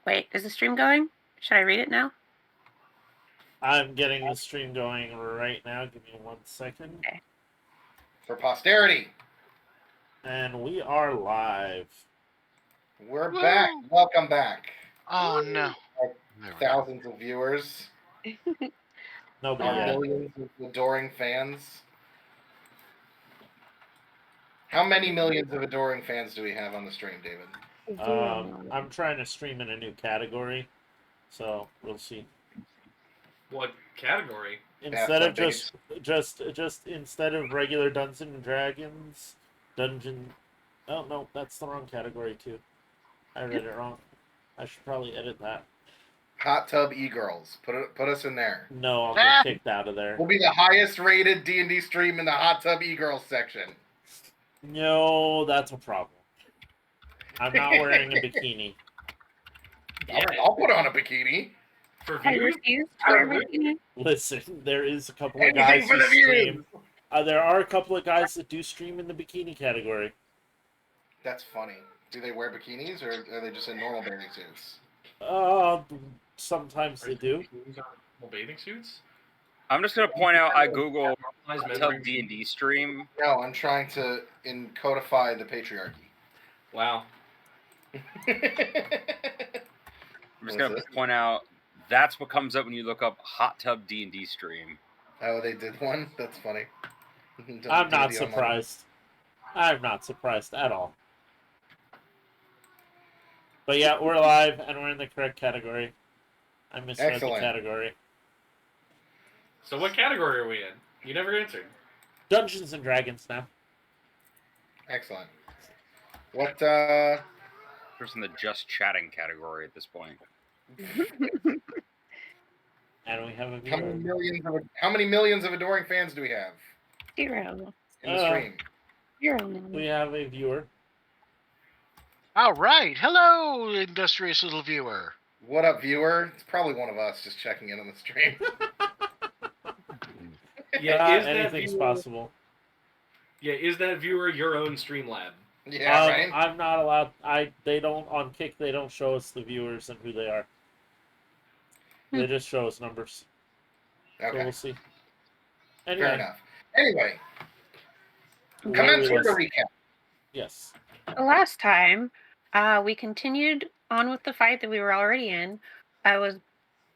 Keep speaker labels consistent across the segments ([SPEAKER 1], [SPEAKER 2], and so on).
[SPEAKER 1] Wait, is the stream going? Should I read it now?
[SPEAKER 2] I'm getting the stream going right now. Give me 1 second.
[SPEAKER 1] Okay.
[SPEAKER 3] For posterity.
[SPEAKER 2] And we are live.
[SPEAKER 3] We're back. Welcome back.
[SPEAKER 4] Oh, no.
[SPEAKER 3] Thousands of viewers.
[SPEAKER 2] Nobody
[SPEAKER 3] Our
[SPEAKER 2] yet.
[SPEAKER 3] millions of adoring fans. How many millions of adoring fans do we have on the stream, David?
[SPEAKER 2] I'm trying to stream in a new category, so we'll see.
[SPEAKER 5] What category?
[SPEAKER 2] Instead of just instead of regular Dungeons and Dragons, Oh no, that's the wrong category too. I read it wrong. I should probably edit that.
[SPEAKER 3] Hot Tub E-Girls. Put us in there.
[SPEAKER 2] No, I'll get kicked out of there.
[SPEAKER 3] We'll be the highest rated D&D stream in the Hot Tub E-Girls section.
[SPEAKER 2] No, that's a problem. I'm not wearing a bikini.
[SPEAKER 3] I'll put on a bikini.
[SPEAKER 5] For
[SPEAKER 1] I
[SPEAKER 5] views?
[SPEAKER 1] refuse to wear bikini.
[SPEAKER 2] Listen, there is a couple of guys who stream. There are a couple of guys that do stream in the bikini category.
[SPEAKER 3] That's funny. Do they wear bikinis or are they just in normal bathing suits?
[SPEAKER 2] Sometimes they do.
[SPEAKER 5] Bathing suits?
[SPEAKER 6] I'm just gonna point out I Google
[SPEAKER 5] Hot
[SPEAKER 6] Tub D&D stream.
[SPEAKER 3] No, I'm trying to codify the patriarchy.
[SPEAKER 5] Wow.
[SPEAKER 6] I'm just gonna point out that's what comes up when you look up Hot Tub D&D stream.
[SPEAKER 3] Oh, they did one? That's funny.
[SPEAKER 2] I'm not surprised. I'm not surprised at all. But yeah, we're live and we're in the correct category. I misread the category.
[SPEAKER 5] So what category are we in? You never answered.
[SPEAKER 2] Dungeons and Dragons now.
[SPEAKER 3] Excellent. What,
[SPEAKER 6] We're in the just chatting category at this point.
[SPEAKER 2] And we have a
[SPEAKER 3] how many millions of adoring fans do we have?
[SPEAKER 1] 0.
[SPEAKER 3] In the stream.
[SPEAKER 1] 0.
[SPEAKER 2] We have a viewer.
[SPEAKER 4] All right. Hello, industrious little viewer.
[SPEAKER 3] What up, viewer? It's probably one of us just checking in on the stream.
[SPEAKER 5] Yeah,
[SPEAKER 2] anything's possible.
[SPEAKER 5] Yeah, is that viewer your own Streamlab?
[SPEAKER 3] Yeah, right?
[SPEAKER 2] I'm not allowed. They don't on Kick. They don't show us the viewers and who they are. They just show us numbers.
[SPEAKER 3] Okay.
[SPEAKER 2] So we'll see. Anyway,
[SPEAKER 3] fair enough. Anyway, commence with the recap.
[SPEAKER 2] Yes.
[SPEAKER 1] Last time, we continued on with the fight that we were already in. I was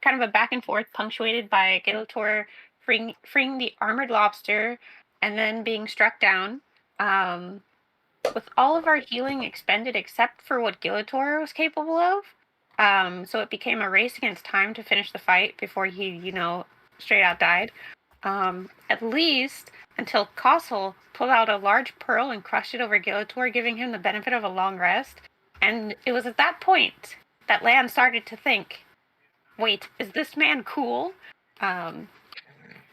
[SPEAKER 1] kind of a back and forth punctuated by Gilator freeing the armored lobster and then being struck down. With all of our healing expended except for what Gilator was capable of. So it became a race against time to finish the fight before he, straight out died. At least until Kossel pulled out a large pearl and crushed it over Gilator, giving him the benefit of a long rest. And it was at that point that Lan started to think, wait, is this man cool?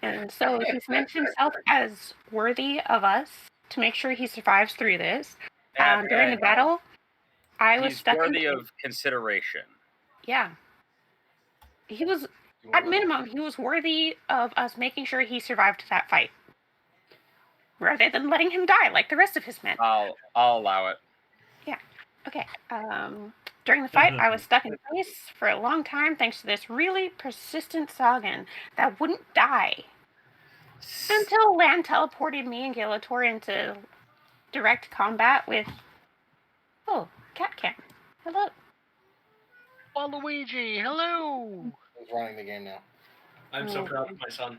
[SPEAKER 1] And so he cements himself as worthy of us to make sure he survives through this. During the battle, I was stuck
[SPEAKER 6] worthy of consideration.
[SPEAKER 1] Yeah. He was, at minimum, he was worthy of us making sure he survived that fight. Rather than letting him die like the rest of his men.
[SPEAKER 6] I'll allow it.
[SPEAKER 1] Yeah. Okay. During the fight, I was stuck in place for a long time thanks to this really persistent Sagan that wouldn't die. Until Lan teleported me and Gilator into direct combat with... Oh, Catcam. Hello.
[SPEAKER 4] Waluigi, hello.
[SPEAKER 3] Who's running the game now?
[SPEAKER 5] I'm so proud of my son.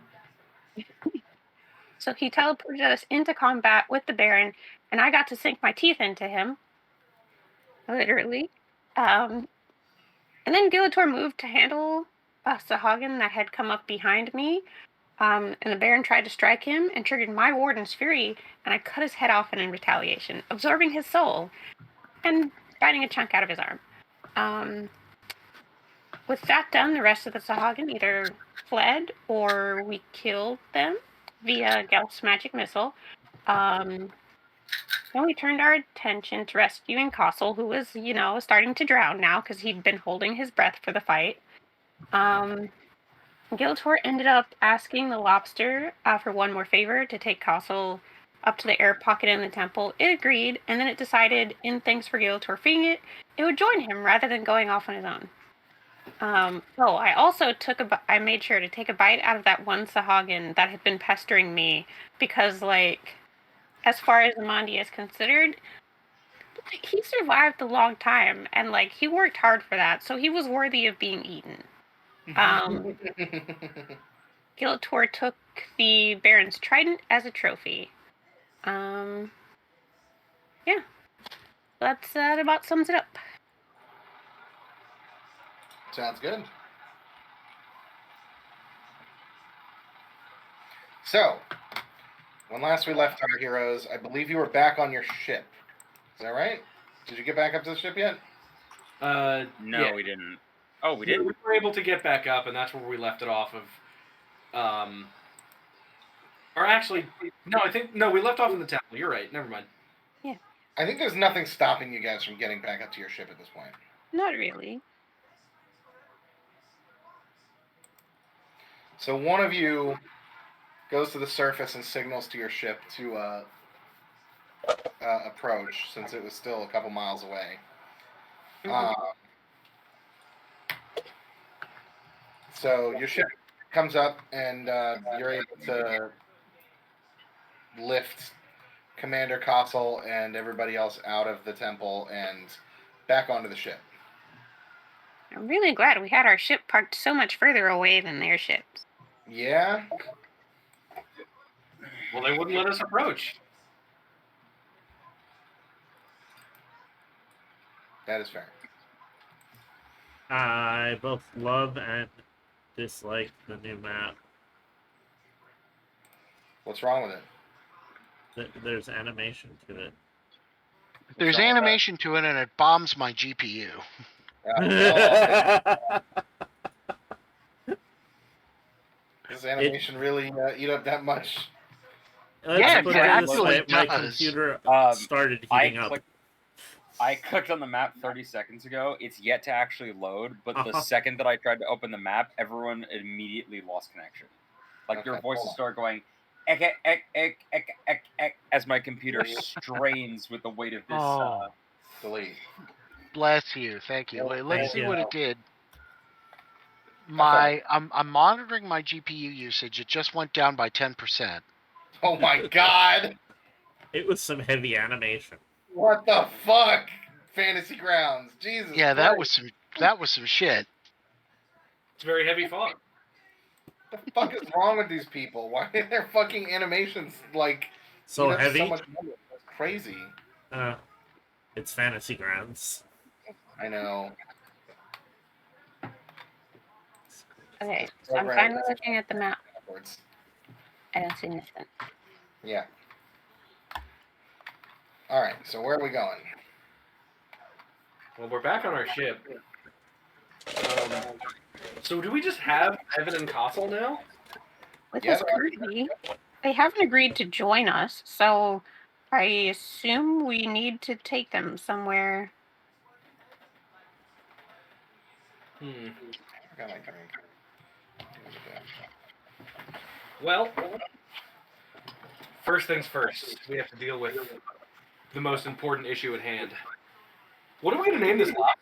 [SPEAKER 1] So he teleported us into combat with the Baron, and I got to sink my teeth into him. Literally. And then Gilator moved to handle Sahagan that had come up behind me. And the Baron tried to strike him and triggered my Warden's Fury, and I cut his head off in retaliation, absorbing his soul and biting a chunk out of his arm. With that done, the rest of the Sahagan either fled or we killed them via Gelf's magic missile. Then we turned our attention to rescuing Kossel, who was, starting to drown now because he'd been holding his breath for the fight. Gilator ended up asking the lobster for one more favor to take Kossel up to the air pocket in the temple. It agreed, and then it decided, in thanks for Gilator freeing it, it would join him rather than going off on his own. Oh, I also I made sure to take a bite out of that one Sahagin that had been pestering me because, like, as far as Amandi is considered, he survived a long time and, like, he worked hard for that, so he was worthy of being eaten. Giltor took the Baron's trident as a trophy. Yeah. That about sums it up.
[SPEAKER 3] Sounds good. So, when last we left our heroes, I believe you were back on your ship. Is that right? Did you get back up to the ship yet?
[SPEAKER 6] No,
[SPEAKER 5] Yeah.
[SPEAKER 6] we didn't. Oh, we
[SPEAKER 5] We
[SPEAKER 6] did.
[SPEAKER 5] were able to get back up, and that's where we left it off of. Or actually, no, we left off in the temple. You're right. Never mind.
[SPEAKER 3] I think there's nothing stopping you guys from getting back up to your ship at this point.
[SPEAKER 1] Not really.
[SPEAKER 3] So one of you goes to the surface and signals to your ship to approach, since it was still a couple miles away. So your ship comes up, and you're able to lift Commander Castle and everybody else out of the temple and back onto the ship.
[SPEAKER 1] I'm really glad we had our ship parked so much further away than their ships.
[SPEAKER 3] Yeah?
[SPEAKER 5] Well, they wouldn't let us approach.
[SPEAKER 3] That is fair.
[SPEAKER 2] I both love and dislike the new map.
[SPEAKER 3] What's wrong with it?
[SPEAKER 2] There's animation to it.
[SPEAKER 4] There's
[SPEAKER 3] wrong with
[SPEAKER 4] animation to it, and it bombs my GPU.
[SPEAKER 3] Does animation really eat up that much?
[SPEAKER 2] Let's
[SPEAKER 4] Yeah,
[SPEAKER 2] put
[SPEAKER 4] it
[SPEAKER 2] it this way,
[SPEAKER 4] actually
[SPEAKER 2] my
[SPEAKER 4] does.
[SPEAKER 2] computer started
[SPEAKER 6] I
[SPEAKER 2] heating up.
[SPEAKER 6] clicked on the map 30 seconds ago. It's yet to actually load, but the
[SPEAKER 2] Uh-huh.
[SPEAKER 6] second that I tried to open the map, everyone immediately lost connection. Like, your
[SPEAKER 3] Okay,
[SPEAKER 6] voices
[SPEAKER 3] hold on.
[SPEAKER 6] start going ek, ek, ek, ek, ek, ek, as my computer strains with the weight of this.
[SPEAKER 4] Oh,
[SPEAKER 3] Delete.
[SPEAKER 4] bless you. Thank you. Wait, let's
[SPEAKER 2] Thank
[SPEAKER 4] see
[SPEAKER 2] you.
[SPEAKER 4] what it did. I'm monitoring my GPU usage. It just went down by 10%.
[SPEAKER 3] Oh my god!
[SPEAKER 2] It was some heavy animation.
[SPEAKER 3] What the fuck? Fantasy Grounds. Jesus
[SPEAKER 4] Yeah,
[SPEAKER 3] Christ.
[SPEAKER 4] that was some shit.
[SPEAKER 5] It's very heavy fog.
[SPEAKER 3] What the fuck is wrong with these people? Why are their fucking animations like
[SPEAKER 2] So
[SPEAKER 3] eat up
[SPEAKER 2] heavy.
[SPEAKER 3] so much money? That's crazy.
[SPEAKER 2] It's Fantasy Grounds.
[SPEAKER 3] I know.
[SPEAKER 1] Okay, so I'm finally looking at the map. I don't see nothing.
[SPEAKER 3] Yeah. Alright, so where are we going?
[SPEAKER 5] Well, we're back on our ship. So do we just have Evan and Castle now?
[SPEAKER 1] With
[SPEAKER 3] Yeah,
[SPEAKER 1] this Kirby, they haven't agreed to join us, so I assume we need to take them somewhere.
[SPEAKER 3] I got my drink.
[SPEAKER 5] Well, first things first, we have to deal with the most important issue at hand. What are we going to name this lobster?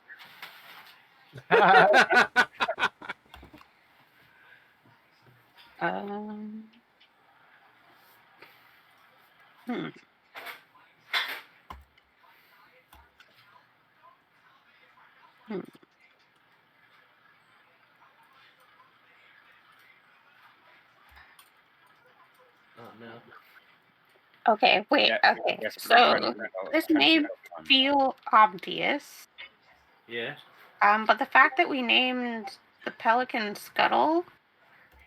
[SPEAKER 1] Hmm.
[SPEAKER 5] Oh, no.
[SPEAKER 1] Okay, wait,
[SPEAKER 6] Yeah,
[SPEAKER 1] okay.
[SPEAKER 6] yes,
[SPEAKER 1] So this may feel obvious,
[SPEAKER 5] Yeah.
[SPEAKER 1] but the fact that we named the pelican Scuttle,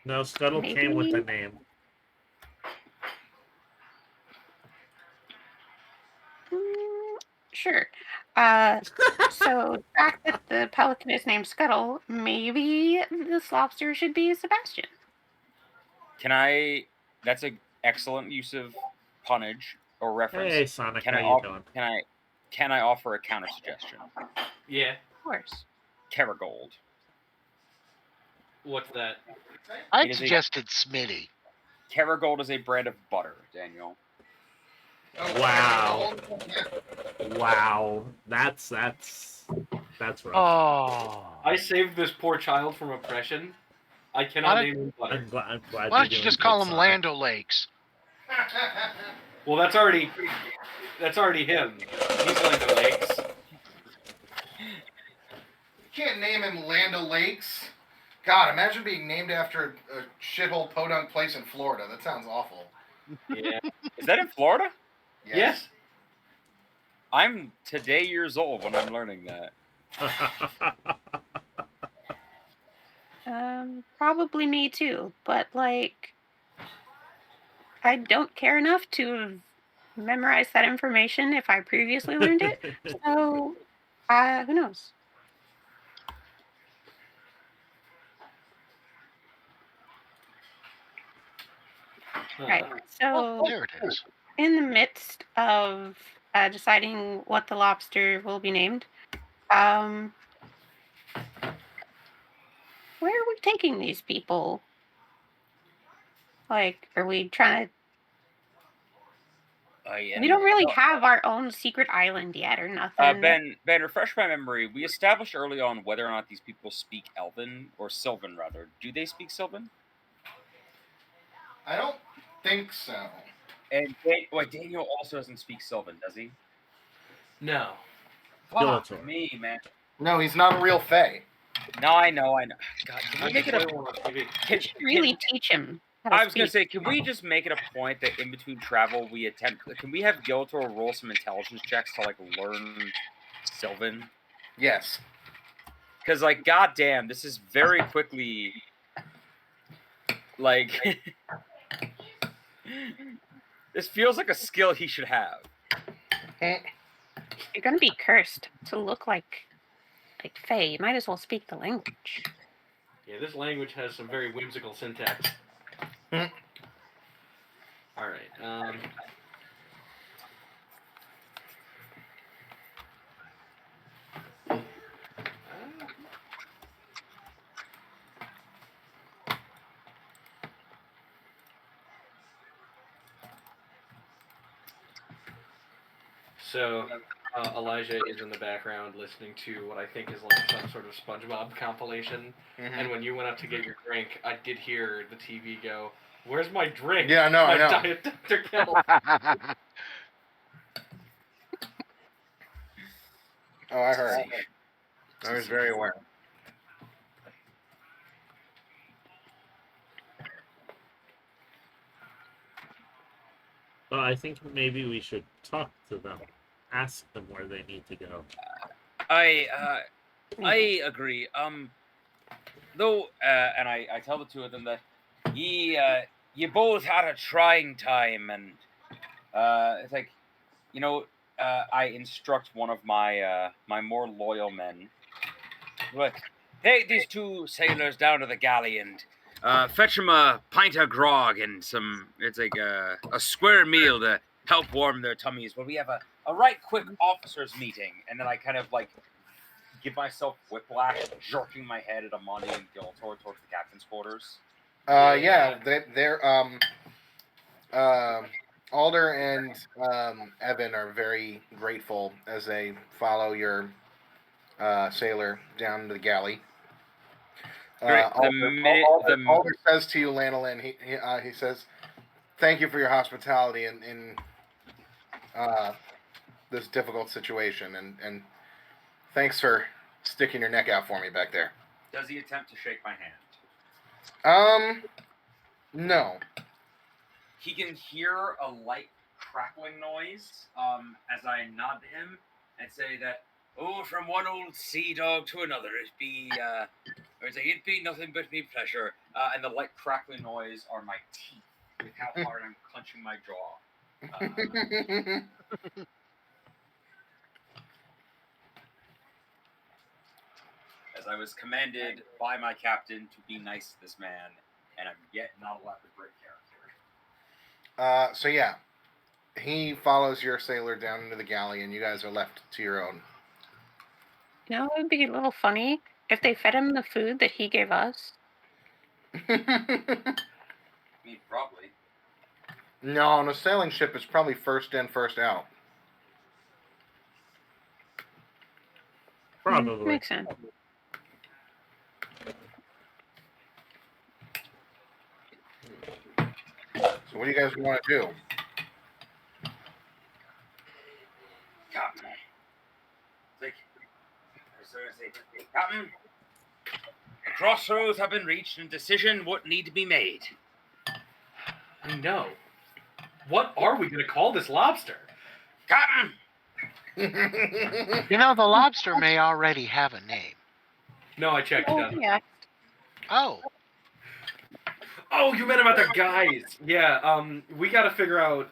[SPEAKER 2] No, Scuttle came with the name.
[SPEAKER 1] sure. So the fact that the pelican is named Scuttle, maybe this lobster should be Sebastian.
[SPEAKER 6] That's an excellent use of punnage or reference.
[SPEAKER 2] Hey, Sonic, how you doing?
[SPEAKER 6] Can I offer a counter suggestion?
[SPEAKER 5] Yeah.
[SPEAKER 1] Of course.
[SPEAKER 6] Kerrigold.
[SPEAKER 5] What's that?
[SPEAKER 4] I suggested Smitty.
[SPEAKER 6] Kerrigold is a brand of butter, Daniel.
[SPEAKER 2] Wow. Wow. That's That's rough.
[SPEAKER 4] Oh.
[SPEAKER 5] I saved this poor child from oppression. I cannot
[SPEAKER 4] Why
[SPEAKER 5] name him Butter.
[SPEAKER 2] I'm glad
[SPEAKER 4] Why
[SPEAKER 2] you're
[SPEAKER 4] don't you
[SPEAKER 2] doing
[SPEAKER 4] just
[SPEAKER 2] good,
[SPEAKER 4] call him
[SPEAKER 2] Sonic.
[SPEAKER 4] Lando Lakes?
[SPEAKER 5] Well, that's already him. He's Lando Lakes.
[SPEAKER 3] You can't name him Lando Lakes. God, imagine being named after a shithole podunk place in Florida. That sounds awful.
[SPEAKER 5] Yeah.
[SPEAKER 6] Is that in Florida?
[SPEAKER 5] Yes.
[SPEAKER 6] I'm today years old when I'm learning that.
[SPEAKER 1] Probably me too, but like, I don't care enough to have memorized that information if I previously learned it. So, who knows? Right. So,
[SPEAKER 4] There it is.
[SPEAKER 1] in the midst of deciding what the lobster will be named, um, where are we taking these people? Like, are we trying to? We don't really have our own secret island yet, or nothing.
[SPEAKER 6] Ben, refresh my memory. We established early on whether or not these people speak Elven or Sylvan, rather. Do they speak Sylvan?
[SPEAKER 3] I don't think so.
[SPEAKER 6] And Daniel also doesn't speak Sylvan, does he?
[SPEAKER 5] No.
[SPEAKER 6] Fuck
[SPEAKER 2] Skeletor.
[SPEAKER 6] me, man.
[SPEAKER 3] No, he's not a real Fae.
[SPEAKER 6] No, I know. God, can
[SPEAKER 5] I
[SPEAKER 6] we make it
[SPEAKER 5] play
[SPEAKER 6] a?
[SPEAKER 5] one on TV.
[SPEAKER 1] We should really teach him how to
[SPEAKER 6] I was gonna
[SPEAKER 1] speak.
[SPEAKER 6] say, can we just make it a point that in between travel we attempt? Can we have Giltor roll some intelligence checks to like learn Sylvan?
[SPEAKER 3] Yes.
[SPEAKER 6] Because like, goddamn, this is very quickly like. This feels like a skill he should have.
[SPEAKER 1] You're gonna be cursed to look like Faye. You might as well speak the language.
[SPEAKER 5] Yeah, this language has some very whimsical syntax.
[SPEAKER 3] Hmm.
[SPEAKER 5] All right. So Elijah is in the background listening to what I think is like some sort of SpongeBob compilation.
[SPEAKER 3] Mhm.
[SPEAKER 5] And when you went up to get your drink, I did hear the TV go, "Where's my drink?
[SPEAKER 3] Yeah, I know,
[SPEAKER 5] My
[SPEAKER 3] I know.
[SPEAKER 5] Diet Dr. Kelp."
[SPEAKER 3] Oh, I heard. I was very aware.
[SPEAKER 2] Well, I think maybe we should talk to them, ask them where they need to go.
[SPEAKER 6] I agree. Though, and I tell the two of them that you both had a trying time, and it's like, I instruct one of my my more loyal men. But take these two sailors down to the galley and fetch them a pint of grog and some. It's like a square meal to help warm their tummies. But we have a right quick officers meeting, and then I kind of like give myself whiplash, jerking my head at Amandi and Giltor towards the captain's quarters.
[SPEAKER 3] Yeah, they're Alder and Evan are very grateful as they follow your sailor down to the galley.
[SPEAKER 6] Great.
[SPEAKER 3] Alder says to you, Lanolin, he says, "Thank you for your hospitality in this difficult situation, and thanks for sticking your neck out for me back there."
[SPEAKER 6] Does he attempt to shake my hand?
[SPEAKER 3] No.
[SPEAKER 6] He can hear a light crackling noise as I nod to him and say that, oh, from one old sea dog to another, it'd be nothing but me pleasure. And the light crackling noise are my teeth with how hard I'm clenching my jaw. As I was commanded by my captain to be nice to this man, and I'm yet not allowed to break character.
[SPEAKER 3] So yeah, he follows your sailor down into the galley, and you guys are left to your own.
[SPEAKER 1] You know, it would be a little funny if they fed him the food that he gave us.
[SPEAKER 6] I mean, probably.
[SPEAKER 3] No, on a sailing ship, it's probably first in, first out.
[SPEAKER 2] Probably.
[SPEAKER 1] Makes sense.
[SPEAKER 3] So what do you guys want to do?
[SPEAKER 6] Captain. Like, Captain, the crossroads have been reached and decision would need to be made.
[SPEAKER 5] I know. What are we going to call this lobster?
[SPEAKER 6] Captain!
[SPEAKER 4] You know, the lobster may already have a name.
[SPEAKER 5] No, I checked it
[SPEAKER 1] Oh,
[SPEAKER 5] out.
[SPEAKER 1] yeah.
[SPEAKER 4] Oh,
[SPEAKER 5] Oh, you meant about the guys. Yeah, we got to figure out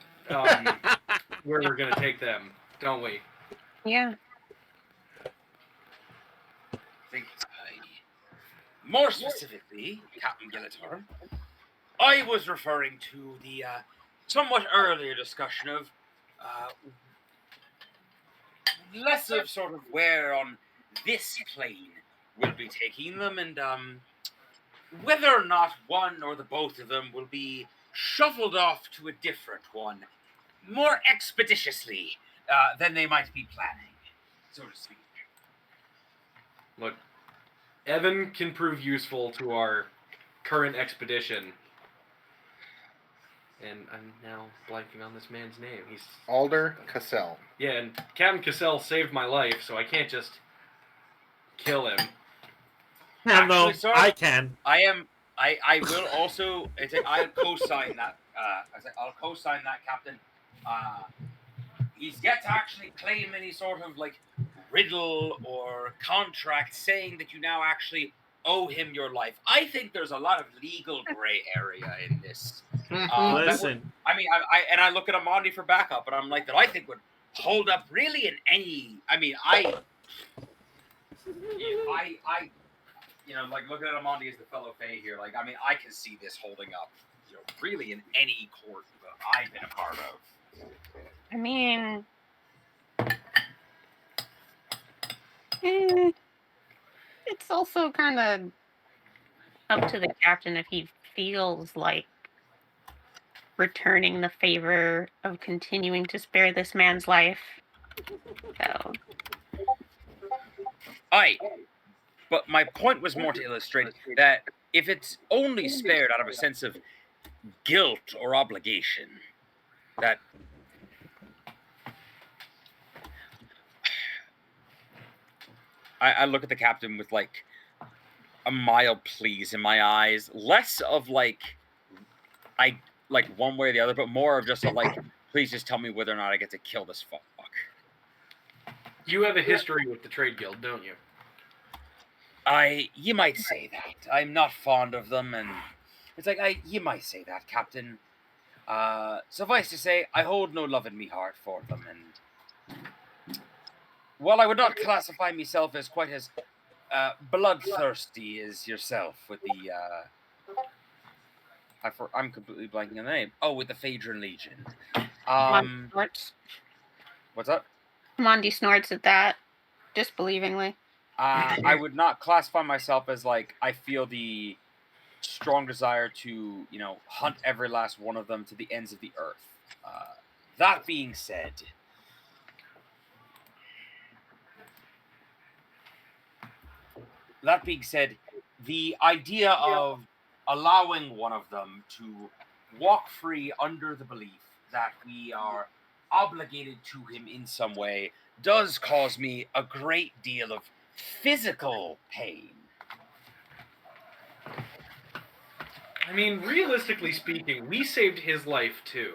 [SPEAKER 5] where we're going to take them, don't we?
[SPEAKER 1] Yeah.
[SPEAKER 6] More specifically, Captain Gillitor, I was referring to the somewhat earlier discussion of less of sort of where on this plane we'll be taking them, and whether or not one or the both of them will be shuffled off to a different one more expeditiously than they might be planning, so to speak.
[SPEAKER 5] Look, Evan can prove useful to our current expedition. And I'm now blanking on this man's name. He's
[SPEAKER 3] Alder Cassell.
[SPEAKER 5] Yeah, and Captain Cassell saved my life, so I can't just kill him.
[SPEAKER 2] No,
[SPEAKER 6] sir,
[SPEAKER 2] I can.
[SPEAKER 6] I will also. I'll co-sign that. I'll co-sign that, Captain. He's yet to actually claim any sort of like riddle or contract saying that you now actually owe him your life. I think there's a lot of legal gray area in this.
[SPEAKER 2] Listen.
[SPEAKER 6] I look at Amandi for backup, and I'm like, that I think would hold up really in any. I mean, like looking at Amandi as the fellow Fae here, like, I mean, I can see this holding up, really in any court that I've been a part of.
[SPEAKER 1] I mean, it's also kind of up to the captain if he feels like returning the favor of continuing to spare this man's life. So,
[SPEAKER 6] but my point was more to illustrate that if it's only spared out of a sense of guilt or obligation, that I look at the captain with like a mild please in my eyes, less of like I like one way or the other, but more of just a like, please just tell me whether or not I get to kill this fuck.
[SPEAKER 5] You have a history with the trade guild, don't you?
[SPEAKER 6] You might say that. I'm not fond of them, and it's like you might say that, Captain. Suffice to say, I hold no love in me heart for them, and while I would not classify myself as quite as bloodthirsty as yourself with the I'm completely blanking on the name. Oh, with the Phaedron Legion.
[SPEAKER 1] snorts.
[SPEAKER 6] What's that?
[SPEAKER 1] Mondi snorts at that, disbelievingly.
[SPEAKER 6] I would not classify myself as like I feel the strong desire to hunt every last one of them to the ends of the earth. That being said, the idea of allowing one of them to walk free under the belief that we are obligated to him in some way does cause me a great deal of physical pain.
[SPEAKER 5] I mean, realistically speaking, we saved his life too.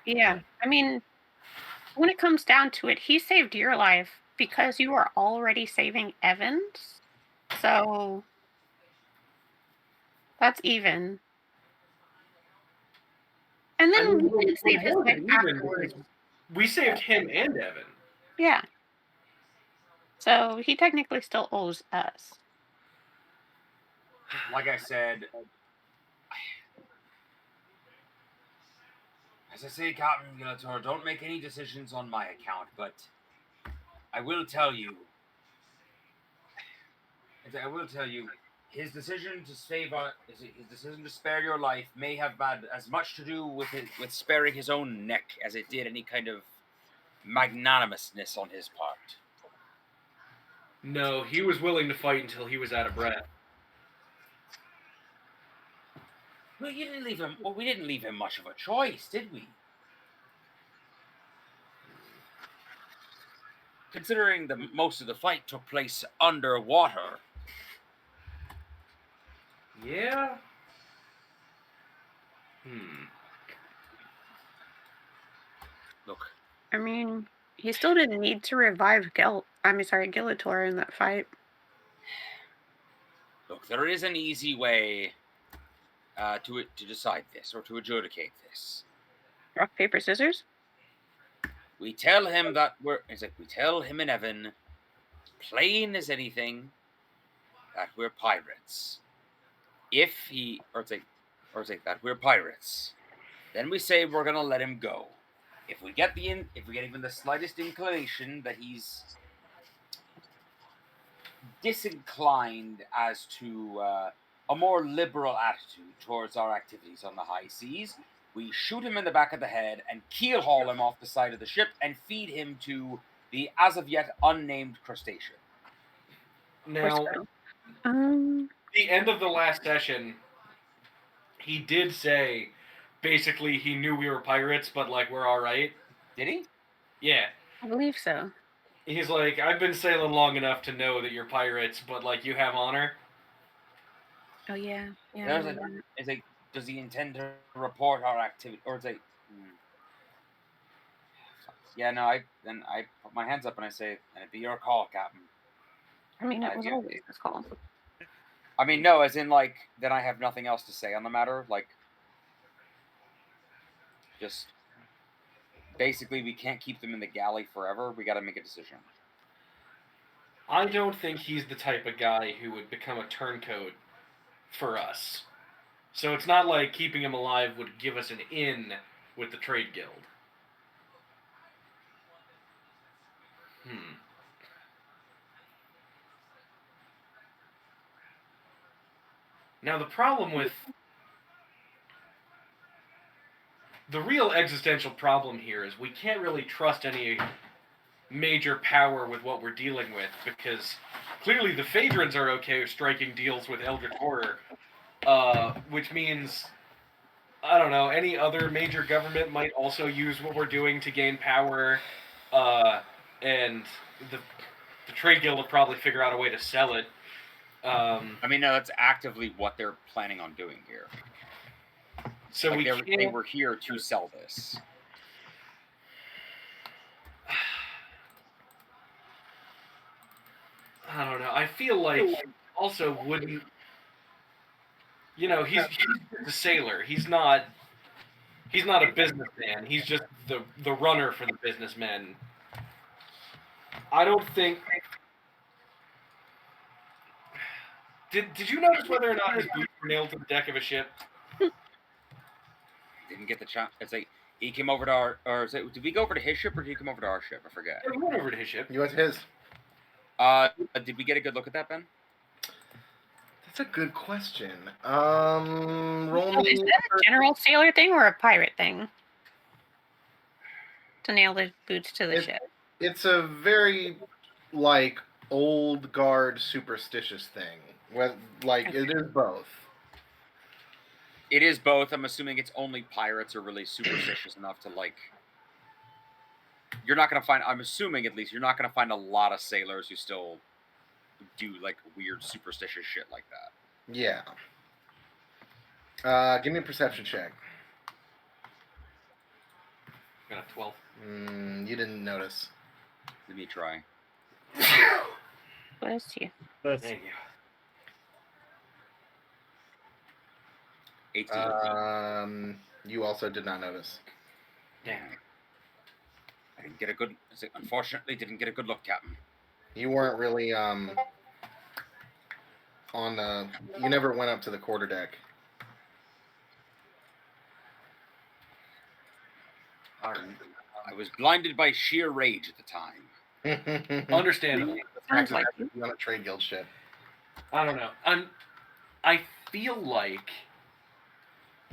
[SPEAKER 1] Yeah, I mean, when it comes down to it, he saved your life because you were already saving Evan's. So that's even. And then we did save his life afterwards.
[SPEAKER 5] We saved him and Evan.
[SPEAKER 1] Yeah. So he technically still owes us.
[SPEAKER 6] Like I said, as I say, Captain Gillitor, don't make any decisions on my account, but I will tell you, his decision to his decision to spare your life may have had as much to do with sparing his own neck as it did any kind of magnanimousness on his part.
[SPEAKER 5] No, he was willing to fight until he was out of breath.
[SPEAKER 6] Well, you didn't leave him. Well, we didn't leave him much of a choice, did we? Considering that most of the fight took place underwater.
[SPEAKER 5] Yeah.
[SPEAKER 6] Look,
[SPEAKER 1] I mean, he still didn't need to revive Gilitor in that fight.
[SPEAKER 6] look, there is an easy way to decide this or to adjudicate this.
[SPEAKER 1] Rock, paper, scissors?
[SPEAKER 6] We tell him that we tell him and Evan, plain as anything, that we're pirates. If he, or it's like that we're pirates, then we say we're gonna let him go. If we get even the slightest inclination that he's disinclined as to a more liberal attitude towards our activities on the high seas, we shoot him in the back of the head and keel haul him off the side of the ship and feed him to the as of yet unnamed crustacean.
[SPEAKER 5] Now, the end of the last session, he did say, basically, he knew we were pirates, but like we're all right.
[SPEAKER 6] Did he?
[SPEAKER 5] Yeah.
[SPEAKER 1] I believe so.
[SPEAKER 5] He's like, I've been sailing long enough to know that you're pirates, but like you have honor.
[SPEAKER 1] Oh yeah, yeah.
[SPEAKER 6] There's it's like, does he intend to report our activity, or it's like, yeah, no, I put my hands up and I say, and it be your call, Captain.
[SPEAKER 1] I mean, it was always his call.
[SPEAKER 6] I mean, no, as in like, then I have nothing else to say on the matter. Like, just basically, we can't keep them in the galley forever. We got to make a decision.
[SPEAKER 5] I don't think he's the type of guy who would become a turncoat for us. So it's not like keeping him alive would give us an in with the trade guild. Now the problem with the real existential problem here is we can't really trust any major power with what we're dealing with, because clearly the Phaedrons are okay with striking deals with Eldritch Horror, which means, I don't know, any other major government might also use what we're doing to gain power, and the trade guild will probably figure out a way to sell it.
[SPEAKER 6] I mean, no, that's actively what they're planning on doing here.
[SPEAKER 5] So
[SPEAKER 6] like they were here to sell this.
[SPEAKER 5] I don't know. I feel like also wouldn't. You know, he's a sailor. He's not a businessman. He's just the runner for the businessmen. I don't think. Did you notice whether or not his boots were nailed to the deck of a ship?
[SPEAKER 6] Didn't get the chance. It's like he came over to our, or is it, did we go over to his ship or did he come over to our ship? I forget.
[SPEAKER 5] Yeah, we went over to his ship.
[SPEAKER 3] You went to his.
[SPEAKER 6] Did we get a good look at that, Ben?
[SPEAKER 3] That's a good question. Roll me.
[SPEAKER 1] Is that a general sailor thing or a pirate thing? To nail the boots to the ship.
[SPEAKER 3] It's a very like old guard superstitious thing. Like it is both.
[SPEAKER 6] It is both. I'm assuming it's only pirates are really superstitious enough to like. You're not gonna find. I'm assuming at least you're not gonna find a lot of sailors who still do like weird superstitious shit like that.
[SPEAKER 3] Yeah. Give me a perception check.
[SPEAKER 5] Got a 12.
[SPEAKER 3] You didn't notice.
[SPEAKER 6] Let me try.
[SPEAKER 1] Bless you.
[SPEAKER 5] Thank you.
[SPEAKER 6] 18.
[SPEAKER 3] You also did not notice.
[SPEAKER 5] Damn.
[SPEAKER 6] I didn't get a good. Unfortunately, didn't get a good look, Captain.
[SPEAKER 3] You weren't really on the. You never went up to the quarterdeck.
[SPEAKER 6] I was blinded by sheer rage at the time.
[SPEAKER 5] Understandable.
[SPEAKER 1] Sounds like you.
[SPEAKER 3] On a trade guild ship.
[SPEAKER 5] I don't know. I feel like,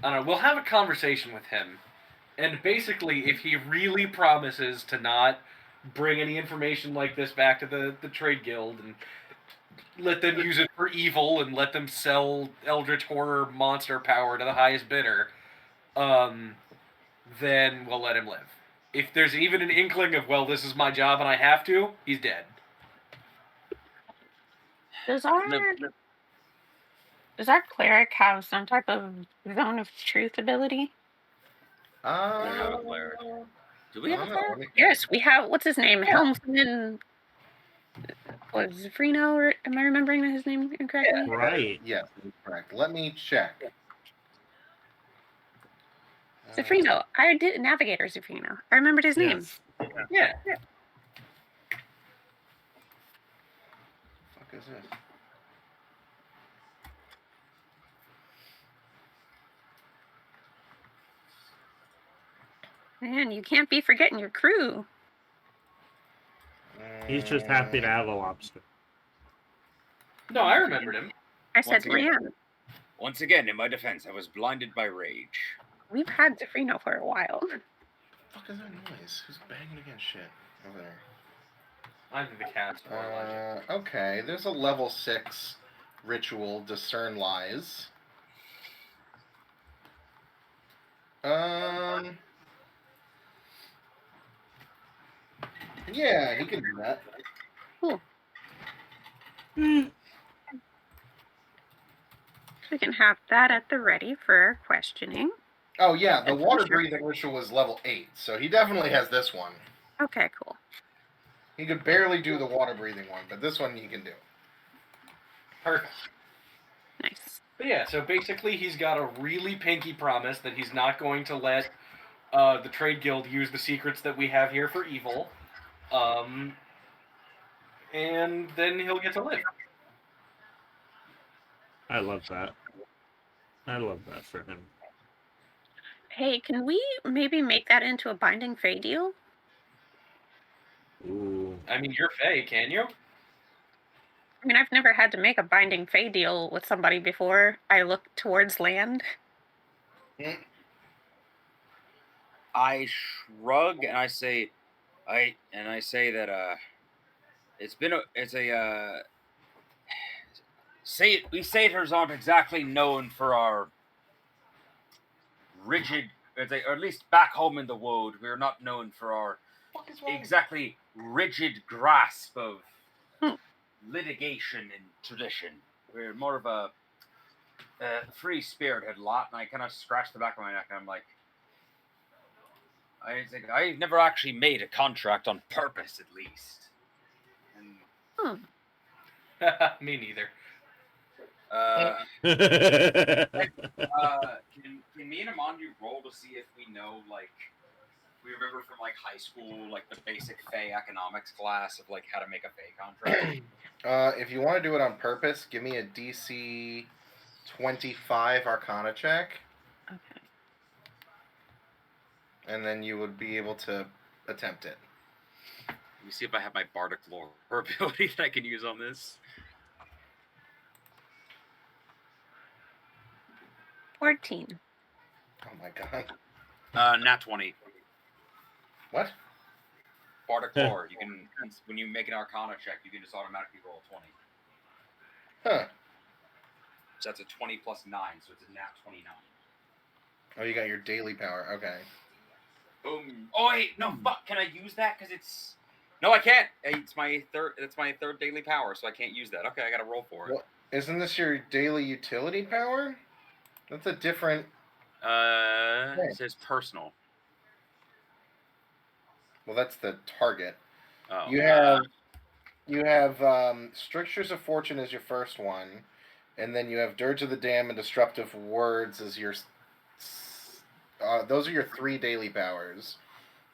[SPEAKER 5] I don't know, we'll have a conversation with him, and basically, if he really promises to not bring any information like this back to the trade guild and let them use it for evil and let them sell eldritch horror monster power to the highest bidder, then we'll let him live. If there's even an inkling of, well, this is my job and I have to, he's dead.
[SPEAKER 1] Does our cleric have some type of zone of truth ability?
[SPEAKER 6] We don't have a cleric. Do we have a cleric?
[SPEAKER 1] Yes, we have. What's his name? Helmsman. Was Frino? Or am I remembering his name incorrectly?
[SPEAKER 2] Right.
[SPEAKER 3] Yes, correct. Let me check.
[SPEAKER 1] Zafrino. I did Navigator Zafrino. I remembered his name.
[SPEAKER 2] Yes.
[SPEAKER 5] Yeah.
[SPEAKER 3] Fuck is this?
[SPEAKER 1] Man, you can't be forgetting your crew.
[SPEAKER 2] He's just happy to have a lobster.
[SPEAKER 5] No, I remembered him.
[SPEAKER 1] I said,
[SPEAKER 6] Once again.
[SPEAKER 1] man,
[SPEAKER 6] Once again, in my defense, I was blinded by rage.
[SPEAKER 1] we've had Zafrino for a while.
[SPEAKER 3] Fuck is that noise? Who's banging against shit over there?
[SPEAKER 5] I think the cat's more legend.
[SPEAKER 3] Okay, there's a level 6 ritual, Discern Lies. Yeah, he can do that.
[SPEAKER 1] Cool. We can have that at the ready for questioning.
[SPEAKER 3] Oh yeah, the
[SPEAKER 1] That's for
[SPEAKER 3] water
[SPEAKER 1] sure.
[SPEAKER 3] breathing ritual was level 8, so he definitely has this one.
[SPEAKER 1] Okay, cool.
[SPEAKER 3] He could barely do the water breathing one, but this one he can do.
[SPEAKER 5] Perfect.
[SPEAKER 1] Nice.
[SPEAKER 5] But yeah, so basically he's got a really pinky promise that he's not going to let the trade guild use the secrets that we have here for evil. And then he'll get to live.
[SPEAKER 2] I love that. I love that for him.
[SPEAKER 1] Hey, can we maybe make that into a binding fey deal?
[SPEAKER 2] Ooh.
[SPEAKER 5] I mean, you're Fae, can you?
[SPEAKER 1] I mean, I've never had to make a binding fey deal with somebody before. I look towards land.
[SPEAKER 6] I shrug and I say, that we satyrs aren't exactly known for our rigid, or at least back home in the wold, we're not known for our exactly rigid grasp of litigation and tradition. We're more of a free spirited lot, and I kind of scratch the back of my neck and I'm like, I think I've never actually made a contract on purpose, at least. And
[SPEAKER 5] Me neither.
[SPEAKER 6] Can me and Amandu roll to see if we know, like, we remember from like high school, like the basic Fey economics class of like how to make a Fey contract?
[SPEAKER 3] If you want to do it on purpose, give me a DC 25 Arcana check,
[SPEAKER 1] Okay.
[SPEAKER 3] and then you would be able to attempt it.
[SPEAKER 6] Let me see if I have my bardic lore ability that I can use on this.
[SPEAKER 1] 14.
[SPEAKER 3] Oh my god.
[SPEAKER 6] Nat 20.
[SPEAKER 3] What?
[SPEAKER 6] Bardic lore. You can, when you make an Arcana check, you can just automatically roll a 20.
[SPEAKER 3] Huh.
[SPEAKER 6] So that's a 20 plus 9, so it's a nat 29.
[SPEAKER 3] Oh, you got your daily power. Okay.
[SPEAKER 6] Boom. Oh wait, no, fuck. Can I use that? Because it's... No, I can't. It's my third. It's my third daily power, so I can't use that. Okay, I gotta roll for it.
[SPEAKER 3] Well, isn't this your daily utility power? That's a different...
[SPEAKER 6] It says personal.
[SPEAKER 3] Well, that's the target.
[SPEAKER 6] Oh.
[SPEAKER 3] You have Strictures of Fortune as your first one, and then you have Dirge of the Dam and Disruptive Words as your... those are your 3 daily powers.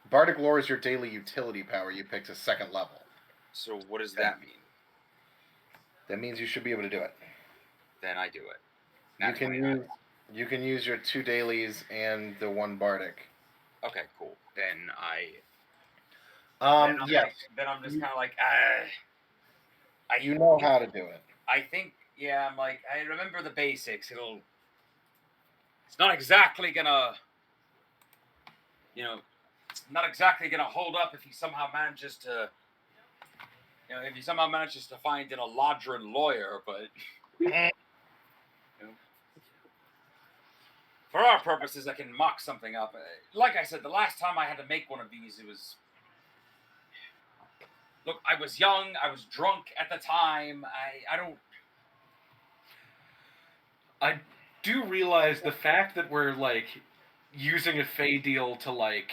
[SPEAKER 3] Bardic Lore is your daily utility power you picked as second level.
[SPEAKER 6] So what does that mean?
[SPEAKER 3] That means you should be able to do it.
[SPEAKER 6] Then I do it.
[SPEAKER 3] You can use your 2 dailies and the 1 Bardic.
[SPEAKER 6] Okay, cool. Then
[SPEAKER 3] Yes.
[SPEAKER 6] Then I'm just kind of like,
[SPEAKER 3] You know how to do it.
[SPEAKER 6] I think, yeah, I'm like, I remember the basics. It's not exactly gonna, not exactly going to hold up if he somehow manages to, if he somehow manages to find an Eladrin lawyer, but you know, for our purposes, I can mock something up. Like I said, the last time I had to make one of these, it was. Look, I was young, I was drunk at the time. I don't.
[SPEAKER 5] I do realize the fact that we're like using a Fey deal to like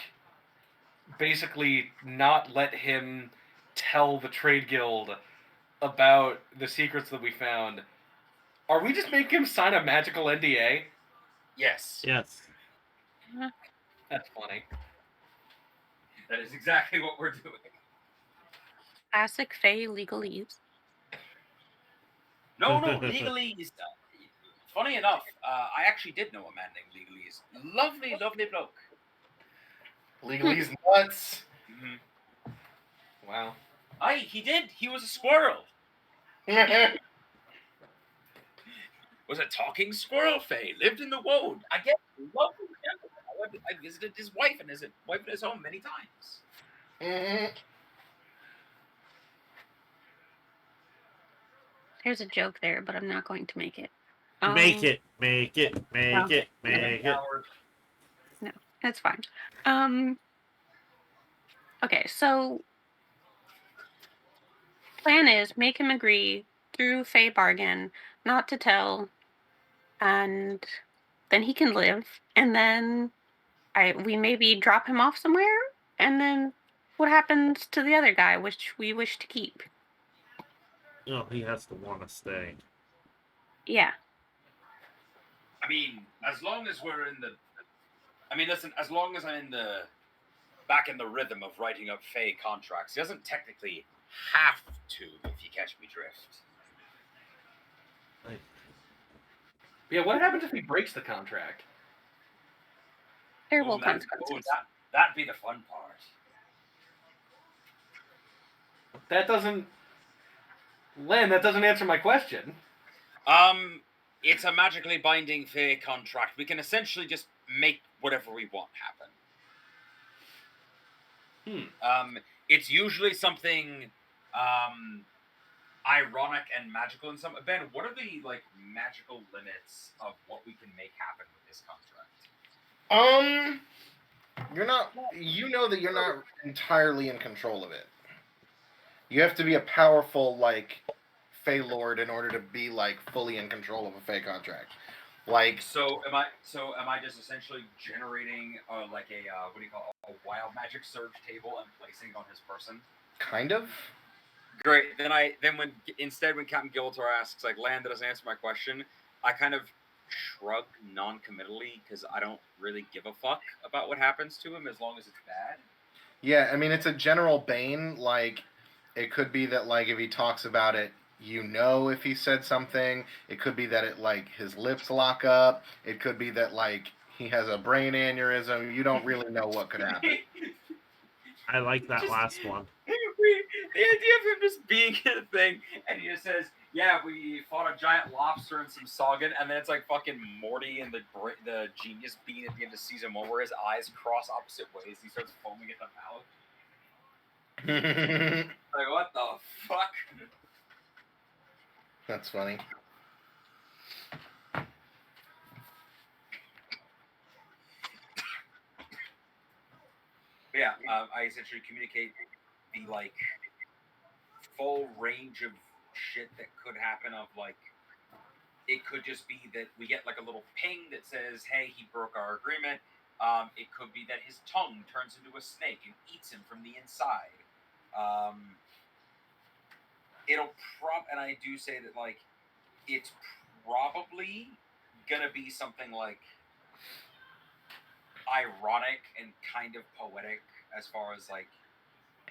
[SPEAKER 5] basically not let him tell the trade guild about the secrets that we found. Are we just making him sign a magical NDA?
[SPEAKER 6] Yes.
[SPEAKER 2] Yes.
[SPEAKER 5] That's funny.
[SPEAKER 6] That is exactly what we're doing.
[SPEAKER 1] Classic Fey legalese.
[SPEAKER 6] No, legalese. Funny enough, I actually did know a man named Legalese. Lovely, lovely bloke.
[SPEAKER 3] Legalese nuts.
[SPEAKER 6] Mm-hmm.
[SPEAKER 5] Wow.
[SPEAKER 6] Aye, he did. He was a squirrel. Was a talking squirrel Fey. Lived in the wood. I get lovely gentleman. I visited his wife and his home many times.
[SPEAKER 3] Mhm.
[SPEAKER 1] There's a joke there, but I'm not going to make it.
[SPEAKER 2] Make it, make it, make
[SPEAKER 1] no.
[SPEAKER 2] it, make it.
[SPEAKER 1] No, that's fine. Okay, so plan is make him agree through Fey bargain not to tell, and then he can live, and then we maybe drop him off somewhere, and then what happens to the other guy, which we wish to keep?
[SPEAKER 2] Oh, he has to want to stay.
[SPEAKER 1] Yeah.
[SPEAKER 6] I mean, as long as we're in the. I mean, listen, as long as I'm in the. Back in the rhythm of writing up Fey contracts, he doesn't technically have to, if you catch me drift.
[SPEAKER 2] Like,
[SPEAKER 5] Yeah, what happens if he breaks the contract?
[SPEAKER 1] Terrible consequences.
[SPEAKER 6] That'd be the fun part.
[SPEAKER 5] That doesn't. Len, that doesn't answer my question.
[SPEAKER 6] It's a magically binding Fey contract. We can essentially just make whatever we want happen. It's usually something ironic and magical in some. Ben, what are the like magical limits of what we can make happen with this contract?
[SPEAKER 3] You're not. You know that you're not entirely in control of it. You have to be a powerful like Fey Lord in order to be like fully in control of a Fey contract. Like,
[SPEAKER 6] So am I just essentially generating like a what do you call it, a wild magic surge table and placing it on his person?
[SPEAKER 3] kind of.
[SPEAKER 6] Great. Then when Captain Giltor asks like Land that doesn't answer my question, I kind of shrug non-committally because I don't really give a fuck about what happens to him as long as it's bad.
[SPEAKER 3] Yeah, I mean it's a general bane. Like, it could be that like if he talks about it, you know if he said something. It could be that it like his lips lock up. It could be that like he has a brain aneurysm. You don't really know what could happen.
[SPEAKER 2] I like that last one.
[SPEAKER 6] The idea of him just being in a thing and he just says, "Yeah, we fought a giant lobster and some Sagan," and then it's like fucking Morty and the genius bean at the end of season 1 where his eyes cross opposite ways. He starts foaming at the mouth. Like, what the fuck?
[SPEAKER 3] That's funny.
[SPEAKER 6] But yeah, I essentially communicate the like full range of shit that could happen. Of like, it could just be that we get like a little ping that says, "Hey, he broke our agreement." It could be that his tongue turns into a snake and eats him from the inside. And I do say that like it's probably gonna be something like ironic and kind of poetic as far as like,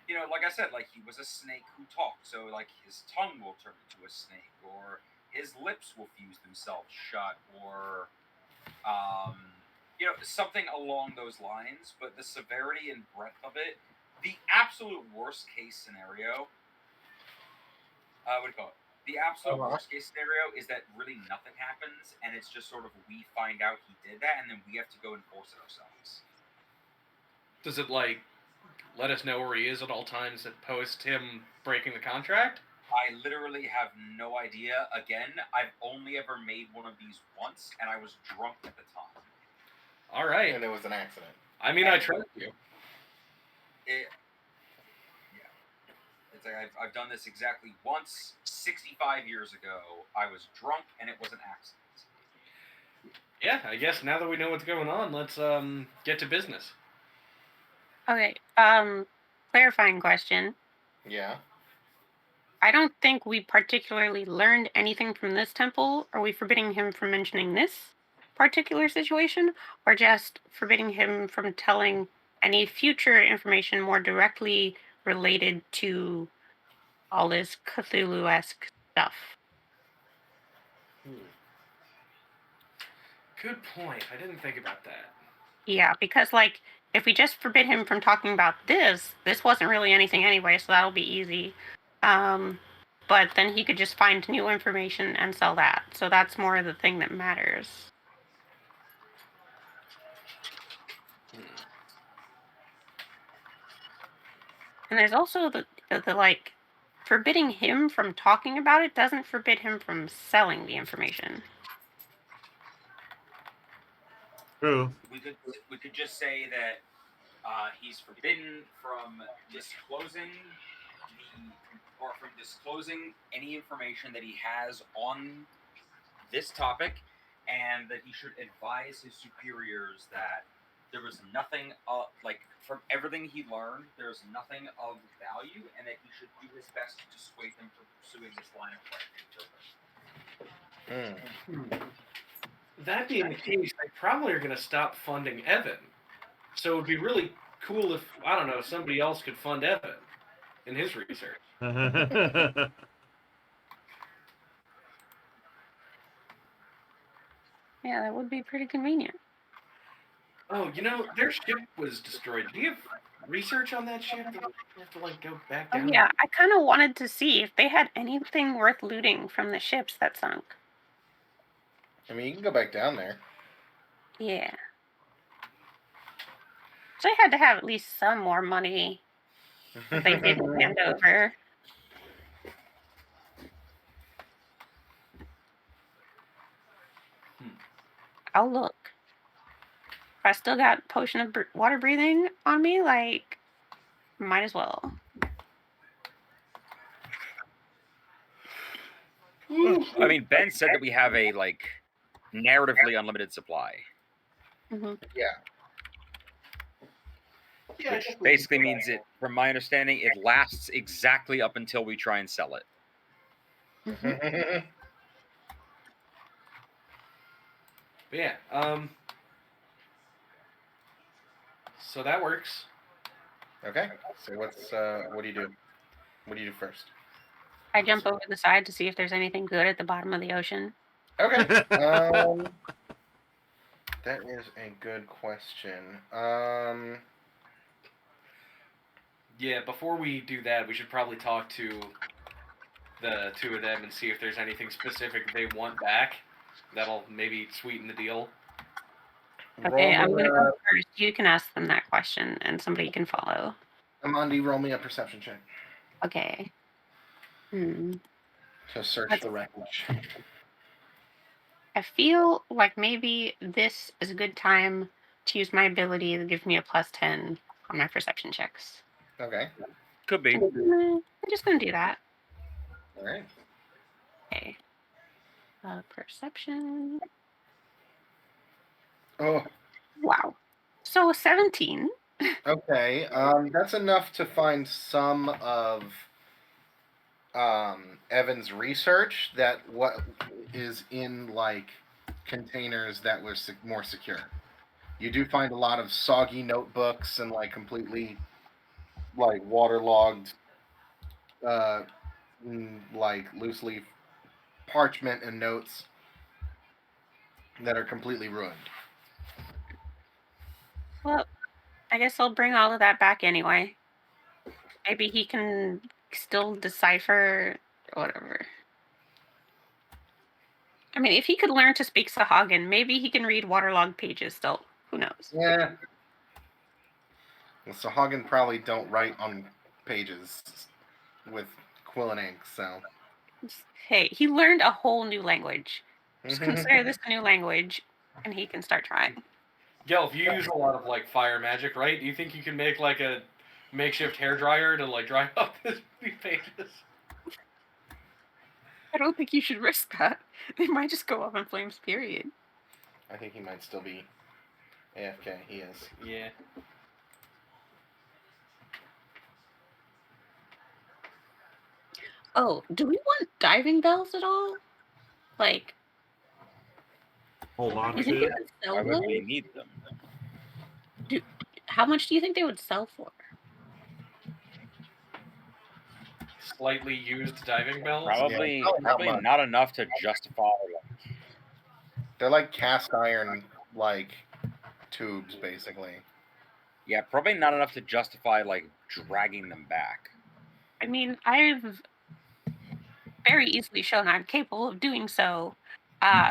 [SPEAKER 6] like I said, like he was a snake who talked, so like his tongue will turn into a snake, or his lips will fuse themselves shut, or something along those lines. But the severity and breadth of it, the absolute worst case scenario, what do you call it? The absolute worst case scenario is that really nothing happens, and it's just sort of we find out he did that, and then we have to go enforce it ourselves.
[SPEAKER 5] Does it like let us know where he is at all times post him breaking the contract?
[SPEAKER 6] I literally have no idea. Again, I've only ever made one of these once, and I was drunk at the time.
[SPEAKER 5] All right.
[SPEAKER 3] And it was an accident.
[SPEAKER 5] I mean, I trust you.
[SPEAKER 6] Yeah. It's like I've done this exactly once, 65 years ago. I was drunk, and it was an accident.
[SPEAKER 5] Yeah, I guess now that we know what's going on, let's get to business.
[SPEAKER 1] Okay. Clarifying question.
[SPEAKER 3] Yeah.
[SPEAKER 1] I don't think we particularly learned anything from this temple. Are we forbidding him from mentioning this particular situation, or just forbidding him from telling any future information more directly related to all this Cthulhu-esque stuff?
[SPEAKER 5] Good point. I didn't think about that.
[SPEAKER 1] Yeah, because like if we just forbid him from talking about this wasn't really anything anyway, so that'll be easy. But then he could just find new information and sell that. So that's more the thing that matters. And there's also the like forbidding him from talking about it doesn't forbid him from selling the information.
[SPEAKER 2] True.
[SPEAKER 6] We could just say that he's forbidden from disclosing any information that he has on this topic, and that he should advise his superiors that there was nothing like from everything he learned, there's nothing of value, and that he should do his best to dissuade them from pursuing this line of questioning further.
[SPEAKER 5] That being the case, they probably are going to stop funding Evan. So it would be really cool if, I don't know, somebody else could fund Evan in his research.
[SPEAKER 1] Yeah, that would be pretty convenient.
[SPEAKER 5] Oh, you know, their ship was destroyed. Do you have research on that ship? Do you have to, like, go back
[SPEAKER 1] Oh
[SPEAKER 5] down?
[SPEAKER 1] yeah, I kind of wanted to see if they had anything worth looting from the ships that sunk.
[SPEAKER 3] I mean, you can go back down there.
[SPEAKER 1] Yeah. So they had to have at least some more money that they didn't hand over. I'll look. If I still got potion of water breathing on me, like, might as well.
[SPEAKER 6] I mean, Ben said that we have a like narratively unlimited supply,
[SPEAKER 1] Mm-hmm.
[SPEAKER 6] which basically means it, from my understanding, it lasts exactly up until we try and sell it.
[SPEAKER 1] Mm-hmm.
[SPEAKER 5] But yeah, so that works.
[SPEAKER 3] Okay. So what do you do? What do you do first?
[SPEAKER 1] I jump over the side to see if there's anything good at the bottom of the ocean.
[SPEAKER 3] Okay. That is a good question.
[SPEAKER 5] Yeah, before we do that, we should probably talk to the two of them and see if there's anything specific they want back. That'll maybe sweeten the deal.
[SPEAKER 1] Okay, I'm gonna go first. You can ask them that question, and somebody can follow.
[SPEAKER 3] Amandi, roll me a perception check
[SPEAKER 1] Okay.
[SPEAKER 3] to search the wreckage.
[SPEAKER 1] I feel like maybe this is a good time to use my ability to give me a +10 on my perception checks.
[SPEAKER 3] Okay.
[SPEAKER 6] Could be.
[SPEAKER 1] I'm just gonna do that.
[SPEAKER 3] All right.
[SPEAKER 1] Okay. Perception.
[SPEAKER 3] Oh.
[SPEAKER 1] Wow. So 17.
[SPEAKER 3] Okay. That's enough to find some of Evan's research that what is in like containers that were more secure. You do find a lot of soggy notebooks and like completely like waterlogged, like loose leaf parchment and notes that are completely ruined.
[SPEAKER 1] Well, I guess I'll bring all of that back anyway. Maybe he can still decipher whatever. I mean, if he could learn to speak Sahagin, maybe he can read waterlogged pages still. Who knows?
[SPEAKER 3] Yeah. Well, Sahagin probably don't write on pages with quill and ink, so.
[SPEAKER 1] Hey, he learned a whole new language. Just consider this a new language, and he can start trying.
[SPEAKER 5] Gelf, you use a lot of like fire magic, right? Do you think you can make like a makeshift hair dryer to like dry up these pages?
[SPEAKER 1] I don't think you should risk that. They might just go up in flames, period.
[SPEAKER 3] I think he might still be AFK. He is.
[SPEAKER 5] Yeah.
[SPEAKER 1] Oh, do we want diving bells at all? Like,
[SPEAKER 2] Hold on
[SPEAKER 1] you think they
[SPEAKER 2] to.
[SPEAKER 1] would sell
[SPEAKER 6] Why would we
[SPEAKER 1] those?
[SPEAKER 6] need them?
[SPEAKER 1] How much do you think they would sell for?
[SPEAKER 5] Slightly used diving bells.
[SPEAKER 6] Probably,
[SPEAKER 3] probably not
[SPEAKER 6] probably
[SPEAKER 3] much.
[SPEAKER 6] not enough to justify.
[SPEAKER 3] They're like cast iron, like tubes, basically.
[SPEAKER 6] Yeah, probably not enough to justify like dragging them back.
[SPEAKER 1] I mean, I've very easily shown I'm capable of doing so.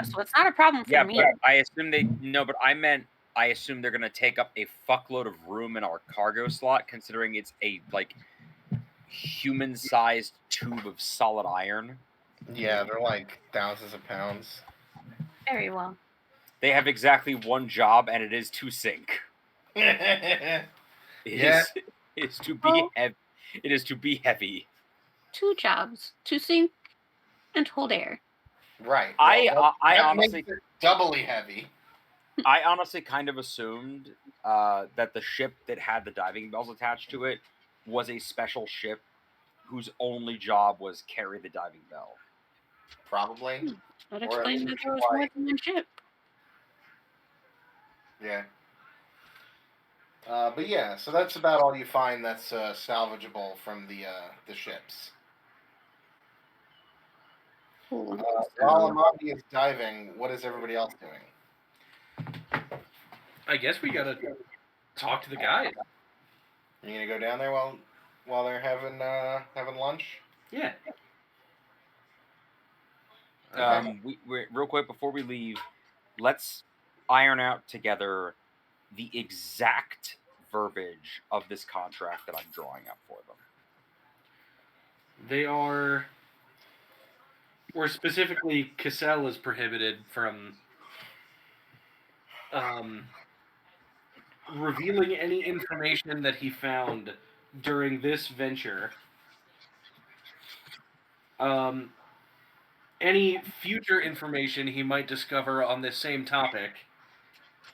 [SPEAKER 1] So it's not a problem for
[SPEAKER 6] Yeah,
[SPEAKER 1] me.
[SPEAKER 6] but I assume they no, but I assume they're gonna take up a fuckload of room in our cargo slot, considering it's a like human-sized tube of solid iron.
[SPEAKER 3] Yeah, they're like thousands of pounds.
[SPEAKER 1] Very well.
[SPEAKER 6] They have exactly one job, and it is to sink.
[SPEAKER 3] Yeah.
[SPEAKER 6] It is to be
[SPEAKER 1] Well,
[SPEAKER 6] heavy. It is to be heavy.
[SPEAKER 1] 2 jobs: to sink and hold air.
[SPEAKER 3] Right.
[SPEAKER 6] I
[SPEAKER 3] that
[SPEAKER 6] honestly
[SPEAKER 3] makes it doubly heavy.
[SPEAKER 6] I honestly kind of assumed that the ship that had the diving bells attached to it was a special ship whose only job was carry the diving bell.
[SPEAKER 3] Probably.
[SPEAKER 1] That
[SPEAKER 3] Or at
[SPEAKER 1] explains that
[SPEAKER 3] least,
[SPEAKER 1] there was more
[SPEAKER 3] like,
[SPEAKER 1] than one ship.
[SPEAKER 3] yeah. But yeah, so that's about all you find that's salvageable from the ships.
[SPEAKER 1] Cool.
[SPEAKER 3] While Amandi is diving, what is everybody else doing?
[SPEAKER 5] I guess we gotta talk to the guys.
[SPEAKER 3] You gonna go down there while they're having lunch?
[SPEAKER 5] Yeah.
[SPEAKER 3] Okay.
[SPEAKER 6] We real quick before we leave, let's iron out together the exact verbiage of this contract that I'm drawing up for them.
[SPEAKER 5] They are. Or specifically, Cassell is prohibited from revealing any information that he found during this venture. Any future information he might discover on this same topic,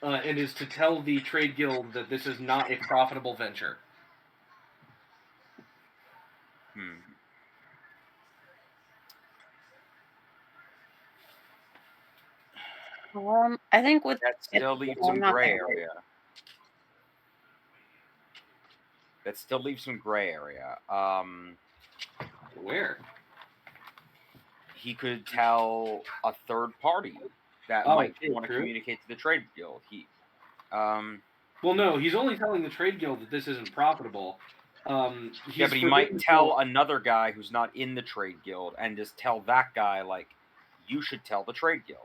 [SPEAKER 5] and is to tell the trade guild that this is not a profitable venture.
[SPEAKER 1] I think with
[SPEAKER 6] That still leaves
[SPEAKER 1] well,
[SPEAKER 6] some
[SPEAKER 1] not
[SPEAKER 6] gray
[SPEAKER 1] that.
[SPEAKER 6] area. That still leaves some gray area.
[SPEAKER 5] Where?
[SPEAKER 6] He could tell a third party that might want to communicate to the trade guild.
[SPEAKER 5] Well, no, he's only telling the trade guild that this isn't profitable.
[SPEAKER 6] Yeah, but he might tell another guy who's not in the trade guild and just tell that guy, like, you should tell the trade guild.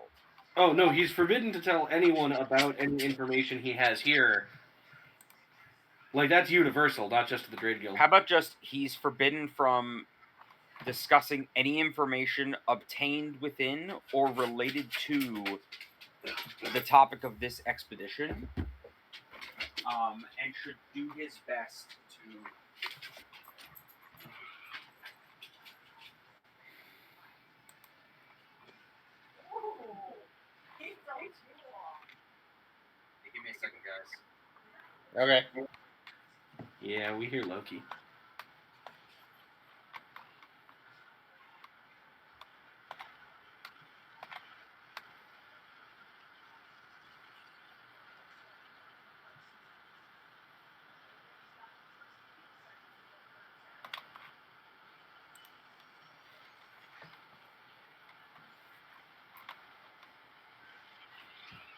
[SPEAKER 5] Oh, no, he's forbidden to tell anyone about any information he has here. Like, that's universal, not just to the trade guild.
[SPEAKER 6] How about just he's forbidden from discussing any information obtained within or related to the topic of this expedition, and should do his best to give me a second, guys.
[SPEAKER 3] Okay.
[SPEAKER 5] Yeah, we hear Loki.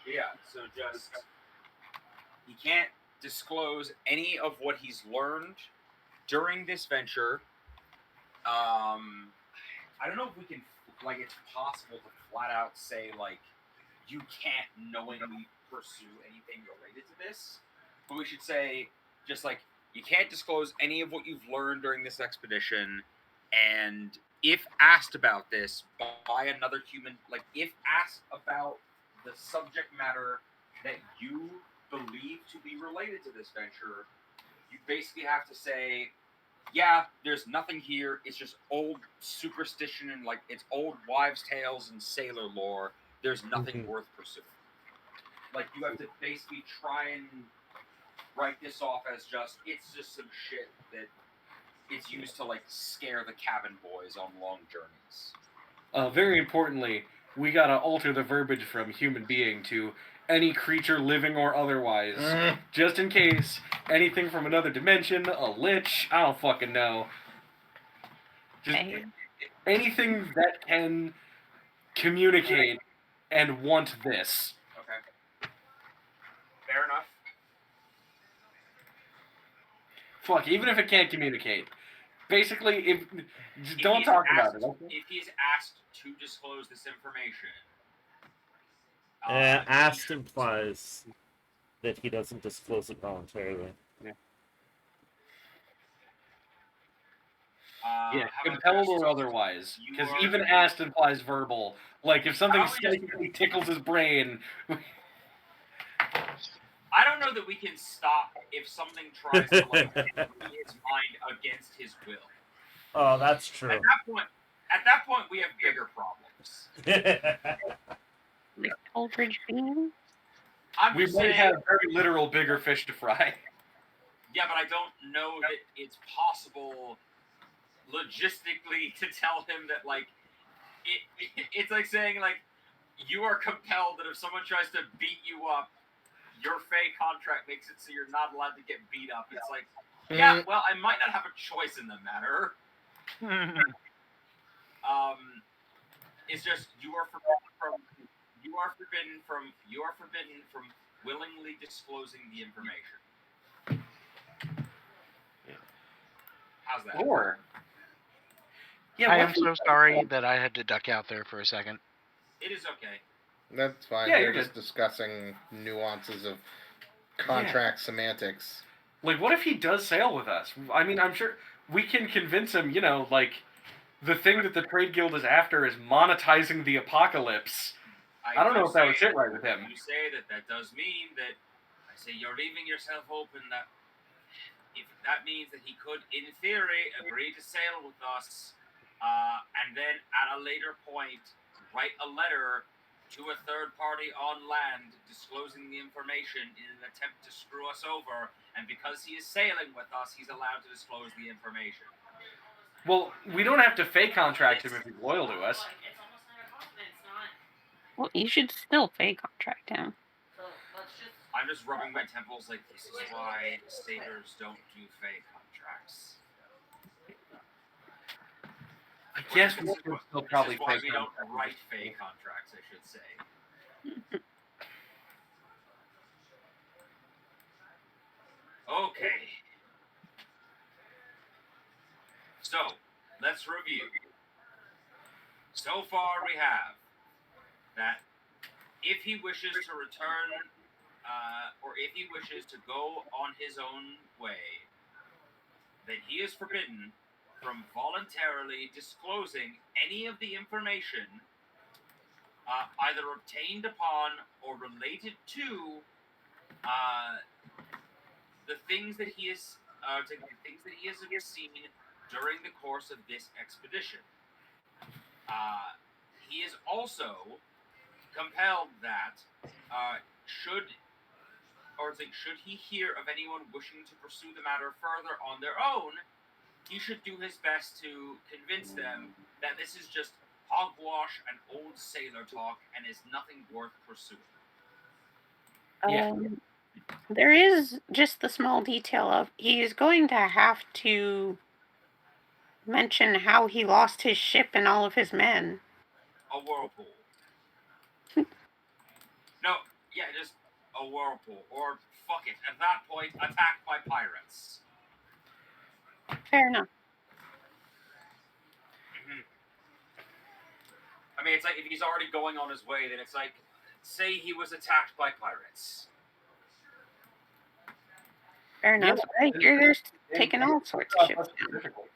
[SPEAKER 6] Yeah, so just he can't disclose any of what he's learned during this venture. I don't know if we can, like, it's possible to flat out say, like, you can't knowingly pursue anything related to this, but we should say just like you can't disclose any of what you've learned during this expedition, and if asked about this by another human, like if asked about the subject matter that you believe to be related to this venture, you basically have to say, yeah, there's nothing here. It's just old superstition and like it's old wives' tales and sailor lore. There's nothing worth pursuing. Like you have to basically try and write this off as just it's just some shit that it's used to like scare the cabin boys on long journeys.
[SPEAKER 5] Very importantly, we gotta alter the verbiage from human being to any creature living or otherwise, just in case anything from another dimension, a lich, I don't fucking know. Just
[SPEAKER 1] Okay.
[SPEAKER 5] anything that can communicate and want this.
[SPEAKER 6] Okay. Fair enough.
[SPEAKER 5] Fuck, even if it can't communicate. Basically, if don't
[SPEAKER 6] he's
[SPEAKER 5] talk
[SPEAKER 6] asked,
[SPEAKER 5] about it. Okay?
[SPEAKER 6] If he's asked to disclose this information,
[SPEAKER 2] Asked implies that he doesn't disclose it voluntarily.
[SPEAKER 5] Yeah,
[SPEAKER 6] how about
[SPEAKER 5] compelled
[SPEAKER 6] this?
[SPEAKER 5] or otherwise.
[SPEAKER 6] You
[SPEAKER 5] Because
[SPEAKER 6] are-
[SPEAKER 5] even asked implies verbal. Like, if something
[SPEAKER 6] How about we just-
[SPEAKER 5] psychically tickles his brain.
[SPEAKER 6] I don't know that we can stop if something tries to like free his mind against his will.
[SPEAKER 2] Oh, that's true.
[SPEAKER 6] At that point, we have bigger problems.
[SPEAKER 1] Like Aldridge Bean?
[SPEAKER 5] We might have very literal bigger fish to fry.
[SPEAKER 6] Yeah, but I don't know that it's possible logistically to tell him that like it's like saying like you are compelled that if someone tries to beat you up, your Fey contract makes it so you're not allowed to get beat up. It's like, yeah, well, I might not have a choice in the matter. It's just you are forbidden from willingly disclosing the information. How's that?
[SPEAKER 5] Or yeah,
[SPEAKER 4] I am so sorry that I had to duck out there for a second.
[SPEAKER 6] It is okay.
[SPEAKER 3] That's fine.
[SPEAKER 5] Yeah,
[SPEAKER 3] We're
[SPEAKER 5] you're
[SPEAKER 3] just discussing nuances of contract semantics.
[SPEAKER 5] Like, what if he does sail with us? I mean, I'm sure we can convince him, you know, like, the thing that the Trade Guild is after is monetizing the apocalypse. I don't know if that would sit right with him.
[SPEAKER 6] You say that does mean that, I say you're leaving yourself open that if that means that he could, in theory, agree to sail with us, and then at a later point write a letter to a third party on land disclosing the information in an attempt to screw us over, and because he is sailing with us, he's allowed to disclose the information.
[SPEAKER 5] Well, we don't have to fake contract him if he's loyal to us.
[SPEAKER 1] Well, you should still fake contract him.
[SPEAKER 6] I'm just rubbing my temples like this is why sailors don't do fake contracts.
[SPEAKER 5] I guess we should still probably
[SPEAKER 6] this is why
[SPEAKER 5] fake
[SPEAKER 6] we don't
[SPEAKER 5] contract.
[SPEAKER 6] write fake contracts, I should say. Okay. So, let's review. So far we have that if he wishes to return, or if he wishes to go on his own way, then he is forbidden from voluntarily disclosing any of the information either obtained upon or related to the things that he has seen during the course of this expedition. He is also compelled that should he hear of anyone wishing to pursue the matter further on their own, he should do his best to convince them that this is just hogwash and old sailor talk and is nothing worth pursuing.
[SPEAKER 1] There is just the small detail of he's going to have to mention how he lost his ship and all of his men.
[SPEAKER 6] A whirlpool. No, yeah, just a whirlpool. Or, fuck it, at that point, attacked by pirates.
[SPEAKER 1] Fair enough.
[SPEAKER 6] Mm-hmm. I mean, it's like, if he's already going on his way, then it's like, say he was attacked by pirates.
[SPEAKER 1] Fair enough. I hear there's taking all sorts of ships down.
[SPEAKER 5] Difficult.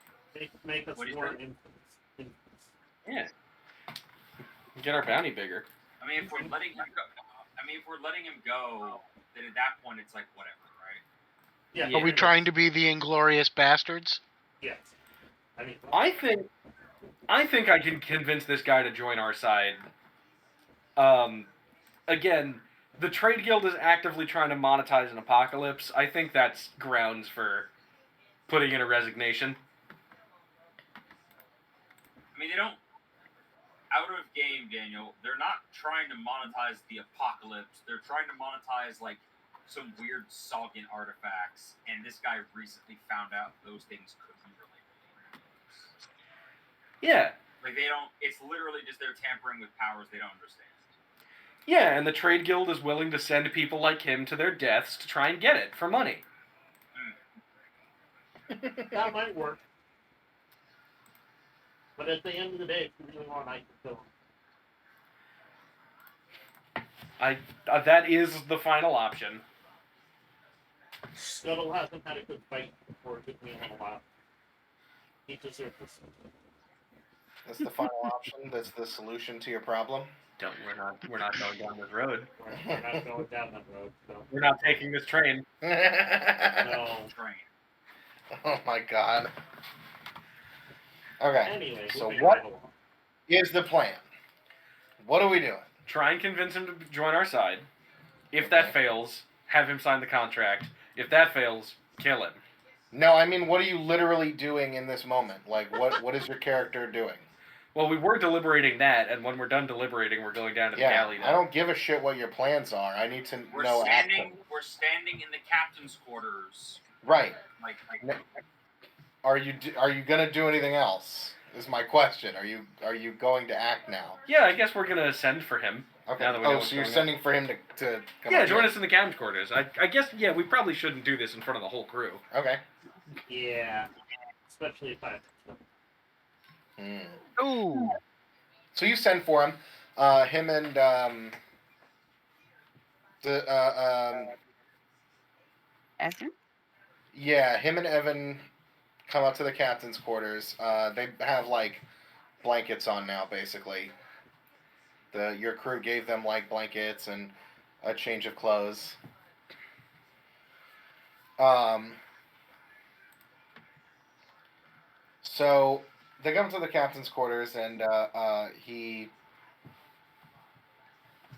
[SPEAKER 2] Make us
[SPEAKER 7] What do you
[SPEAKER 2] more
[SPEAKER 7] think?
[SPEAKER 2] infants.
[SPEAKER 5] Yeah. Get our bounty bigger.
[SPEAKER 7] I mean, if we're letting him go, then at that point it's like whatever, right?
[SPEAKER 2] Yeah.
[SPEAKER 5] Yeah.
[SPEAKER 4] Are we trying to be the Inglorious Bastards?
[SPEAKER 2] Yes. I mean,
[SPEAKER 5] I think I can convince this guy to join our side. Again, the trade guild is actively trying to monetize an apocalypse. I think that's grounds for putting in a resignation.
[SPEAKER 7] I mean, they don't. Out of game, Daniel. They're not trying to monetize the apocalypse. They're trying to monetize like some weird Saugin artifacts, and this guy recently found out those things could be related.
[SPEAKER 5] Yeah.
[SPEAKER 7] Like they don't. It's literally just they're tampering with powers they don't understand.
[SPEAKER 5] Yeah, and the trade guild is willing to send people like him to their deaths to try and get it for money.
[SPEAKER 2] that might work. But at the end of the day, if you really want, I can kill him.
[SPEAKER 5] That is the final option.
[SPEAKER 2] Scuttle hasn't had a good fight before it took me a while. He deserves this.
[SPEAKER 3] That's the final option. That's the solution to your problem.
[SPEAKER 5] We're not going down this road.
[SPEAKER 2] We're not going down that road. So.
[SPEAKER 5] We're not taking this train.
[SPEAKER 2] No.
[SPEAKER 7] Train.
[SPEAKER 3] Oh my god. Okay.
[SPEAKER 2] Anyway,
[SPEAKER 3] So
[SPEAKER 2] moving
[SPEAKER 3] what
[SPEAKER 2] right along.
[SPEAKER 3] is the plan? What are we doing?
[SPEAKER 5] Try and convince him to join our side. If that fails, have him sign the contract. If that fails, kill him.
[SPEAKER 3] No, I mean, what are you literally doing in this moment? Like, what is your character doing?
[SPEAKER 5] Well, we were deliberating that, and when we're done deliberating, we're going down to the galley now.
[SPEAKER 3] I don't give a shit what your plans are. I need to know action.
[SPEAKER 7] We're standing in the captain's quarters.
[SPEAKER 3] Right.
[SPEAKER 7] Like
[SPEAKER 3] No. Are you gonna do anything else? Is my question. Are you going to act now?
[SPEAKER 5] Yeah, I guess we're gonna send for him.
[SPEAKER 3] Okay.
[SPEAKER 5] Now that we know
[SPEAKER 3] Oh,
[SPEAKER 5] what's
[SPEAKER 3] so you're
[SPEAKER 5] going
[SPEAKER 3] sending for him to come
[SPEAKER 5] Yeah,
[SPEAKER 3] up
[SPEAKER 5] join
[SPEAKER 3] here?
[SPEAKER 5] us in the captain's quarters. I guess, yeah, we probably shouldn't do this in front of the whole crew.
[SPEAKER 3] Okay.
[SPEAKER 2] Yeah. Especially if I.
[SPEAKER 4] Ooh.
[SPEAKER 3] So you send for him. Him and
[SPEAKER 1] Evan?
[SPEAKER 3] yeah, him and Evan come up to the captain's quarters. They have like blankets on now, basically. Your crew gave them like blankets and a change of clothes. So they come to the captain's quarters, and he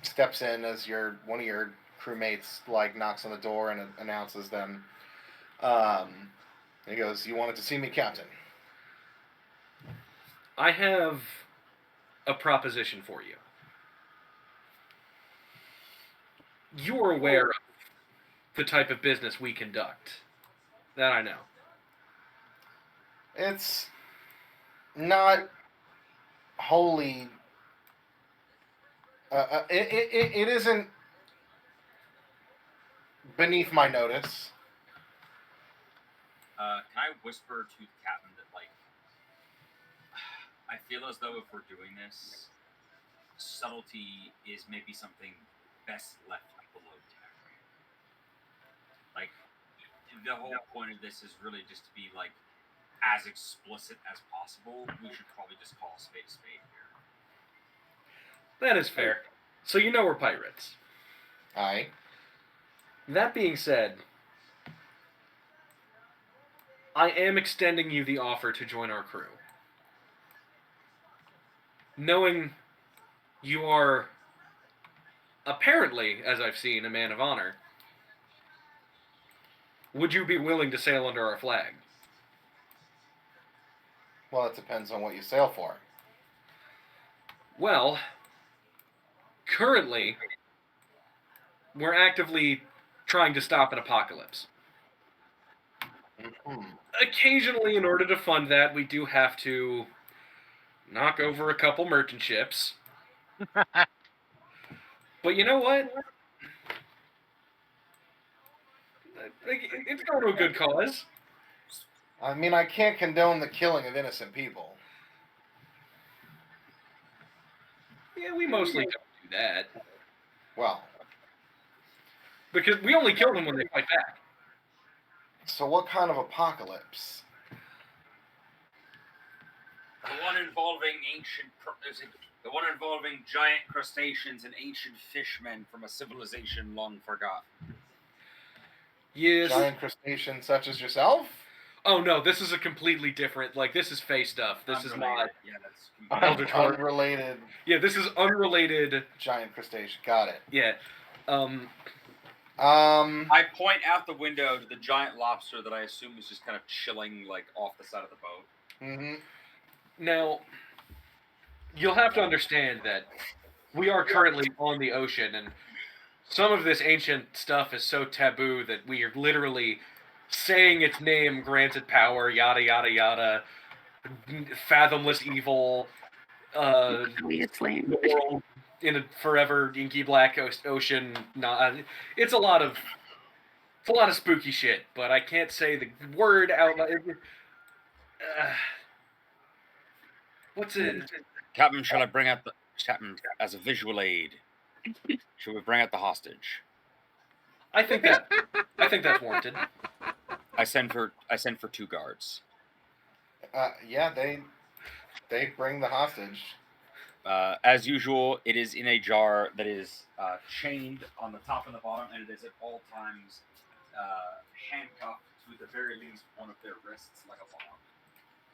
[SPEAKER 3] steps in as one of your crewmates like knocks on the door and announces them. He goes, "You wanted to see me, Captain?"
[SPEAKER 5] I have a proposition for you. You're aware of the type of business we conduct. That I know.
[SPEAKER 3] It's not wholly. It isn't beneath my notice.
[SPEAKER 7] can I whisper to the captain that like I feel as though if we're doing this, subtlety is maybe something best left below deck. Like the whole point of this is really just to be like as explicit as possible. We should probably just call a spade here.
[SPEAKER 5] That is fair. So you know we're pirates.
[SPEAKER 3] Aye.
[SPEAKER 5] That being said, I am extending you the offer to join our crew. Knowing you are apparently, as I've seen, a man of honor, would you be willing to sail under our flag?
[SPEAKER 3] Well, it depends on what you sail for.
[SPEAKER 5] Well, currently, we're actively trying to stop an apocalypse.
[SPEAKER 3] Mm-hmm.
[SPEAKER 5] Occasionally, in order to fund that, we do have to knock over a couple merchant ships. But you know what? It's going to a good cause.
[SPEAKER 3] I mean, I can't condone the killing of innocent people.
[SPEAKER 5] Yeah, we mostly don't do that.
[SPEAKER 3] Well,
[SPEAKER 5] Because we only kill them when they fight back.
[SPEAKER 3] So what kind of apocalypse?
[SPEAKER 6] The one involving the one involving giant crustaceans and ancient fishmen from a civilization long forgotten.
[SPEAKER 5] Yes.
[SPEAKER 3] Giant crustaceans such as yourself?
[SPEAKER 5] Oh no, this is a completely different. Like this is Fae stuff. This is not.
[SPEAKER 6] Yeah, that's
[SPEAKER 5] Eldritch Horror.
[SPEAKER 3] Unrelated
[SPEAKER 5] Yeah, this is unrelated.
[SPEAKER 3] giant crustacean. Got it.
[SPEAKER 5] Yeah.
[SPEAKER 6] I point out the window to the giant lobster that I assume is just kind of chilling, like off the side of the boat.
[SPEAKER 3] Mm-hmm.
[SPEAKER 5] Now, you'll have to understand that we are currently on the ocean, and some of this ancient stuff is so taboo that we are literally saying its name granted power, yada yada yada, fathomless evil,
[SPEAKER 1] Obviously.
[SPEAKER 5] the world in a forever inky black ocean. It's a lot of spooky shit, but I can't say the word out loud. What's it?
[SPEAKER 6] Captain, shall I bring out the Captain as a visual aid? Shall we bring out the hostage?
[SPEAKER 5] I think that's warranted.
[SPEAKER 6] I send for 2 guards.
[SPEAKER 3] Yeah, they bring the hostage.
[SPEAKER 6] As usual, it is in a jar that is chained on the top and the bottom, and it is at all times handcuffed to, at the very least, one of their wrists, like a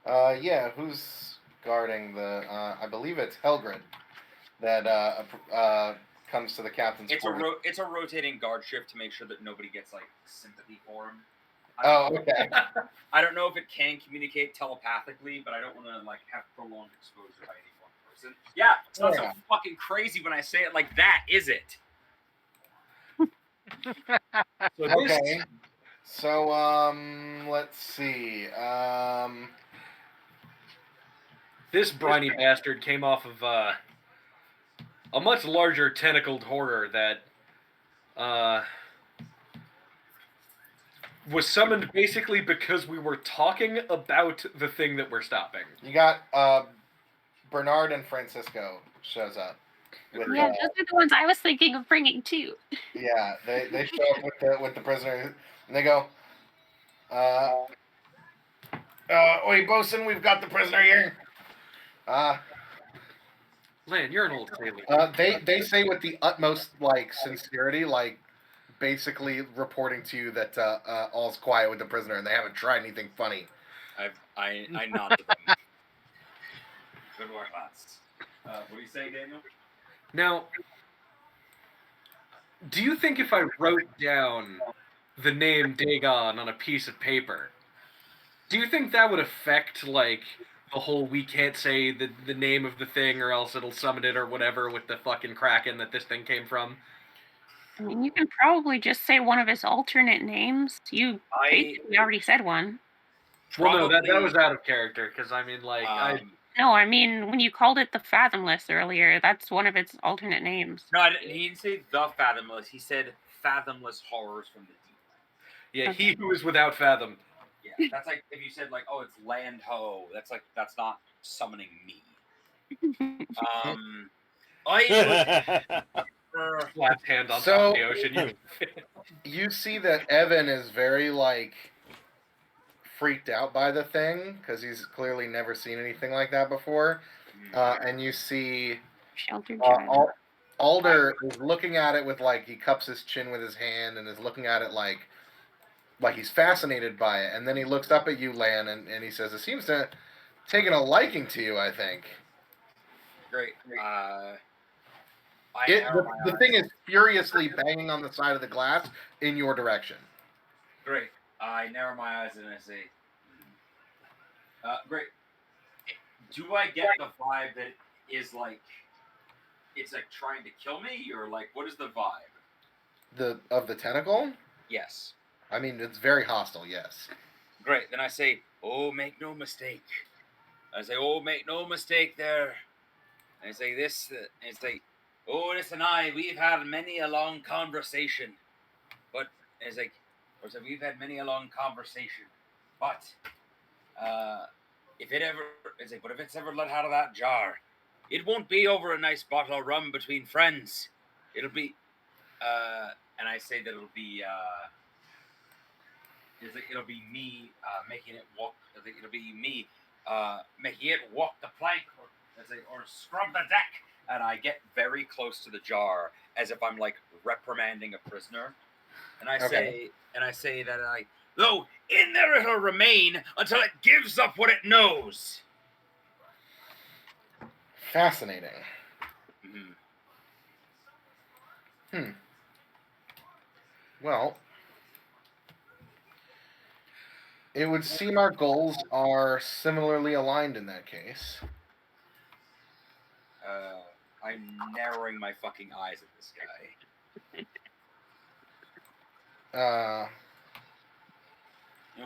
[SPEAKER 6] bomb.
[SPEAKER 3] Yeah, who's guarding the? I believe it's Helgrid that comes to the captain's quarters.
[SPEAKER 6] It's a rotating guard shift to make sure that nobody gets like sympathy for him.
[SPEAKER 3] Okay.
[SPEAKER 6] I don't know if it can communicate telepathically, but I don't want to like have prolonged exposure by any one person. Yeah, it's not so fucking crazy when I say it like that, is it?
[SPEAKER 3] Okay. So let's see.
[SPEAKER 5] This briny bastard came off of a much larger tentacled horror that was summoned basically because we were talking about the thing that we're stopping.
[SPEAKER 3] You got Bernard and Francisco shows up.
[SPEAKER 1] Those are the ones I was thinking of bringing too.
[SPEAKER 3] Yeah, they show up with the prisoner, and they go, "Oi, bosun, we've got the prisoner here."
[SPEAKER 5] Lan, you're an old sailor.
[SPEAKER 3] They say with the utmost like sincerity, like basically reporting to you that all's quiet with the prisoner, and they haven't tried anything funny.
[SPEAKER 6] I nod to them. Good work, lads. What do you say, Daniel?
[SPEAKER 5] Now, do you think if I wrote down the name Dagon on a piece of paper, do you think that would affect, like, the whole we can't say the name of the thing or else it'll summon it or whatever with the fucking kraken that this thing came from?
[SPEAKER 1] I mean, you can probably just say one of his alternate names. You basically already said one.
[SPEAKER 5] Well, no, that was out of character, because, I mean, like,
[SPEAKER 1] No, I mean, when you called it the Fathomless earlier, that's one of its alternate names.
[SPEAKER 6] No, he didn't say the Fathomless. He said fathomless horrors from the deep.
[SPEAKER 5] Yeah, he who is without fathom.
[SPEAKER 6] Yeah, that's like if you said like, oh, it's land ho. That's not summoning me. I
[SPEAKER 5] left hand on top of the ocean.
[SPEAKER 3] You see that Evan is very like freaked out by the thing because he's clearly never seen anything like that before, and you see
[SPEAKER 1] Sheltered child.
[SPEAKER 3] Alder is looking at it with like he cups his chin with his hand and is looking at it like he's fascinated by it, and then he looks up at you, Lan, and he says, "It seems to have taken a liking to you, I think."
[SPEAKER 6] Great.
[SPEAKER 3] The thing is furiously banging on the side of the glass in your direction.
[SPEAKER 6] Great. I narrow my eyes and I say, great. Do I get the vibe that is like, it's like trying to kill me, or like, what is the vibe?
[SPEAKER 3] Of the tentacle?
[SPEAKER 6] Yes.
[SPEAKER 3] I mean, it's very hostile, yes.
[SPEAKER 6] Great. Then I say, oh, make no mistake. I say, oh, make no mistake there. And I say this, and it's like, oh, this and I, we've had many a long conversation. But it's like, we've had many a long conversation. But if it's ever let out of that jar, it won't be over a nice bottle of rum between friends. It'll be, and I say that it'll be It's like it'll be me making it walk. I think it'll be me making it walk the plank, or scrub the deck. And I get very close to the jar as if I'm like reprimanding a prisoner, and
[SPEAKER 3] Okay.
[SPEAKER 6] I say that though in there it'll remain until it gives up what it knows.
[SPEAKER 3] Fascinating.
[SPEAKER 6] Mm-hmm.
[SPEAKER 3] Well, it would seem our goals are similarly aligned in that case.
[SPEAKER 6] I'm narrowing my fucking eyes at this guy.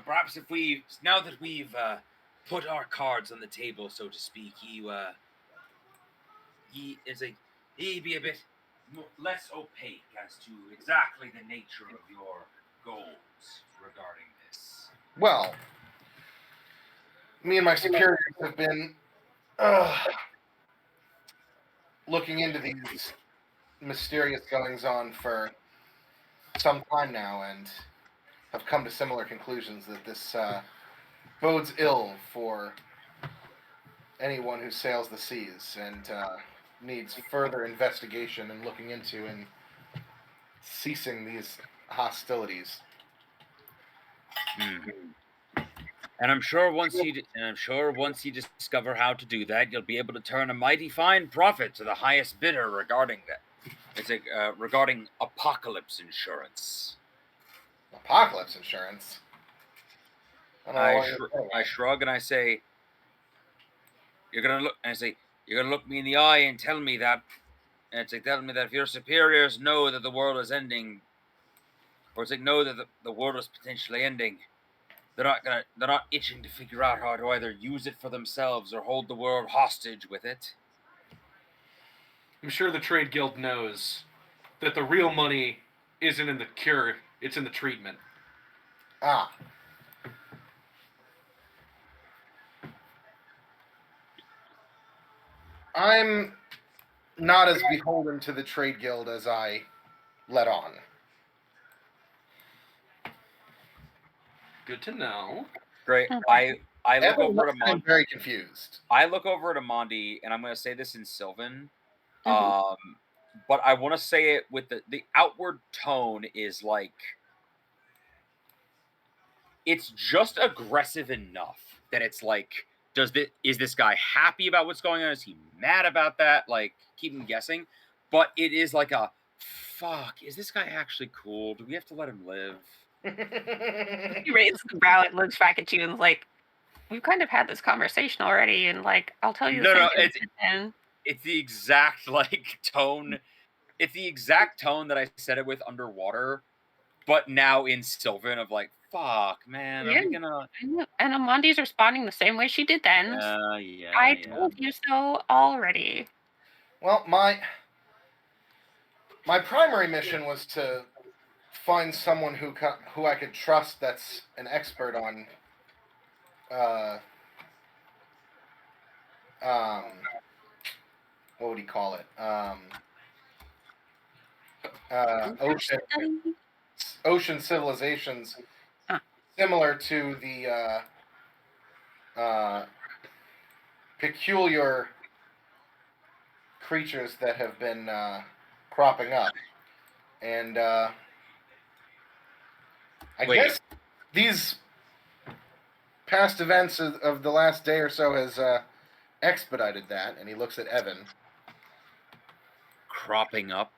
[SPEAKER 6] Perhaps if now that we've put our cards on the table, so to speak, he is he be a bit less opaque as to exactly the nature of your goals regarding this.
[SPEAKER 3] Well, me and my superiors have been looking into these mysterious goings on for some time now, and have come to similar conclusions that this bodes ill for anyone who sails the seas, and needs further investigation and looking into and ceasing these hostilities.
[SPEAKER 6] And I'm sure once you discover how to do that, you'll be able to turn a mighty fine profit to the highest bidder regarding that. It's regarding apocalypse insurance.
[SPEAKER 3] Apocalypse insurance? I don't know what you're saying.
[SPEAKER 6] I shrug and I say, you're gonna look me in the eye and tell me that, tell me that if your superiors know that the world is ending, or know that the world is potentially ending, they're not itching to figure out how to either use it for themselves or hold the world hostage with it.
[SPEAKER 5] I'm sure the trade guild knows that the real money isn't in the cure, it's in the treatment.
[SPEAKER 3] Ah. I'm not as beholden to the trade guild as I let on.
[SPEAKER 5] Good to know.
[SPEAKER 6] Great. I look over at
[SPEAKER 3] I'm very confused.
[SPEAKER 6] I look over at Amondi, and I'm going to say this in Sylvan.
[SPEAKER 1] Mhm.
[SPEAKER 6] But I want to say it with the outward tone is like, it's just aggressive enough that it's like, is this guy happy about what's going on? Is he mad about that? Like, keep him guessing. But it is like a, fuck, is this guy actually cool? Do we have to let him live?
[SPEAKER 1] He raises the brow and looks back at you and is like, we've kind of had this conversation already, and like, I'll tell you the same thing. And
[SPEAKER 6] It's the exact like tone. It's the exact tone that I said it with underwater, but now in Sylvan of like, fuck, man, are we gonna?
[SPEAKER 1] And Amandi's responding the same way she did then. I told you so already.
[SPEAKER 3] Well, my primary mission was to find someone who I could trust that's an expert on what would he call it? Ocean civilizations similar to the peculiar creatures that have been cropping up. And I guess these past events of the last day or so has expedited that. And he looks at Evan.
[SPEAKER 6] Cropping up?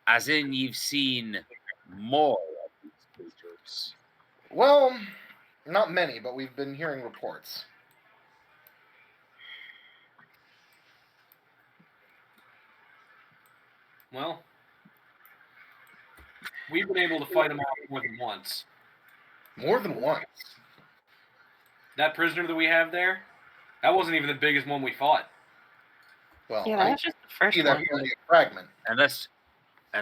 [SPEAKER 6] As in you've seen more of these creatures?
[SPEAKER 3] Well, not many, but we've been hearing reports.
[SPEAKER 5] Well, we've been able to fight them off more than once.
[SPEAKER 3] More than once?
[SPEAKER 5] That prisoner that we have there, that wasn't even the biggest one we fought.
[SPEAKER 3] Well,
[SPEAKER 1] yeah, that was just the first
[SPEAKER 3] that's
[SPEAKER 1] one.
[SPEAKER 3] only a fragment.
[SPEAKER 6] And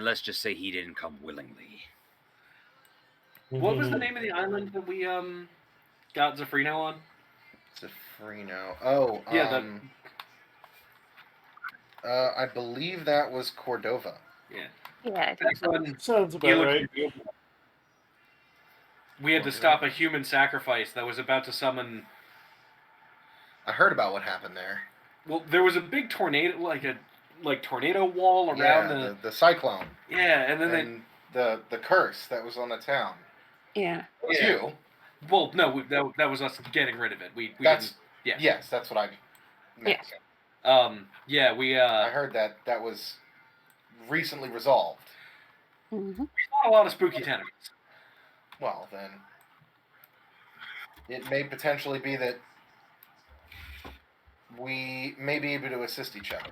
[SPEAKER 6] let's just say he didn't come willingly.
[SPEAKER 5] What was the name of the island that we got Zafrino on?
[SPEAKER 3] Zafrino. Oh,
[SPEAKER 5] yeah.
[SPEAKER 3] I believe that was Cordova.
[SPEAKER 5] Yeah.
[SPEAKER 1] Yeah, I think so.
[SPEAKER 2] Sounds about right.
[SPEAKER 5] We had to stop a human sacrifice that was about to summon.
[SPEAKER 3] I heard about what happened there.
[SPEAKER 5] Well, there was a big tornado, like tornado wall around
[SPEAKER 3] the cyclone.
[SPEAKER 5] Yeah, and then
[SPEAKER 3] and the curse that was on the town.
[SPEAKER 1] Yeah.
[SPEAKER 3] It was you.
[SPEAKER 5] Well, no, that was us getting rid of it. We
[SPEAKER 3] That's
[SPEAKER 5] didn't. Yeah.
[SPEAKER 3] Yes, that's what I meant.
[SPEAKER 5] Yeah. We
[SPEAKER 3] I heard that was recently resolved.
[SPEAKER 1] Mm-hmm.
[SPEAKER 5] saw a lot of spooky tentacles.
[SPEAKER 3] Well, then it may potentially be that we may be able to assist each other.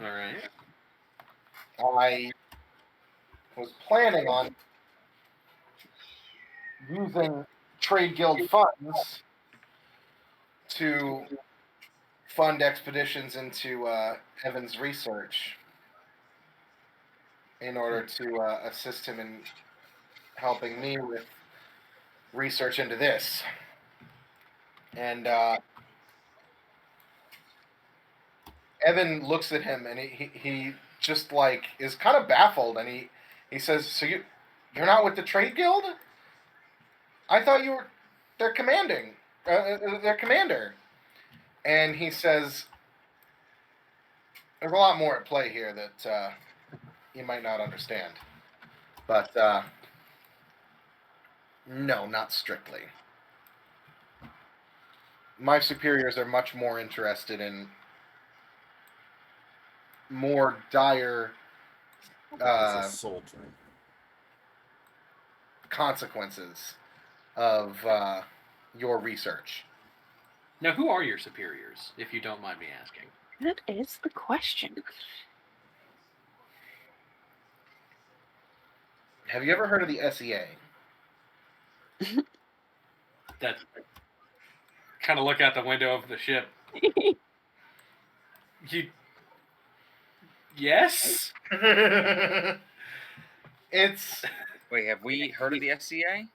[SPEAKER 5] All right.
[SPEAKER 3] I was planning on using trade guild funds to fund expeditions into Evan's research in order to assist him in helping me with research into this. And Evan looks at him and he just like is kind of baffled, and he says, "So you're not with the trade guild? I thought you were their their commander." And he says, "There's a lot more at play here that you might not understand, but no, not strictly. My superiors are much more interested in more dire
[SPEAKER 2] As a soldier.
[SPEAKER 3] consequences of your research."
[SPEAKER 5] Now, who are your superiors, if you don't mind me asking?
[SPEAKER 1] That is the question.
[SPEAKER 3] Have you ever heard of the SEA?
[SPEAKER 5] That kind of look out the window of the ship. Yes?
[SPEAKER 3] It's
[SPEAKER 6] Wait, have we heard of the SCA?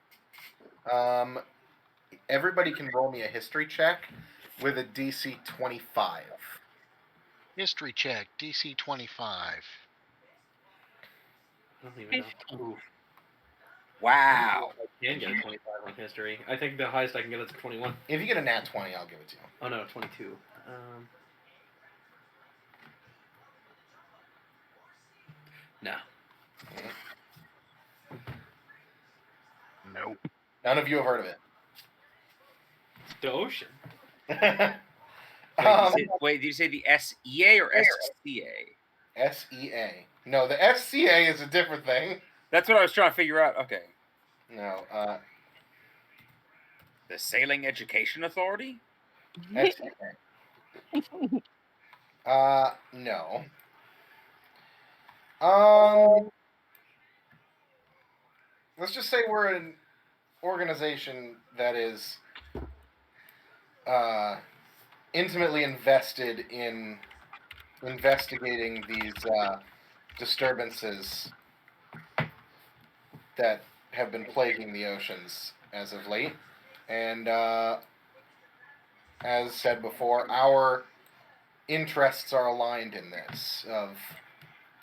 [SPEAKER 3] Everybody can roll me a history check with a DC 25.
[SPEAKER 4] History check, DC 25.
[SPEAKER 5] I don't even know. Ooh.
[SPEAKER 6] Wow.
[SPEAKER 5] I can get a 25 on history. I think the highest I can get is a 21.
[SPEAKER 3] If you get a nat 20, I'll give it to you.
[SPEAKER 5] Oh no, 22. No.
[SPEAKER 4] Nope.
[SPEAKER 3] None of you have heard of it.
[SPEAKER 5] It's the ocean.
[SPEAKER 6] Wait, did you say the SEA or SCA?
[SPEAKER 3] SEA. No, the SCA is a different thing.
[SPEAKER 6] That's what I was trying to figure out. Okay.
[SPEAKER 3] No,
[SPEAKER 6] The Sailing Education Authority?
[SPEAKER 3] SEA. No. Let's just say we're an organization that is intimately invested in investigating these disturbances that have been plaguing the oceans as of late. And as said before, our interests are aligned in this, of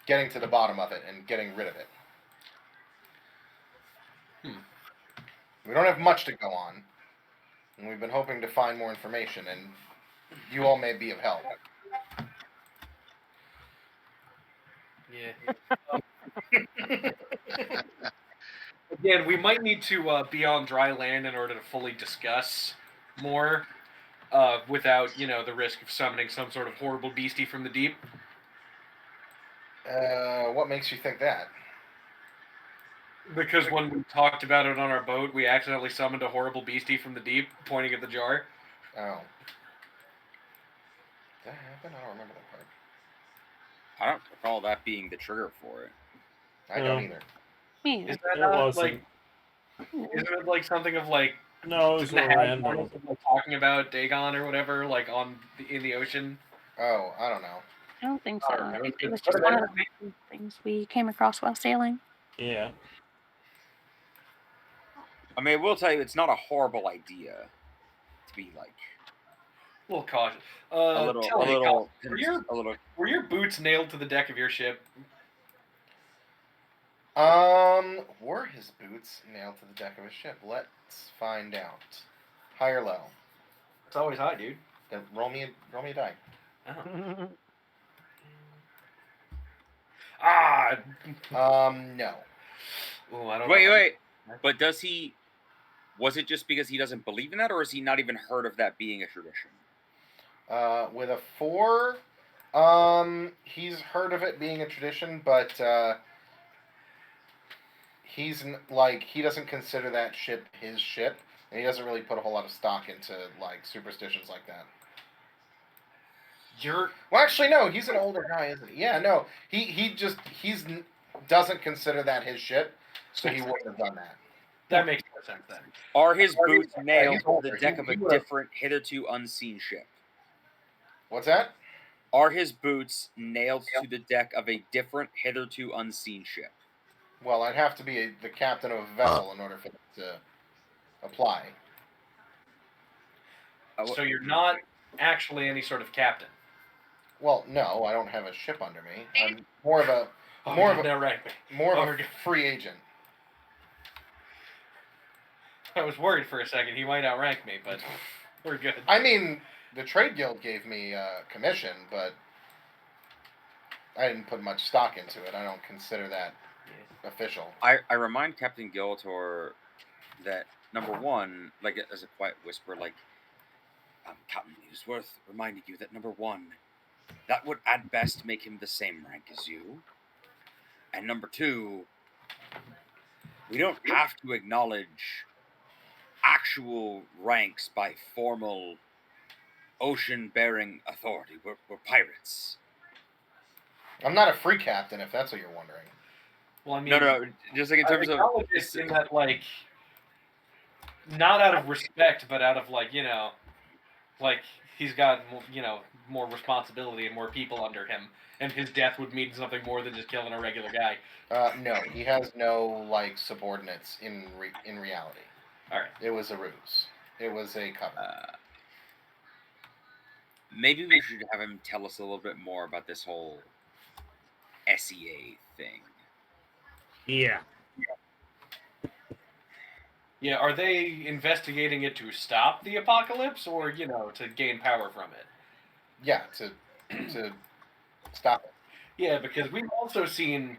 [SPEAKER 3] getting to the bottom of it and getting rid of it. We don't have much to go on, and we've been hoping to find more information, and you all may be of help.
[SPEAKER 5] Yeah. Again, we might need to be on dry land in order to fully discuss more without, the risk of summoning some sort of horrible beastie from the deep.
[SPEAKER 3] What makes you think that?
[SPEAKER 5] Because when we talked about it on our boat, we accidentally summoned a horrible beastie from the deep, pointing at the jar.
[SPEAKER 3] Oh. Did that happen? I don't remember that part.
[SPEAKER 6] I don't recall that being the trigger for it.
[SPEAKER 3] I don't either.
[SPEAKER 1] Me.
[SPEAKER 5] Is that
[SPEAKER 2] It
[SPEAKER 5] not
[SPEAKER 2] wasn't.
[SPEAKER 5] isn't it like something of like
[SPEAKER 2] No, it was
[SPEAKER 5] the
[SPEAKER 2] random.
[SPEAKER 5] talking about Dagon or whatever, like in the ocean?
[SPEAKER 3] Oh, I don't know.
[SPEAKER 1] I don't think so.
[SPEAKER 5] Oh,
[SPEAKER 1] I
[SPEAKER 5] no,
[SPEAKER 1] think
[SPEAKER 5] it
[SPEAKER 1] it was
[SPEAKER 5] could
[SPEAKER 1] just
[SPEAKER 5] have
[SPEAKER 1] one
[SPEAKER 5] been.
[SPEAKER 1] of the random things we came across while sailing.
[SPEAKER 2] Yeah.
[SPEAKER 6] I mean, I will tell you, it's not a horrible idea to be like
[SPEAKER 5] A little cautious.
[SPEAKER 6] a little,
[SPEAKER 5] tell me,
[SPEAKER 6] a little,
[SPEAKER 5] Colin, were your boots nailed to the deck of your ship?
[SPEAKER 3] Were his boots nailed to the deck of a ship? Let's find out. High or low?
[SPEAKER 5] It's always high, dude.
[SPEAKER 3] Then roll me a die.
[SPEAKER 5] Oh. Ah.
[SPEAKER 3] No.
[SPEAKER 5] Oh, I don't
[SPEAKER 6] Wait,
[SPEAKER 5] know.
[SPEAKER 6] wait. But does he? Was it just because he doesn't believe in that, or has he not even heard of that being a tradition?
[SPEAKER 3] With a 4, he's heard of it being a tradition, but he doesn't consider that ship his ship, and he doesn't really put a whole lot of stock into like superstitions like that. Well, actually, no. He's an older guy, isn't he? Yeah, no. He doesn't consider that his ship, so he wouldn't have done that.
[SPEAKER 5] That makes more sense then.
[SPEAKER 6] Are his boots
[SPEAKER 3] he's
[SPEAKER 6] nailed to
[SPEAKER 3] older.
[SPEAKER 6] the deck of
[SPEAKER 3] He
[SPEAKER 6] a
[SPEAKER 3] would've-
[SPEAKER 6] different, hitherto unseen ship?
[SPEAKER 3] What's that?
[SPEAKER 6] Are his boots nailed to the deck of a different, hitherto unseen ship?
[SPEAKER 3] Well, I'd have to be the captain of a vessel in order for it to apply.
[SPEAKER 5] So you're not actually any sort of captain.
[SPEAKER 3] Well, no, I don't have a ship under me. I'm more of a
[SPEAKER 5] Okay.
[SPEAKER 3] free agent.
[SPEAKER 5] I was worried for a second he might outrank me, but we're good.
[SPEAKER 3] I mean, the trade guild gave me a commission, but I didn't put much stock into it. I don't consider that official.
[SPEAKER 6] I remind Captain Giltor that, number one, like as a quiet whisper, like, Captain, it is worth reminding you that, number one, that would at best make him the same rank as you. And number two, we don't have to acknowledge actual ranks by formal ocean-bearing authority. We're pirates.
[SPEAKER 3] I'm not a free captain, if that's what you're wondering.
[SPEAKER 5] Well, I mean,
[SPEAKER 6] No, just like in terms of
[SPEAKER 5] it's in that like, not out of respect, but out of like like he's got more responsibility and more people under him, and his death would mean something more than just killing a regular guy.
[SPEAKER 3] No, he has no like subordinates in reality.
[SPEAKER 5] All right.
[SPEAKER 3] It was a ruse. It was a cover.
[SPEAKER 6] maybe we should have him tell us a little bit more about this whole SEA thing.
[SPEAKER 2] Yeah.
[SPEAKER 5] Yeah, are they investigating it to stop the apocalypse, or to gain power from it?
[SPEAKER 3] Yeah, to stop it.
[SPEAKER 5] Yeah, because we've also seen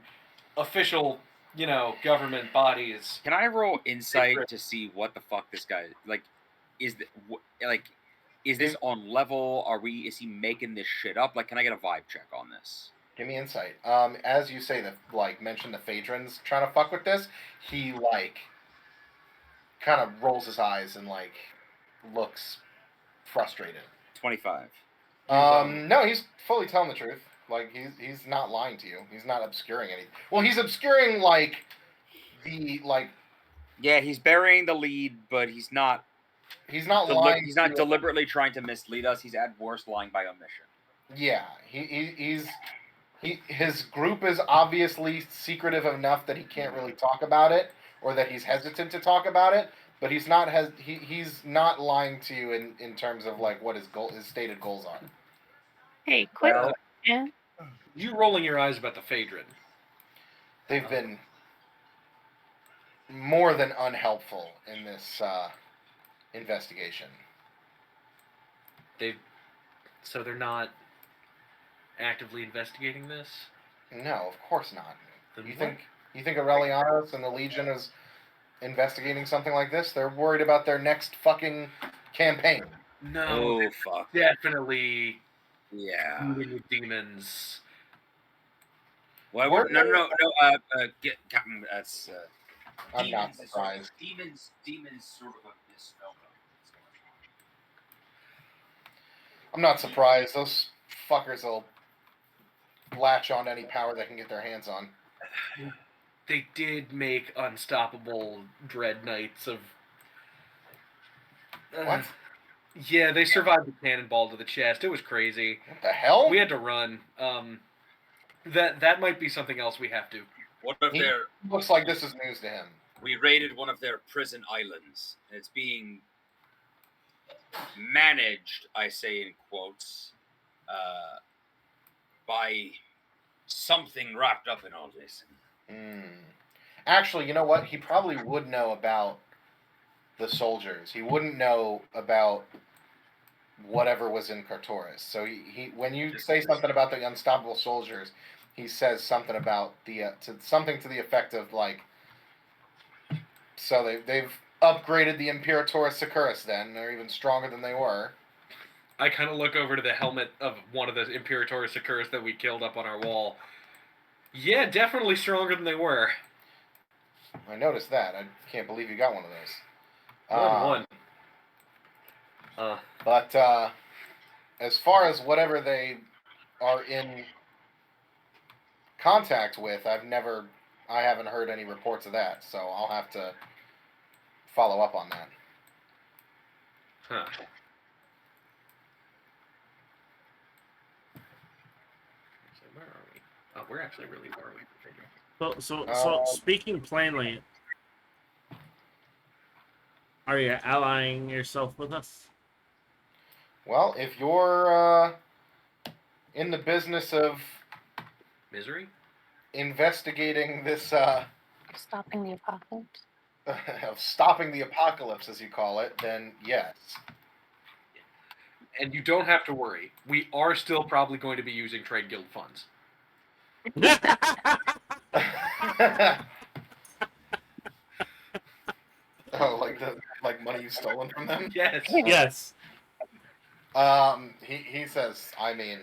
[SPEAKER 5] official, government bodies.
[SPEAKER 6] Can I roll insight to see what the fuck this guy like? Is this on level? Is he making this shit up? Like, can I get a vibe check on this?
[SPEAKER 3] Give me insight. As you say, mention the Phaedrons trying to fuck with this. He kind of rolls his eyes and looks frustrated.
[SPEAKER 6] 25.
[SPEAKER 3] No, he's fully telling the truth. Like he's not lying to you. He's not obscuring anything. Well, he's obscuring
[SPEAKER 6] Yeah, he's burying the lead, but he's not.
[SPEAKER 3] He's not lying.
[SPEAKER 6] He's not deliberately trying to mislead us. He's at worst lying by omission.
[SPEAKER 3] Yeah, his group is obviously secretive enough that he can't really talk about it, or that he's hesitant to talk about it. But he's not he's not lying to you in terms of what his stated goals are.
[SPEAKER 1] Hey, quick
[SPEAKER 6] Well,
[SPEAKER 1] question.
[SPEAKER 5] You rolling your eyes about the Phaedron.
[SPEAKER 3] They've been more than unhelpful in this investigation.
[SPEAKER 5] So they're not actively investigating this?
[SPEAKER 3] No, of course not.
[SPEAKER 5] Then
[SPEAKER 3] You
[SPEAKER 5] what?
[SPEAKER 3] think Aurelianus and the Legion is investigating something like this? They're worried about their next fucking campaign.
[SPEAKER 5] No,
[SPEAKER 6] oh fuck.
[SPEAKER 5] definitely
[SPEAKER 6] Yeah.
[SPEAKER 5] dealing with demons.
[SPEAKER 6] Well, no. Get Captain. That's.
[SPEAKER 3] I'm not surprised.
[SPEAKER 7] Demons sort of a misspelled.
[SPEAKER 3] I'm not surprised. Those fuckers will latch on to any power they can get their hands on.
[SPEAKER 5] They did make unstoppable dread knights of.
[SPEAKER 3] What?
[SPEAKER 5] Yeah, they survived the cannonball to the chest. It was crazy.
[SPEAKER 3] What the hell?
[SPEAKER 5] We had to run. That might be something else we have to.
[SPEAKER 6] One of their.
[SPEAKER 3] Looks like this is news to him.
[SPEAKER 6] We raided one of their prison islands, and it's being managed, I say in quotes, by something wrapped up in all this.
[SPEAKER 3] Actually, you know what? He probably would know about the soldiers. He wouldn't know about whatever was in Cartoris. So he when you say something about the unstoppable soldiers, he says something about something to the effect of like, so they've upgraded the Imperator Securus. Then they're even stronger than they were.
[SPEAKER 5] I kind of look over to the helmet of one of the Imperator Securus that we killed up on our wall. Yeah, definitely stronger than they were.
[SPEAKER 3] I noticed that. I can't believe you got one of those.
[SPEAKER 5] More than one.
[SPEAKER 3] But as far as whatever they are in contact with, I haven't heard any reports of that. So I'll have to follow up on that.
[SPEAKER 5] Huh. So where are we? Oh, we're actually really far away from Trader.
[SPEAKER 2] So speaking plainly, are you allying yourself with us?
[SPEAKER 3] Well, if you're in the business of
[SPEAKER 5] Misery?
[SPEAKER 3] investigating this,
[SPEAKER 1] Stopping the apocalypse.
[SPEAKER 3] of stopping the apocalypse, as you call it, then yes.
[SPEAKER 5] And you don't have to worry. We are still probably going to be using trade guild funds.
[SPEAKER 3] Oh, like money you've stolen from them?
[SPEAKER 5] Yes.
[SPEAKER 2] Yes.
[SPEAKER 3] He says, I mean,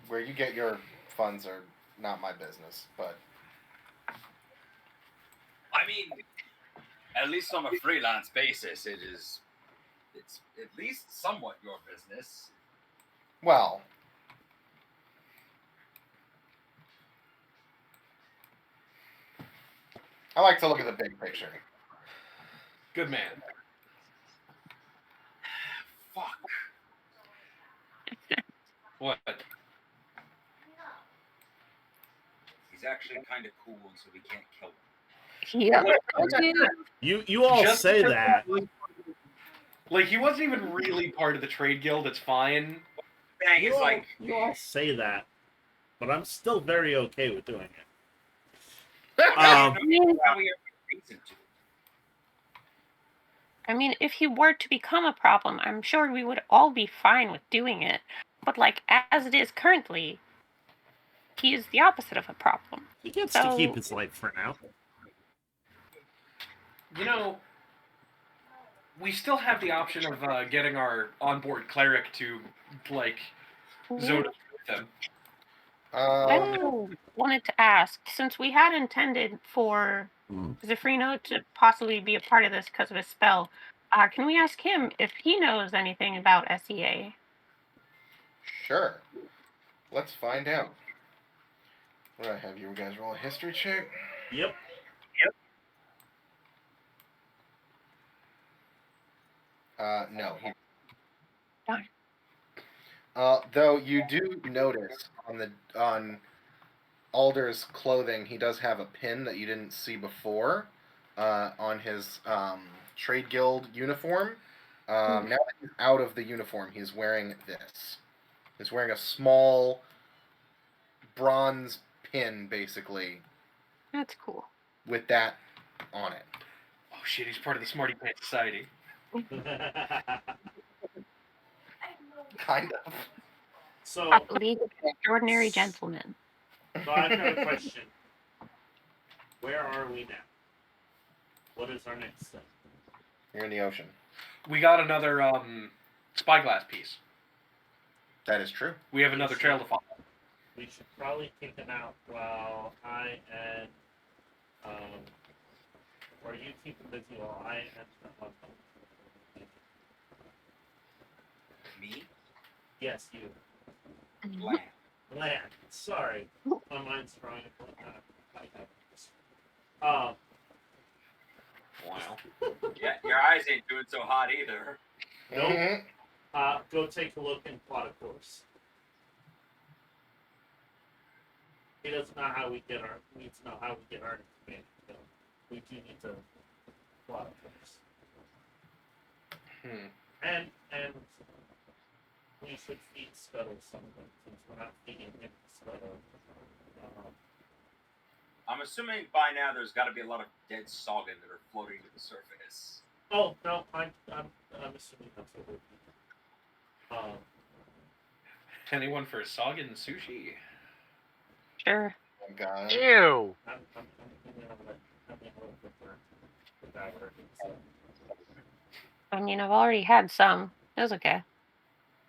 [SPEAKER 3] where you get your funds are not my business, but
[SPEAKER 6] I mean, at least on a freelance basis, it's at least somewhat your business.
[SPEAKER 3] well, I like to look at the big picture.
[SPEAKER 5] Good man.
[SPEAKER 6] Fuck.
[SPEAKER 5] What?
[SPEAKER 6] He's actually kind of cool, so we can't kill him.
[SPEAKER 1] Yeah.
[SPEAKER 2] You all
[SPEAKER 5] Just
[SPEAKER 2] say
[SPEAKER 5] because
[SPEAKER 2] that.
[SPEAKER 5] Like, he wasn't even really part of the trade guild. It's fine.
[SPEAKER 6] Bang, it's like
[SPEAKER 2] You all say that, but I'm still very okay with doing it.
[SPEAKER 6] how we have a reason to.
[SPEAKER 1] I mean, if he were to become a problem, I'm sure we would all be fine with doing it. But like as it is currently, he is the opposite of a problem.
[SPEAKER 2] He gets to
[SPEAKER 1] So-
[SPEAKER 2] keep his life for now.
[SPEAKER 5] You know, we still have the option of getting our onboard cleric to, like, zone us with him.
[SPEAKER 1] I also wanted to ask, since we had intended for Zafrino to possibly be a part of this because of his spell, can we ask him if he knows anything about SEA?
[SPEAKER 3] Sure. Let's find out. What do I have you guys roll a history check?
[SPEAKER 2] Yep.
[SPEAKER 3] No.
[SPEAKER 1] Darn.
[SPEAKER 3] Though you do notice on Alder's clothing, he does have a pin that you didn't see before on his trade guild uniform. Now that he's out of the uniform, he's wearing this. He's wearing a small bronze pin, basically,
[SPEAKER 1] That's cool.
[SPEAKER 3] with that on it.
[SPEAKER 5] Oh shit, he's part of the Smarty Pants Society.
[SPEAKER 3] Kind of.
[SPEAKER 2] So,
[SPEAKER 1] League of Extraordinary Gentlemen.
[SPEAKER 2] so I've got a question. Where are we now? What is our next step?
[SPEAKER 3] You're in the ocean.
[SPEAKER 5] We got another spyglass piece.
[SPEAKER 3] That is true.
[SPEAKER 5] We have another trail to follow.
[SPEAKER 2] We should probably take him out while I and or you keep him busy while I and
[SPEAKER 6] Me?
[SPEAKER 2] yes, you.
[SPEAKER 6] Land.
[SPEAKER 2] Land. Sorry, my mind's drawing a blank.
[SPEAKER 5] Wow.
[SPEAKER 6] Yeah, your eyes ain't doing so hot either.
[SPEAKER 2] Nope.
[SPEAKER 3] Mm-hmm.
[SPEAKER 2] Go take a look and plot a course. He doesn't know how we get our. Needs to know how we get our information. So we do need to plot a course. And we should feed Scuttle something since we're not feeding him Scuttle.
[SPEAKER 7] I'm assuming by now there's got to be a lot of dead Soggin that are floating to the surface.
[SPEAKER 2] Oh no, I'm assuming that's what we're doing.
[SPEAKER 5] Anyone for Soggin sushi?
[SPEAKER 1] Sure.
[SPEAKER 3] Oh God.
[SPEAKER 4] Ew.
[SPEAKER 2] I'm thinking of for that word. So,
[SPEAKER 1] I mean, I've already had some. It was okay.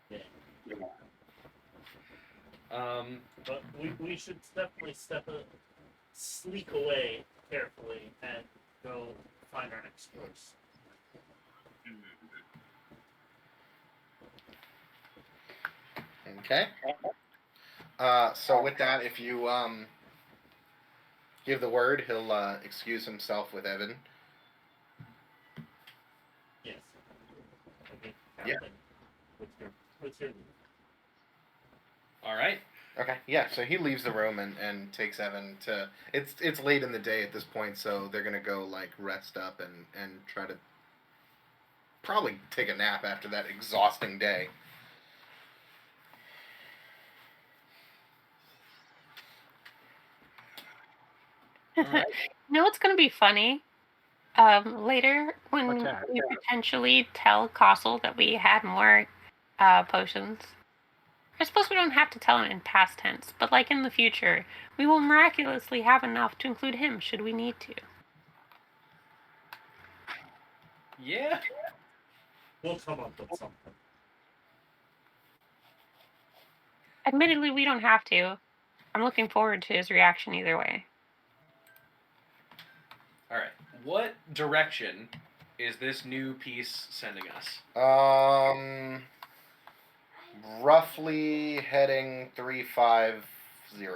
[SPEAKER 2] yeah.
[SPEAKER 5] Um,
[SPEAKER 2] But we should definitely sneak away carefully and go find our next course.
[SPEAKER 3] Okay. So with that, if you give the word, he'll excuse himself with Evan.
[SPEAKER 2] Yes. Okay.
[SPEAKER 3] Yeah.
[SPEAKER 2] What's your
[SPEAKER 5] all right.
[SPEAKER 3] Okay. Yeah. So he leaves the room and takes Evan to. It's late in the day at this point, so they're gonna go like rest up and try to probably take a nap after that exhausting day.
[SPEAKER 5] All right.
[SPEAKER 1] You know what's going to be funny? Later, when
[SPEAKER 4] What's that?
[SPEAKER 1] we potentially tell Castle that we had more potions. I suppose we don't have to tell him in past tense, but like in the future, we will miraculously have enough to include him should we need to.
[SPEAKER 5] Yeah.
[SPEAKER 2] We'll come up with something.
[SPEAKER 1] Admittedly, we don't have to. I'm looking forward to his reaction either way.
[SPEAKER 5] All right. What direction is this new piece sending us?
[SPEAKER 3] Roughly heading 350.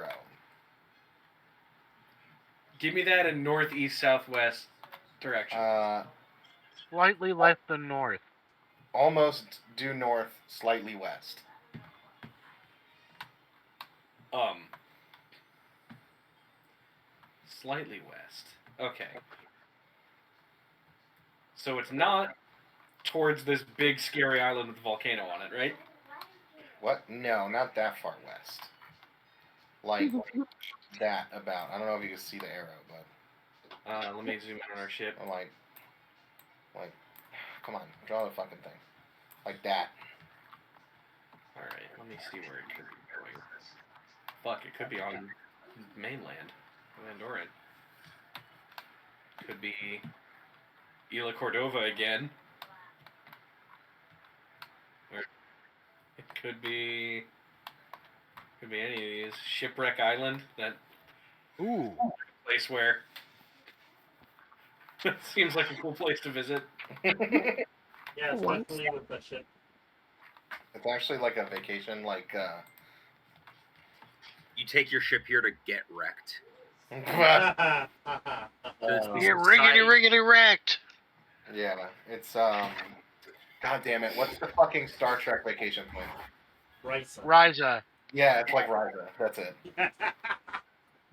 [SPEAKER 5] Give me that in northeast southwest direction.
[SPEAKER 4] Slightly less than north.
[SPEAKER 3] Almost due north, slightly west.
[SPEAKER 5] Slightly west. Okay. So it's not towards this big scary island with a volcano on it, right?
[SPEAKER 3] What? No, not that far west. Like that about. I don't know if you can see the arrow, but
[SPEAKER 5] Let me zoom in on our ship.
[SPEAKER 3] like, come on, draw the fucking thing. Like that.
[SPEAKER 5] All right. Let me see where it could be going. Fuck, it could be on mainland, Andorran. Could be Isla Cordova again. Or it could be any of these. Shipwreck Island, that
[SPEAKER 4] Ooh.
[SPEAKER 5] place where seems like a cool place to visit.
[SPEAKER 2] Yeah, especially with the ship.
[SPEAKER 3] It's actually like a vacation, like
[SPEAKER 7] You take your ship here to get wrecked.
[SPEAKER 3] yeah,
[SPEAKER 4] Get riggedy wrecked.
[SPEAKER 3] it's God damn it, what's the fucking Star Trek vacation point?
[SPEAKER 4] Ryza.
[SPEAKER 3] Yeah, it's like Ryza. That's it.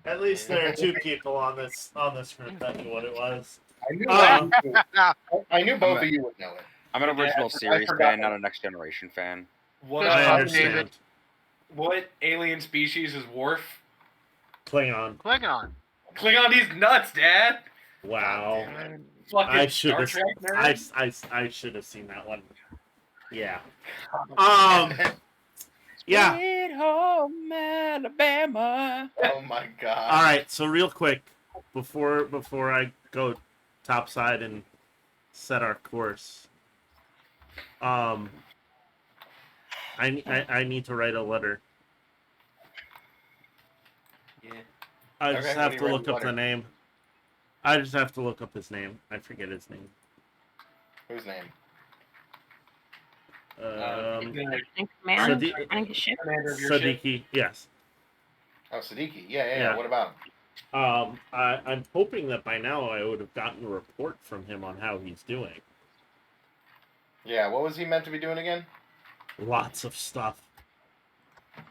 [SPEAKER 2] At least there are two people on this group that knew what it was.
[SPEAKER 3] I knew both of you would know it.
[SPEAKER 8] I'm an original series
[SPEAKER 3] forgot
[SPEAKER 8] fan, not a Next Generation fan.
[SPEAKER 5] What
[SPEAKER 2] I
[SPEAKER 4] Fuck
[SPEAKER 2] understand.
[SPEAKER 4] David.
[SPEAKER 5] what alien species is Worf?
[SPEAKER 2] Klingon.
[SPEAKER 4] Klingon.
[SPEAKER 5] Klingon, he's nuts, Dad.
[SPEAKER 2] Wow.
[SPEAKER 5] Fucking
[SPEAKER 2] I should
[SPEAKER 5] Star
[SPEAKER 2] have.
[SPEAKER 5] Trek nerd.
[SPEAKER 2] I should have seen that one. Yeah. Yeah.
[SPEAKER 8] Sweet home Alabama.
[SPEAKER 3] Oh my god.
[SPEAKER 2] All right. So real quick, before I go topside and set our course, I need to write a letter.
[SPEAKER 5] Yeah.
[SPEAKER 2] I
[SPEAKER 3] Okay,
[SPEAKER 2] just
[SPEAKER 3] what
[SPEAKER 2] have
[SPEAKER 3] do
[SPEAKER 2] to
[SPEAKER 3] you
[SPEAKER 2] look
[SPEAKER 3] write
[SPEAKER 2] up
[SPEAKER 3] the
[SPEAKER 2] the
[SPEAKER 3] letter?
[SPEAKER 2] name. I just have to look up his name. I forget his name.
[SPEAKER 3] Whose name?
[SPEAKER 1] In command, running his ship.
[SPEAKER 5] Commander of your ship.
[SPEAKER 2] Sadiki. Yes.
[SPEAKER 3] Oh, Siddiqui. Yeah.
[SPEAKER 2] Yeah.
[SPEAKER 3] What about him?
[SPEAKER 2] I'm hoping that by now I would have gotten a report from him on how he's doing.
[SPEAKER 3] Yeah, what was he meant to be doing again?
[SPEAKER 2] Lots of stuff.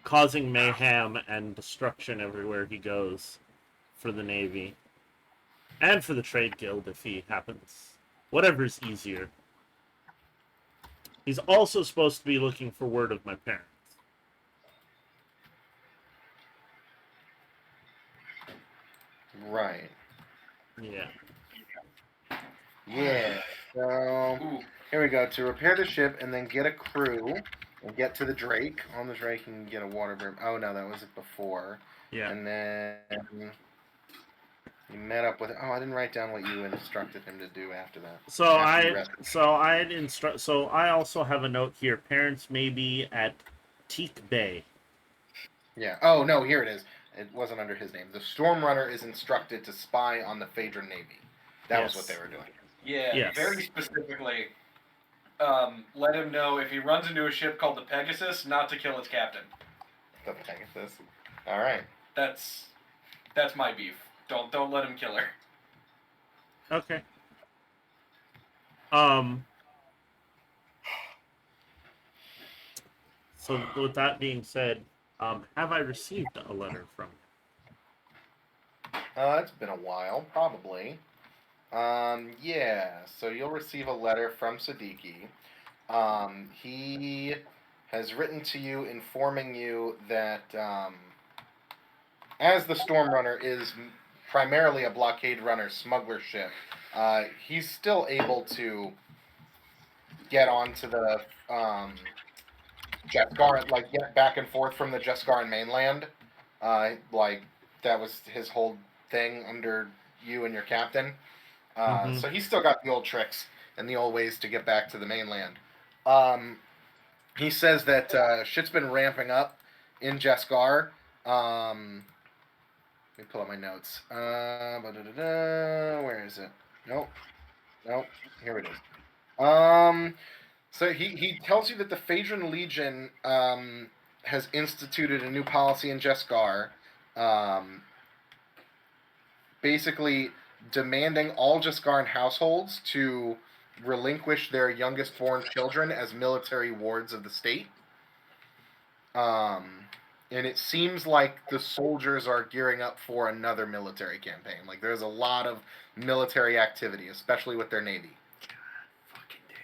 [SPEAKER 2] Causing mayhem and destruction everywhere he goes for the Navy. And for the Trade Guild if he happens. Whatever's easier. He's also supposed to be looking for word of my parents.
[SPEAKER 3] Right.
[SPEAKER 2] Yeah.
[SPEAKER 3] Yeah. So
[SPEAKER 5] Ooh.
[SPEAKER 3] here we go. To repair the ship and then get a crew and get to the Drake. On the Drake, you can get a water burn. Oh no, that was it before.
[SPEAKER 2] Yeah.
[SPEAKER 3] And then you met up with. Oh, I didn't write down what you instructed him to do after that.
[SPEAKER 2] So I also have a note here. Parents may be at Teak Bay.
[SPEAKER 3] Yeah. Oh no, here it is. It wasn't under his name. The Stormrunner is instructed to spy on the Phaedron Navy. That was what they were doing.
[SPEAKER 5] Yeah,
[SPEAKER 2] Yes.
[SPEAKER 5] very specifically. Let him know if he runs into a ship called the Pegasus, not to kill its captain.
[SPEAKER 3] The Pegasus. All right.
[SPEAKER 5] That's my beef. Don't let him kill her.
[SPEAKER 2] Okay. So with that being said, have I received a letter from him?
[SPEAKER 3] It's been a while, probably. Yeah. So you'll receive a letter from Siddiqui. He has written to you informing you that as the Stormrunner is primarily a blockade runner smuggler ship, he's still able to get onto the Jesgar, like get back and forth from the Jesgaran mainland. Like that was his whole thing under you and your captain. So he's still got the old tricks and the old ways to get back to the mainland. He says that shit's been ramping up in Jesgar. Let me pull up my notes. Where is it? Nope. Here it is. So he tells you that the Phaedron Legion has instituted a new policy in Jesgar, basically demanding all Jesgaran households to relinquish their youngest born children as military wards of the state. And it seems like the soldiers are gearing up for another military campaign. Like there's a lot of military activity, especially with their navy.
[SPEAKER 5] Fucking damn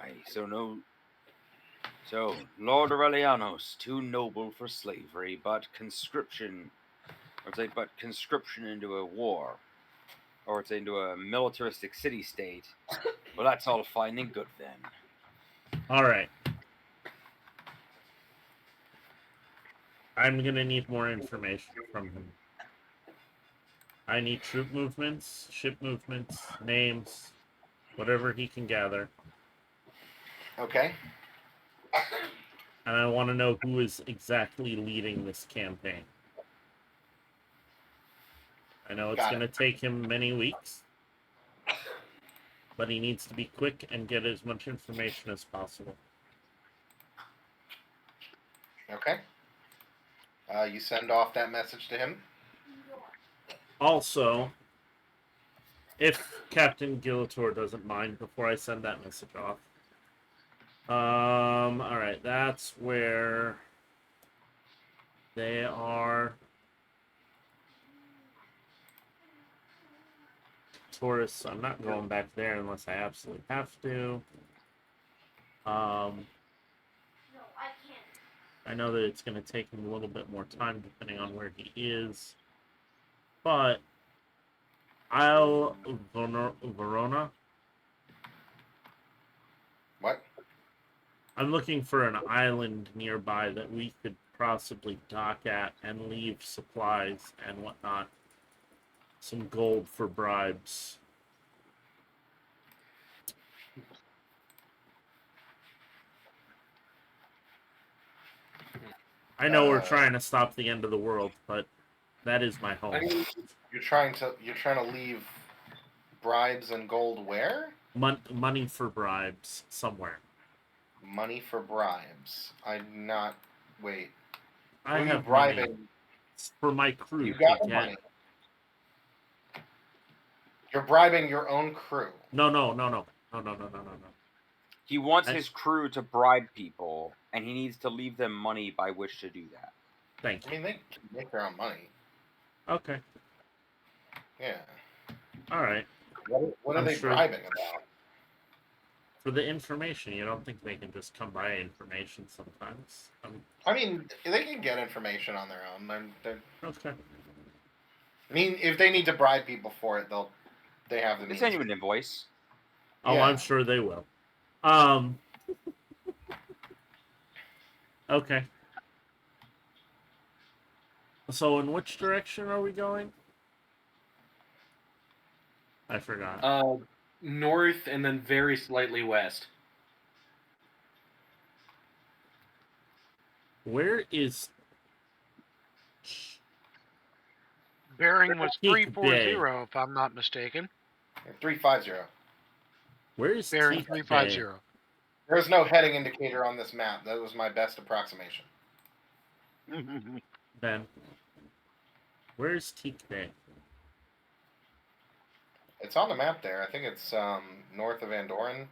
[SPEAKER 5] it.
[SPEAKER 6] Aye, so Lord Aurelianos, too noble for slavery, but conscription into a war, or it's into a militaristic city-state. Well, that's all fine and good then.
[SPEAKER 2] All right. I'm gonna need more information from him. I need troop movements, ship movements, names, whatever he can gather.
[SPEAKER 3] Okay.
[SPEAKER 2] And I want to know who is exactly leading this campaign. I know it's going to take him many weeks, but he needs to be quick and get as much information as possible.
[SPEAKER 3] Okay. You send off that message to him.
[SPEAKER 2] Also, if Captain Gillator doesn't mind, before I send that message off. All right, that's where they are. Tourists. I'm not going back there unless I absolutely have to. I know that it's going to take him a little bit more time depending on where he is. But Isle Verona.
[SPEAKER 3] What?
[SPEAKER 2] I'm looking for an island nearby that we could possibly dock at and leave supplies and whatnot. Some gold for bribes. I know we're trying to stop the end of the world, but that is my home.
[SPEAKER 5] I mean,
[SPEAKER 3] You're trying to leave bribes and gold where?
[SPEAKER 2] Money for bribes somewhere.
[SPEAKER 3] Money for bribes. I'm not. Wait.
[SPEAKER 2] I
[SPEAKER 3] Who are
[SPEAKER 2] have
[SPEAKER 3] you bribing?
[SPEAKER 2] money for my crew.
[SPEAKER 3] You got
[SPEAKER 2] to
[SPEAKER 3] the
[SPEAKER 2] get.
[SPEAKER 3] money. You're bribing your own crew.
[SPEAKER 2] No.
[SPEAKER 6] He wants his crew to bribe people, and he needs to leave them money by which to do that.
[SPEAKER 2] Thank
[SPEAKER 3] I
[SPEAKER 2] you.
[SPEAKER 3] mean, they can make their own money.
[SPEAKER 2] Okay.
[SPEAKER 3] Yeah.
[SPEAKER 2] All right.
[SPEAKER 3] What are they bribing about?
[SPEAKER 2] For the information, you don't think they can just come by information sometimes?
[SPEAKER 3] I mean, they can get information on their own.
[SPEAKER 2] Okay.
[SPEAKER 3] I mean, if they need to bribe people for it, they have the
[SPEAKER 8] They
[SPEAKER 3] means.
[SPEAKER 8] send you an invoice.
[SPEAKER 2] Oh,
[SPEAKER 3] Yeah.
[SPEAKER 2] I'm sure they will. Okay. So, in which direction are we going? I forgot.
[SPEAKER 5] North and then very slightly west.
[SPEAKER 2] Where is
[SPEAKER 4] Bearing was
[SPEAKER 2] Peak
[SPEAKER 4] 340,
[SPEAKER 2] Bay?
[SPEAKER 4] if I'm not mistaken.
[SPEAKER 3] 350.
[SPEAKER 2] Where is
[SPEAKER 4] Bearing
[SPEAKER 2] Teak
[SPEAKER 4] 350.
[SPEAKER 2] Bay?
[SPEAKER 3] There's no heading indicator on this map. That was my best approximation.
[SPEAKER 2] Ben, where is Teak Bay?
[SPEAKER 3] It's on the map there. I think it's north of Andoran.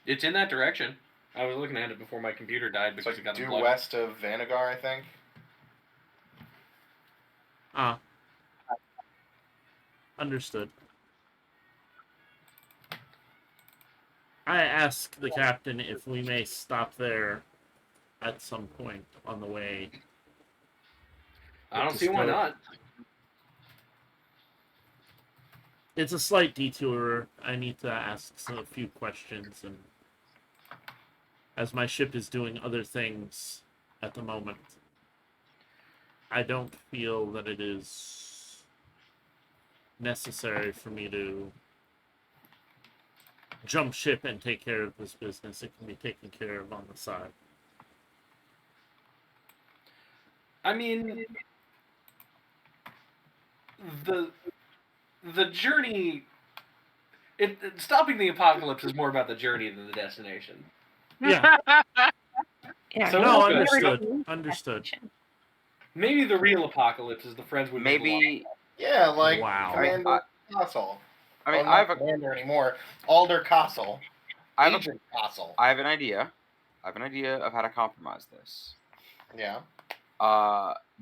[SPEAKER 5] It's in that direction. I was looking at it before my computer died
[SPEAKER 3] It's
[SPEAKER 5] because it got
[SPEAKER 3] due
[SPEAKER 5] unplugged.
[SPEAKER 3] west of Vanagar, I think.
[SPEAKER 2] Ah. Understood. I asked the captain if we may stop there at some point on the way.
[SPEAKER 5] I don't see why not.
[SPEAKER 2] It's a slight detour. I need to ask a few questions, and as my ship is doing other things at the moment, I don't feel that it is necessary for me to jump ship and take care of this business. It can be taken care of on the side.
[SPEAKER 5] I mean, the journey. Stopping the apocalypse is more about the journey than the destination.
[SPEAKER 2] Yeah.
[SPEAKER 1] Yeah,
[SPEAKER 5] So
[SPEAKER 2] No,
[SPEAKER 5] we're good.
[SPEAKER 2] understood. Understood.
[SPEAKER 5] Maybe the real apocalypse is the friends with
[SPEAKER 8] Maybe.
[SPEAKER 3] Yeah, like
[SPEAKER 2] Wow.
[SPEAKER 3] Commander Castle.
[SPEAKER 8] I mean,
[SPEAKER 3] Not
[SPEAKER 8] I have a.
[SPEAKER 3] Commander anymore. Alder Castle.
[SPEAKER 8] I have a-
[SPEAKER 3] Agent Castle.
[SPEAKER 8] I have an idea. I have an idea of how to compromise this.
[SPEAKER 3] Yeah.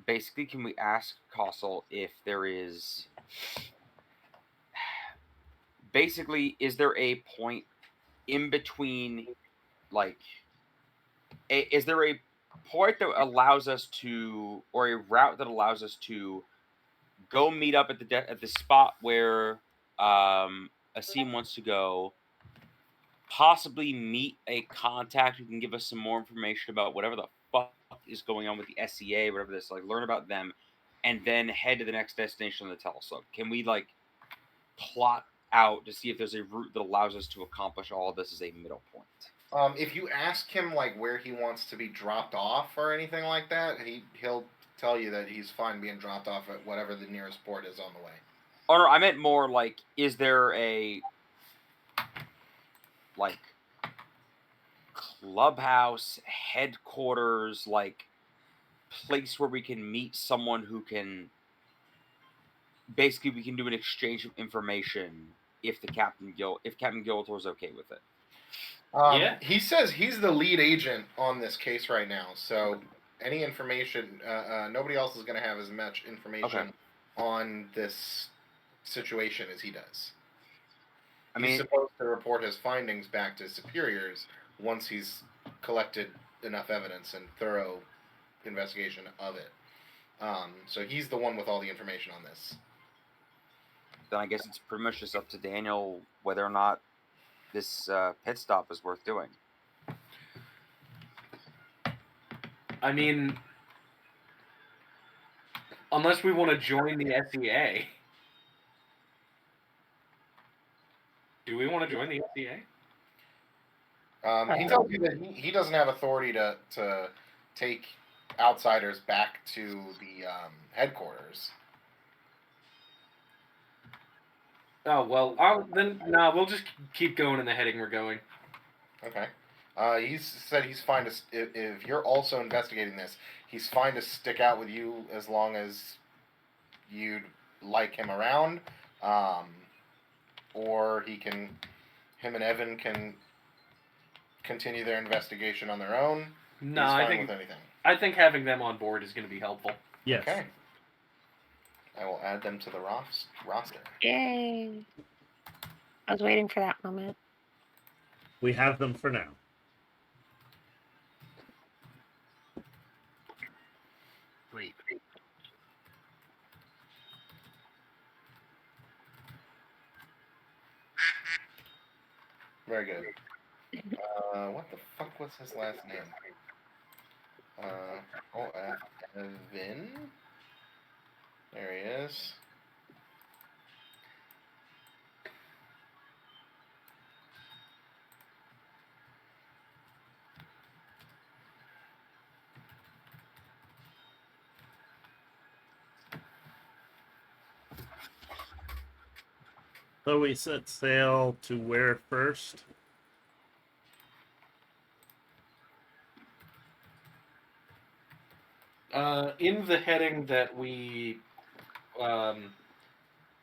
[SPEAKER 8] Basically, can we ask Castle if there is. Basically, is there a point in between, like, is there a point that allows us to, or a route that allows us to go meet up at the spot where Asim wants to go, possibly meet a contact who can give us some more information about whatever the fuck is going on with the SEA, whatever this, like, learn about them, and then head to the next destination on the telescope. Can we, like, plot out to see if there's a route that allows us to accomplish all of this as a middle point?
[SPEAKER 3] If you ask him like where he wants to be dropped off or anything like that, he'll tell you that he's fine being dropped off at whatever the nearest port is on the way.
[SPEAKER 8] Oh no, I meant more like, is there a like clubhouse, headquarters, like place where we can meet someone who can basically we can do an exchange of information if Captain Giltor is okay with it.
[SPEAKER 5] Yeah.
[SPEAKER 3] He says he's the lead agent on this case right now, so any information, nobody else is going to have as much information on this situation as he does. He's supposed to report his findings back to superiors once he's collected enough evidence and thorough investigation of it. So he's the one with all the information on this.
[SPEAKER 8] Then I guess it's pretty much just up to Daniel whether or not this pit stop is worth doing.
[SPEAKER 5] I mean, unless we want to join the SEA. Do we want to join the SEA?
[SPEAKER 3] He tells you that he doesn't have authority to take outsiders back to the headquarters.
[SPEAKER 5] Oh, well, then we'll just keep going in the heading we're going.
[SPEAKER 3] Okay. He's said he's fine to, if you're also investigating this, he's fine to stick out with you as long as you'd like him around, or him and Evan can continue their investigation on their own.
[SPEAKER 5] No,
[SPEAKER 3] he's fine with anything.
[SPEAKER 5] I think having them on board is going to be helpful.
[SPEAKER 2] Yes.
[SPEAKER 3] Okay. I will add them to the roster.
[SPEAKER 1] Yay. I was waiting for that moment.
[SPEAKER 2] We have them for now.
[SPEAKER 4] Sweet.
[SPEAKER 3] Very good. What the fuck was his last name? Evan. There he is.
[SPEAKER 2] So we set sail to where first?
[SPEAKER 5] In the heading that we,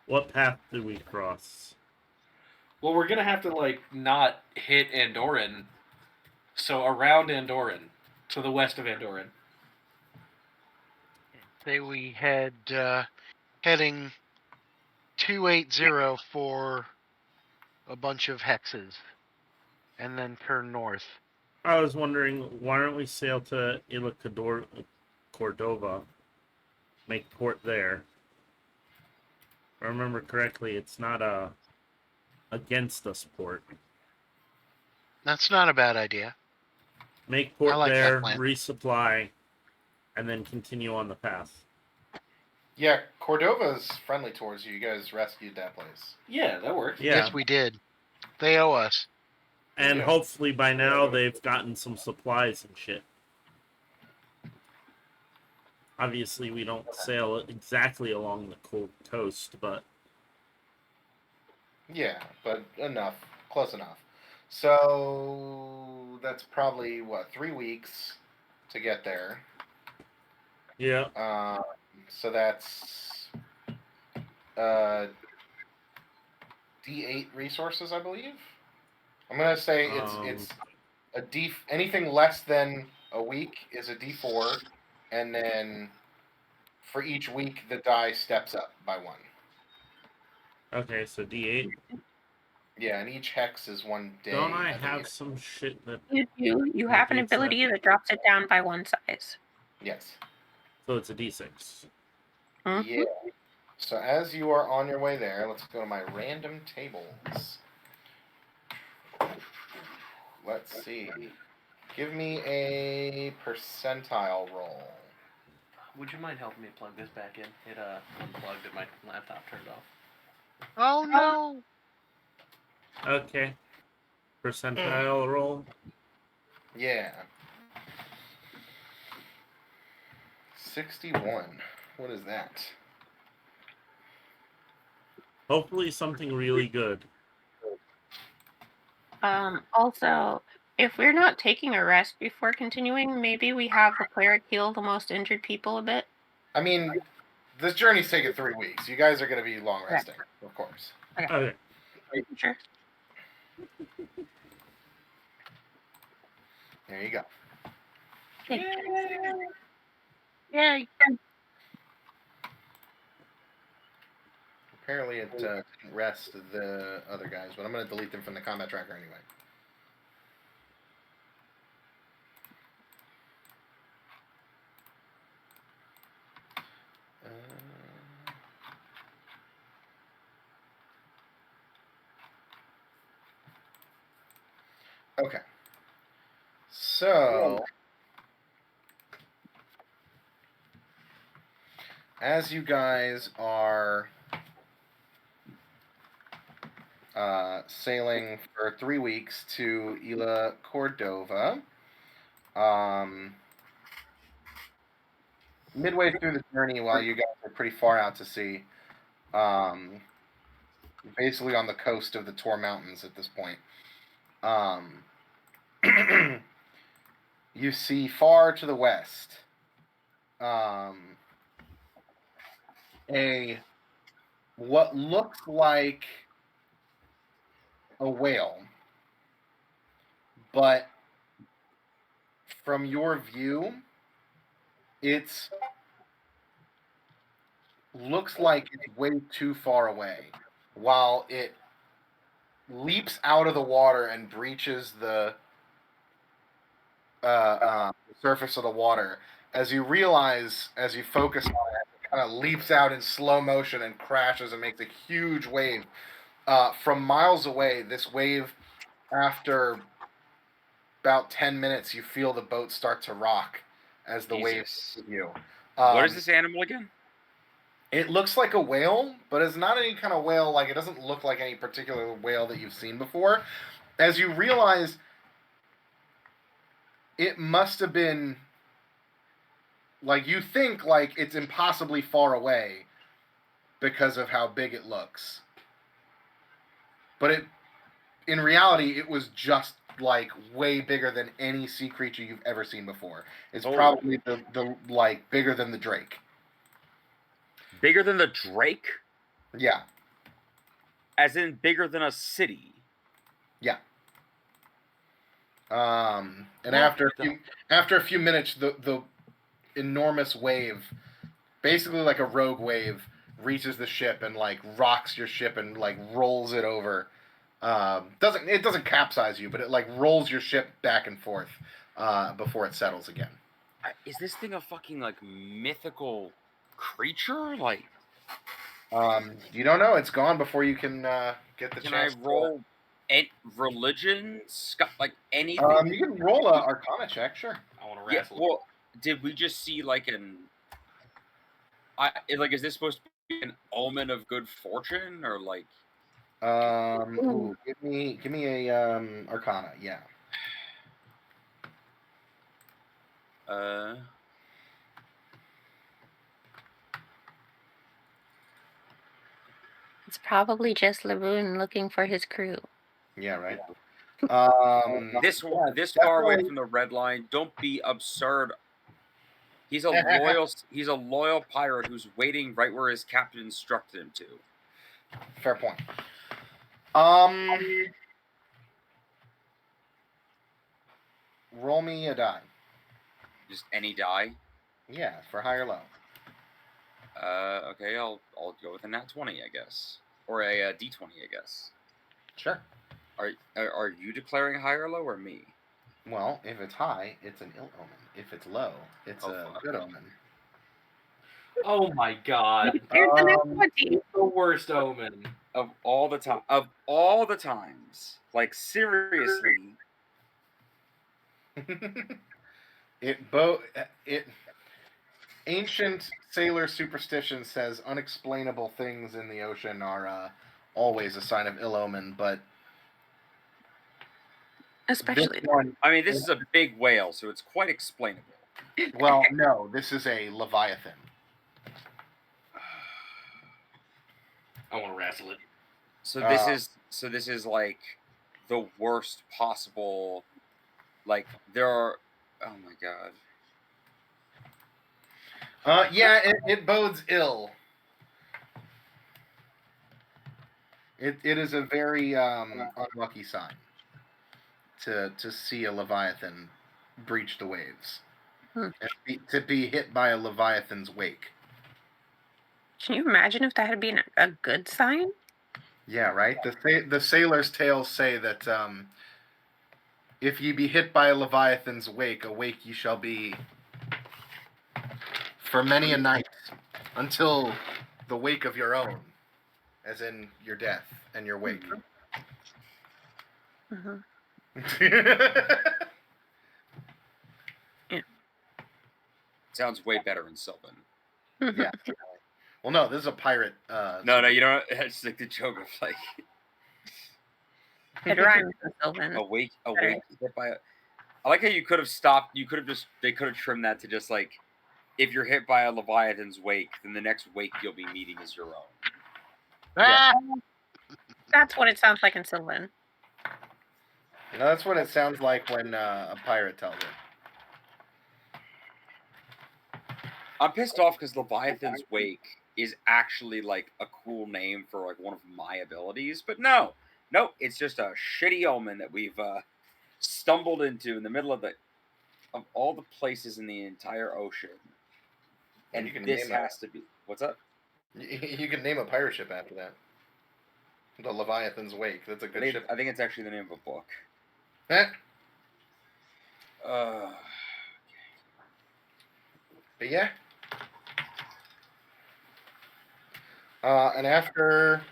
[SPEAKER 2] What path do we cross?
[SPEAKER 5] well, we're gonna have to like not hit Andoran, so around Andoran, to the west of Andoran.
[SPEAKER 4] Say we head heading 280 for a bunch of hexes, and then turn north.
[SPEAKER 2] I was wondering, why don't we sail to Cordova, make port there? If I remember correctly, it's not a against us port.
[SPEAKER 4] That's not a bad idea.
[SPEAKER 2] Make
[SPEAKER 4] I
[SPEAKER 2] port
[SPEAKER 4] like that
[SPEAKER 2] there,
[SPEAKER 4] plan.
[SPEAKER 2] resupply, and then continue on the path.
[SPEAKER 3] Yeah, Cordova's friendly towards you. You guys rescued that place.
[SPEAKER 5] Yeah, that works.
[SPEAKER 2] Yeah.
[SPEAKER 4] Yes, we did. They owe us.
[SPEAKER 2] And
[SPEAKER 3] Yeah.
[SPEAKER 2] hopefully by now they've gotten some supplies and shit. Obviously, we don't sail exactly along the coast, but
[SPEAKER 3] Yeah, but enough. Close enough. So that's probably, what, 3 weeks to get there.
[SPEAKER 2] yeah.
[SPEAKER 3] So that's D8 resources, I believe. I'm gonna say it's a D. Anything less than a week is a D4, and then for each week the die steps up by 1.
[SPEAKER 2] Okay, so D8.
[SPEAKER 3] Yeah, and each hex is 1 day.
[SPEAKER 2] Don't I
[SPEAKER 3] believe.
[SPEAKER 2] have some shit that
[SPEAKER 1] You do. You have an
[SPEAKER 2] negates that?
[SPEAKER 1] ability that drops it down by 1 size.
[SPEAKER 3] Yes.
[SPEAKER 2] So it's a D6.
[SPEAKER 1] Mhm.
[SPEAKER 3] Yeah. So as you are on your way there, let's go to my random tables. Let's see. Give me a percentile roll.
[SPEAKER 5] Would you mind helping me plug this back in? It unplugged and my laptop turned off.
[SPEAKER 4] Oh no!
[SPEAKER 2] Okay. Percentile roll.
[SPEAKER 3] Yeah. 61. What is that?
[SPEAKER 2] Hopefully something really good.
[SPEAKER 1] Also, if we're not taking a rest before continuing, maybe we have the cleric heal the most injured people a bit.
[SPEAKER 3] I mean, this journey's taken 3 weeks. You guys are going to be long resting, of course.
[SPEAKER 2] Okay.
[SPEAKER 1] Sure.
[SPEAKER 3] There you go.
[SPEAKER 1] Yay.
[SPEAKER 3] Apparently it didn't rest the other guys, but I'm going to delete them from the combat tracker anyway. Okay. So, as you guys are sailing for 3 weeks to Isla Cordova, midway through the journey, while you guys are pretty far out to sea, basically on the coast of the Tor Mountains at this point, you see far to the west what looks like a whale, but from your view, it's looks like it's way too far away. While it leaps out of the water and breaches the surface of the water. As you realize, as you focus on it, it kind of leaps out in slow motion and crashes and makes a huge wave. From miles away, this wave, after about 10 minutes, you feel the boat start to rock as the wave
[SPEAKER 8] Jesus.
[SPEAKER 3] hits you.
[SPEAKER 8] What is this animal again?
[SPEAKER 3] It looks like a whale, but it's not any kind of whale. Like, it doesn't look like any particular whale that you've seen before. As you realize, it must have been, like, you think, like, it's impossibly far away because of how big it looks. But in reality, it was just, like, way bigger than any sea creature you've ever seen before. It's
[SPEAKER 8] Oh.
[SPEAKER 3] probably the like, bigger than the drake.
[SPEAKER 8] Bigger than the Drake?
[SPEAKER 3] Yeah.
[SPEAKER 8] As in bigger than a city.
[SPEAKER 3] Yeah. And
[SPEAKER 8] What
[SPEAKER 3] after a few minutes, the enormous wave, basically like a rogue wave, reaches the ship and like rocks your ship and like rolls it over. Doesn't capsize you, but it like rolls your ship back and forth before it settles again.
[SPEAKER 8] Is this thing a fucking like mythical creature? Like,
[SPEAKER 3] You don't know. It's gone before you can get the
[SPEAKER 8] can I
[SPEAKER 3] chance.
[SPEAKER 8] roll religion? Like anything?
[SPEAKER 3] You can roll a Arcana check, sure.
[SPEAKER 5] I want to
[SPEAKER 8] Yeah.
[SPEAKER 5] wrestle.
[SPEAKER 8] Well, did we just see like like, is this supposed to be an omen of good fortune or like?
[SPEAKER 3] Give me a Arcana, yeah.
[SPEAKER 1] It's probably just Laboon looking for his crew.
[SPEAKER 3] Yeah, right.
[SPEAKER 8] This
[SPEAKER 3] yeah,
[SPEAKER 8] far away
[SPEAKER 3] definitely.
[SPEAKER 8] from the red line. Don't be absurd. He's a loyal pirate who's waiting right where his captain instructed him to.
[SPEAKER 3] Fair point. Roll me a die.
[SPEAKER 8] Just any die.
[SPEAKER 3] Yeah, for high or low.
[SPEAKER 8] Okay, I'll go with a nat 20, I guess, or a d20, I guess.
[SPEAKER 3] Sure.
[SPEAKER 8] Are you declaring high or low, or me?
[SPEAKER 3] Well, if it's high, it's an ill omen. If it's low, it's a good omen.
[SPEAKER 5] Oh my god.
[SPEAKER 1] Here's the next 20.
[SPEAKER 5] It's the worst omen.
[SPEAKER 8] Of all the times, like seriously.
[SPEAKER 3] Ancient sailor superstition says unexplainable things in the ocean are always a sign of ill omen, but
[SPEAKER 1] Especially
[SPEAKER 3] this one.
[SPEAKER 8] I mean, this is a big whale, so it's quite explainable.
[SPEAKER 3] Well, no, this is a leviathan.
[SPEAKER 5] I want to wrestle it.
[SPEAKER 8] So this is like the worst possible. Like there are. Oh my god.
[SPEAKER 3] Yeah, it bodes ill. It is a very unlucky sign to see a leviathan breach the waves, and to be hit by a leviathan's wake.
[SPEAKER 1] Can you imagine if that had been a good sign?
[SPEAKER 3] Yeah, right. The sailors' tales say that if ye be hit by a leviathan's wake, awake ye shall be for many a night until the wake of your own, as in your death and your wake.
[SPEAKER 1] Mm-hmm.
[SPEAKER 8] Sounds way better in Sylvan.
[SPEAKER 3] Yeah. Well, no, this is a pirate.
[SPEAKER 8] No, you don't. It's like the joke of like
[SPEAKER 1] It rhymes with Sylvan.
[SPEAKER 8] awake hit by a. I like how you could have stopped. You could have they could have trimmed that to just like, if you're hit by a leviathan's wake, then the next wake you'll be meeting is your own.
[SPEAKER 3] Yeah.
[SPEAKER 1] That's what it sounds like in Sylvan.
[SPEAKER 3] No, that's what it sounds like when a pirate tells it.
[SPEAKER 8] I'm pissed off because Leviathan's Wake is actually like a cool name for like one of my abilities, but no, it's just a shitty omen that we've stumbled into in the middle of all the places in the entire ocean, and this has to be what's up.
[SPEAKER 3] You can name a pirate ship after that. The Leviathan's Wake. That's a good ship.
[SPEAKER 8] I think it's actually the name of a book.
[SPEAKER 3] Eh,
[SPEAKER 8] Uh,
[SPEAKER 3] but yeah. And after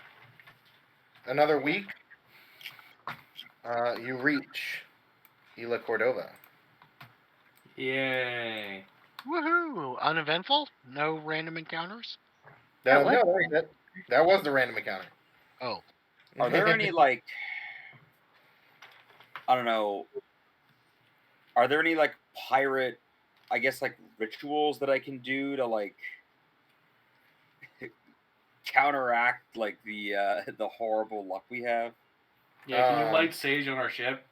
[SPEAKER 3] another week, you reach Isla Cordova.
[SPEAKER 5] Yay.
[SPEAKER 4] Woohoo! Uneventful? No random encounters?
[SPEAKER 1] That was-
[SPEAKER 3] No, that was the random encounter.
[SPEAKER 4] Oh.
[SPEAKER 8] are there any like I don't know? Are there any like pirate, I guess like rituals that I can do to like counteract like the the horrible luck we have?
[SPEAKER 5] Yeah, can you light sage on our ship?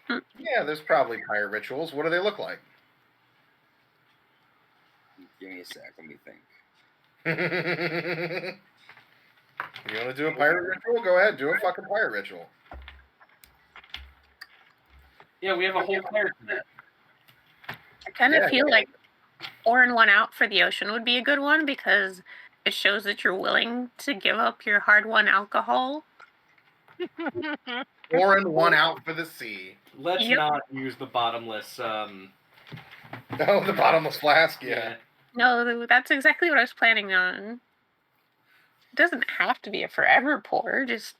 [SPEAKER 3] Yeah, there's probably pirate rituals. What do they look like?
[SPEAKER 8] Give me a sec. Let me think.
[SPEAKER 3] You want to do a pirate ritual? Go ahead, do a fucking pirate ritual.
[SPEAKER 5] Yeah, we have a whole pirate team.
[SPEAKER 1] I kind of
[SPEAKER 3] Yeah.
[SPEAKER 1] feel like pouring one out for the ocean would be a good one because it shows that you're willing to give up your hard-won alcohol.
[SPEAKER 3] Pouring one out for the sea.
[SPEAKER 5] Let's
[SPEAKER 1] Yep.
[SPEAKER 5] not use the bottomless.
[SPEAKER 3] Oh, the bottomless flask. Yeah.
[SPEAKER 1] No, that's exactly what I was planning on. It doesn't have to be a forever pour. Just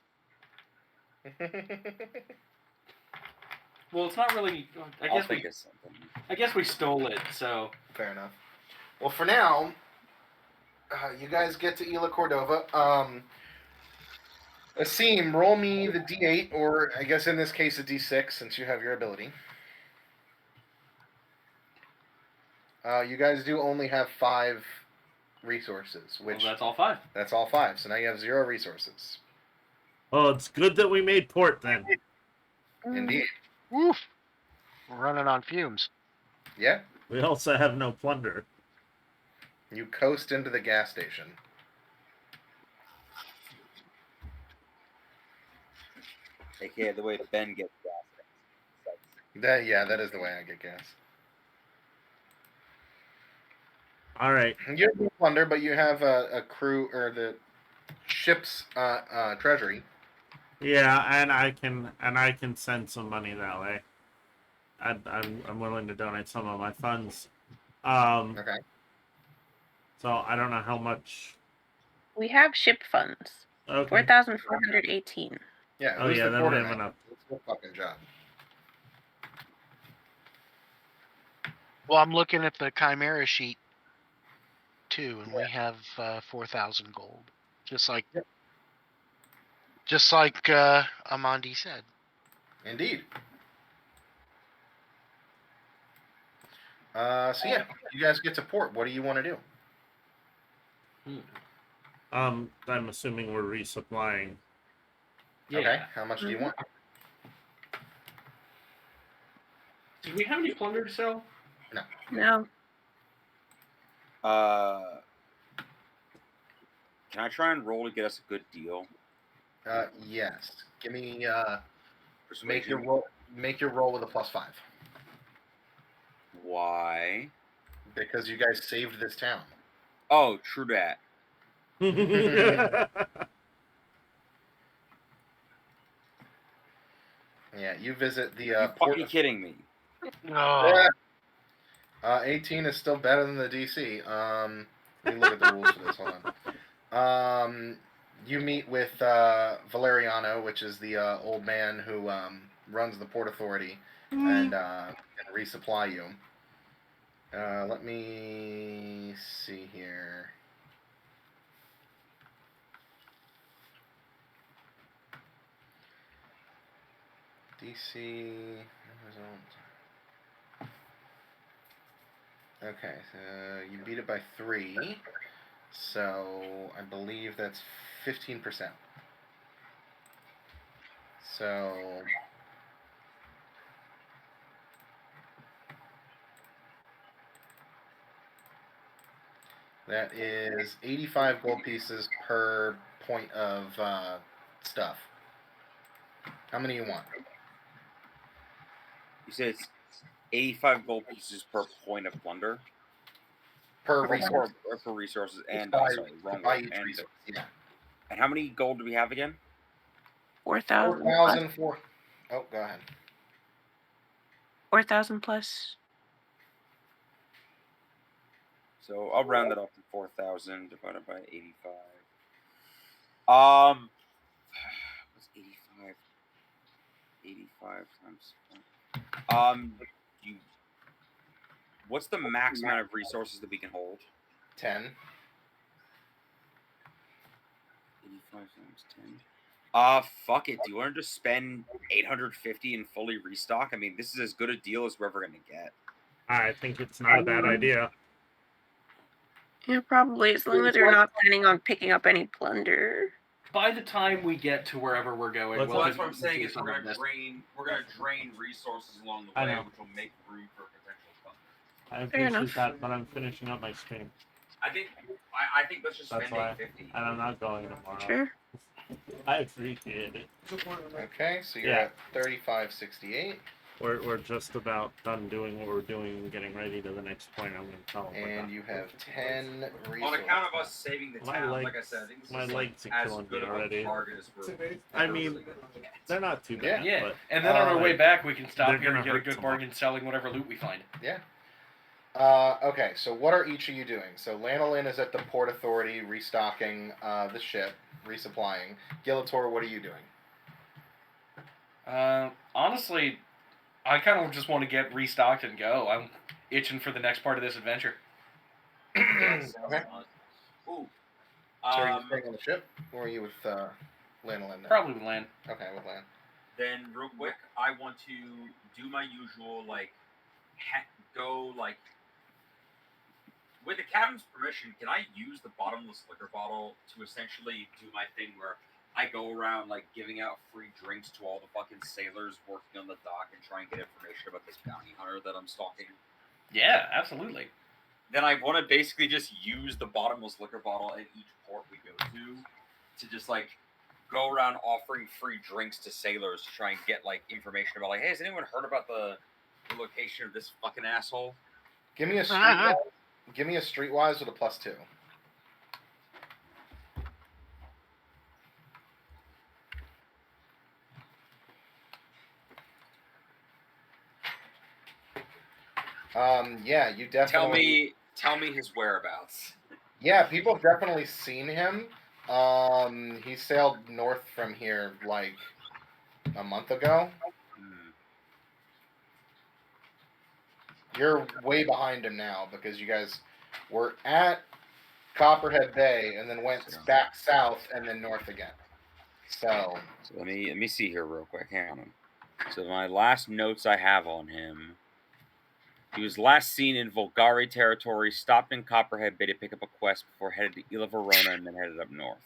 [SPEAKER 5] Well, it's not really. I
[SPEAKER 8] I'll
[SPEAKER 5] guess
[SPEAKER 8] think
[SPEAKER 5] we.
[SPEAKER 8] of something.
[SPEAKER 5] I guess we stole it. So
[SPEAKER 3] Fair enough. Well, for now, you guys get to Isla Cordova. Asim, roll me the D8, or I guess in this case a D6, since you have your ability. You guys do only have 5 resources, which
[SPEAKER 5] well, that's all 5.
[SPEAKER 3] that's all 5. So now you have 0 resources.
[SPEAKER 2] Oh, it's good that we made port then.
[SPEAKER 3] Indeed.
[SPEAKER 4] Woof! We're running on fumes.
[SPEAKER 3] Yeah.
[SPEAKER 2] We also have no plunder.
[SPEAKER 3] You coast into the gas station.
[SPEAKER 8] AKA the way Ben gets gas.
[SPEAKER 3] That is the way I get gas.
[SPEAKER 2] All right.
[SPEAKER 3] You have no plunder, but you have a crew or the ship's treasury.
[SPEAKER 2] Yeah, and I can send some money that way. I'm willing to donate some of my funds.
[SPEAKER 3] Okay.
[SPEAKER 2] So I don't know how much.
[SPEAKER 1] we have ship funds.
[SPEAKER 2] Okay.
[SPEAKER 1] 4,418.
[SPEAKER 3] Yeah.
[SPEAKER 2] Oh,
[SPEAKER 3] who's
[SPEAKER 2] yeah,
[SPEAKER 3] the
[SPEAKER 2] then we have
[SPEAKER 3] quartermaster?
[SPEAKER 2] enough.
[SPEAKER 3] It's your fucking job.
[SPEAKER 4] Well, I'm looking at the Chimera sheet too, and we have 4,000 gold, just like Amandi said.
[SPEAKER 3] Indeed. So yeah, you guys get to port. What do you want to do?
[SPEAKER 2] I'm assuming we're resupplying.
[SPEAKER 5] Yeah.
[SPEAKER 3] Okay. How much do you want?
[SPEAKER 5] Did we have any plunder to sell?
[SPEAKER 1] No.
[SPEAKER 8] Can I try and roll to get us a good deal?
[SPEAKER 3] Yes. Give me
[SPEAKER 8] Persuasion?
[SPEAKER 3] make your roll with a +5
[SPEAKER 8] Why?
[SPEAKER 3] because you guys saved this town.
[SPEAKER 8] Oh, true that.
[SPEAKER 3] Yeah, you visit the
[SPEAKER 8] You're
[SPEAKER 3] port.
[SPEAKER 8] fucking kidding me.
[SPEAKER 4] Oh.
[SPEAKER 3] 18 is still better than the DC. Let me look at the rules for this. Hold on. You meet with Valeriano, which is the old man who runs the Port Authority, and resupply you. Let me see here. DC. Okay, so you beat it by 3. So I believe that's 15%. So that is 85 gold pieces per point of stuff. How many you want?
[SPEAKER 8] You said it's 85 gold pieces per point of plunder?
[SPEAKER 3] Per resource.
[SPEAKER 8] For resources, and
[SPEAKER 3] Buy-
[SPEAKER 8] sorry, wrong
[SPEAKER 3] buy
[SPEAKER 8] word.
[SPEAKER 3] each
[SPEAKER 8] And,
[SPEAKER 3] resource. Yeah.
[SPEAKER 8] and how many gold do we have again?
[SPEAKER 1] 4,000 plus.
[SPEAKER 3] 4,000 for. Oh, go ahead.
[SPEAKER 1] 4,000 plus.
[SPEAKER 8] So I'll round it up to 4,000 divided by 85. What's 85? 85 times. You. What's the max amount of resources that we can hold?
[SPEAKER 3] 10.
[SPEAKER 8] 85 times 10. Fuck it. Do you want to just spend 850 and fully restock? I mean, this is as good a deal as we're ever gonna get.
[SPEAKER 2] I think it's not a bad idea.
[SPEAKER 1] Yeah, probably, as long as you're not planning on picking up any plunder.
[SPEAKER 5] By the time we get to wherever we're going,
[SPEAKER 2] Well,
[SPEAKER 8] Well, that's
[SPEAKER 5] have
[SPEAKER 8] what I'm saying. Is
[SPEAKER 5] some
[SPEAKER 8] we're
[SPEAKER 5] of
[SPEAKER 8] gonna
[SPEAKER 5] this.
[SPEAKER 8] drain resources along the
[SPEAKER 2] I
[SPEAKER 8] way,
[SPEAKER 2] know.
[SPEAKER 8] which will make room for potential thunder.
[SPEAKER 2] I
[SPEAKER 1] Fair
[SPEAKER 2] appreciate
[SPEAKER 1] enough.
[SPEAKER 2] that, but I'm finishing up my stream.
[SPEAKER 8] I think let's just
[SPEAKER 2] That's
[SPEAKER 8] spend
[SPEAKER 2] why,
[SPEAKER 8] 850.
[SPEAKER 2] and I'm not going tomorrow.
[SPEAKER 1] Sure.
[SPEAKER 2] I appreciate it.
[SPEAKER 3] Okay, so you're
[SPEAKER 2] Yeah.
[SPEAKER 3] at 3568,
[SPEAKER 2] We're just about done doing what we're doing and getting ready to the next point. I'm going to tell them.
[SPEAKER 3] and you have 10
[SPEAKER 8] On
[SPEAKER 3] resources.
[SPEAKER 8] account of us saving the
[SPEAKER 2] My
[SPEAKER 8] town,
[SPEAKER 2] legs-
[SPEAKER 8] like I said, I think this
[SPEAKER 2] my
[SPEAKER 8] is
[SPEAKER 2] legs
[SPEAKER 8] like
[SPEAKER 2] are
[SPEAKER 8] as
[SPEAKER 2] killing
[SPEAKER 8] good
[SPEAKER 2] me
[SPEAKER 8] of
[SPEAKER 2] already.
[SPEAKER 8] a bargain as we're.
[SPEAKER 2] I
[SPEAKER 8] ever
[SPEAKER 2] mean,
[SPEAKER 8] really gonna get.
[SPEAKER 2] They're not too bad.
[SPEAKER 5] Yeah,
[SPEAKER 2] But
[SPEAKER 5] and then on our way
[SPEAKER 2] like,
[SPEAKER 5] back, we can stop
[SPEAKER 2] they're
[SPEAKER 5] here and
[SPEAKER 2] gonna
[SPEAKER 5] get a
[SPEAKER 2] hurt
[SPEAKER 5] good
[SPEAKER 2] tomorrow.
[SPEAKER 5] bargain selling whatever loot we find.
[SPEAKER 3] Yeah. Okay, so what are each of you doing? So Lanolin is at the Port Authority restocking the ship, resupplying. Gillator, what are you doing?
[SPEAKER 5] Honestly, I kind of just want to get restocked and go. I'm itching for the next part of this adventure.
[SPEAKER 8] Yes.
[SPEAKER 3] Okay.
[SPEAKER 8] Ooh.
[SPEAKER 3] So are you staying on the ship, or are you with Lanolin now?
[SPEAKER 5] Probably with Lan.
[SPEAKER 3] Okay, with Lan.
[SPEAKER 8] Then real quick, I want to do my usual go with the captain's permission. Can I use the bottomless liquor bottle to essentially do my thing where I go around giving out free drinks to all the fucking sailors working on the dock and try and get information about this bounty hunter that I'm stalking?
[SPEAKER 5] Yeah, absolutely.
[SPEAKER 8] Then I want to basically just use the bottomless liquor bottle at each port we go to just go around offering free drinks to sailors to try and get information about hey, has anyone heard about the location of this fucking asshole?
[SPEAKER 3] Give me a streetwise. Give me a streetwise with a +2. Yeah, you definitely
[SPEAKER 8] tell me his whereabouts.
[SPEAKER 3] Yeah, people have definitely seen him. He sailed north from here a month ago. You're way behind him now because you guys were at Copperhead Bay and then went back south and then north again. So
[SPEAKER 8] let me see here real quick. Hang on. So my last notes I have on him. He was last seen in Volgari territory, stopped in Copperhead Bay to pick up a quest before headed to Isla Verona and then headed up north.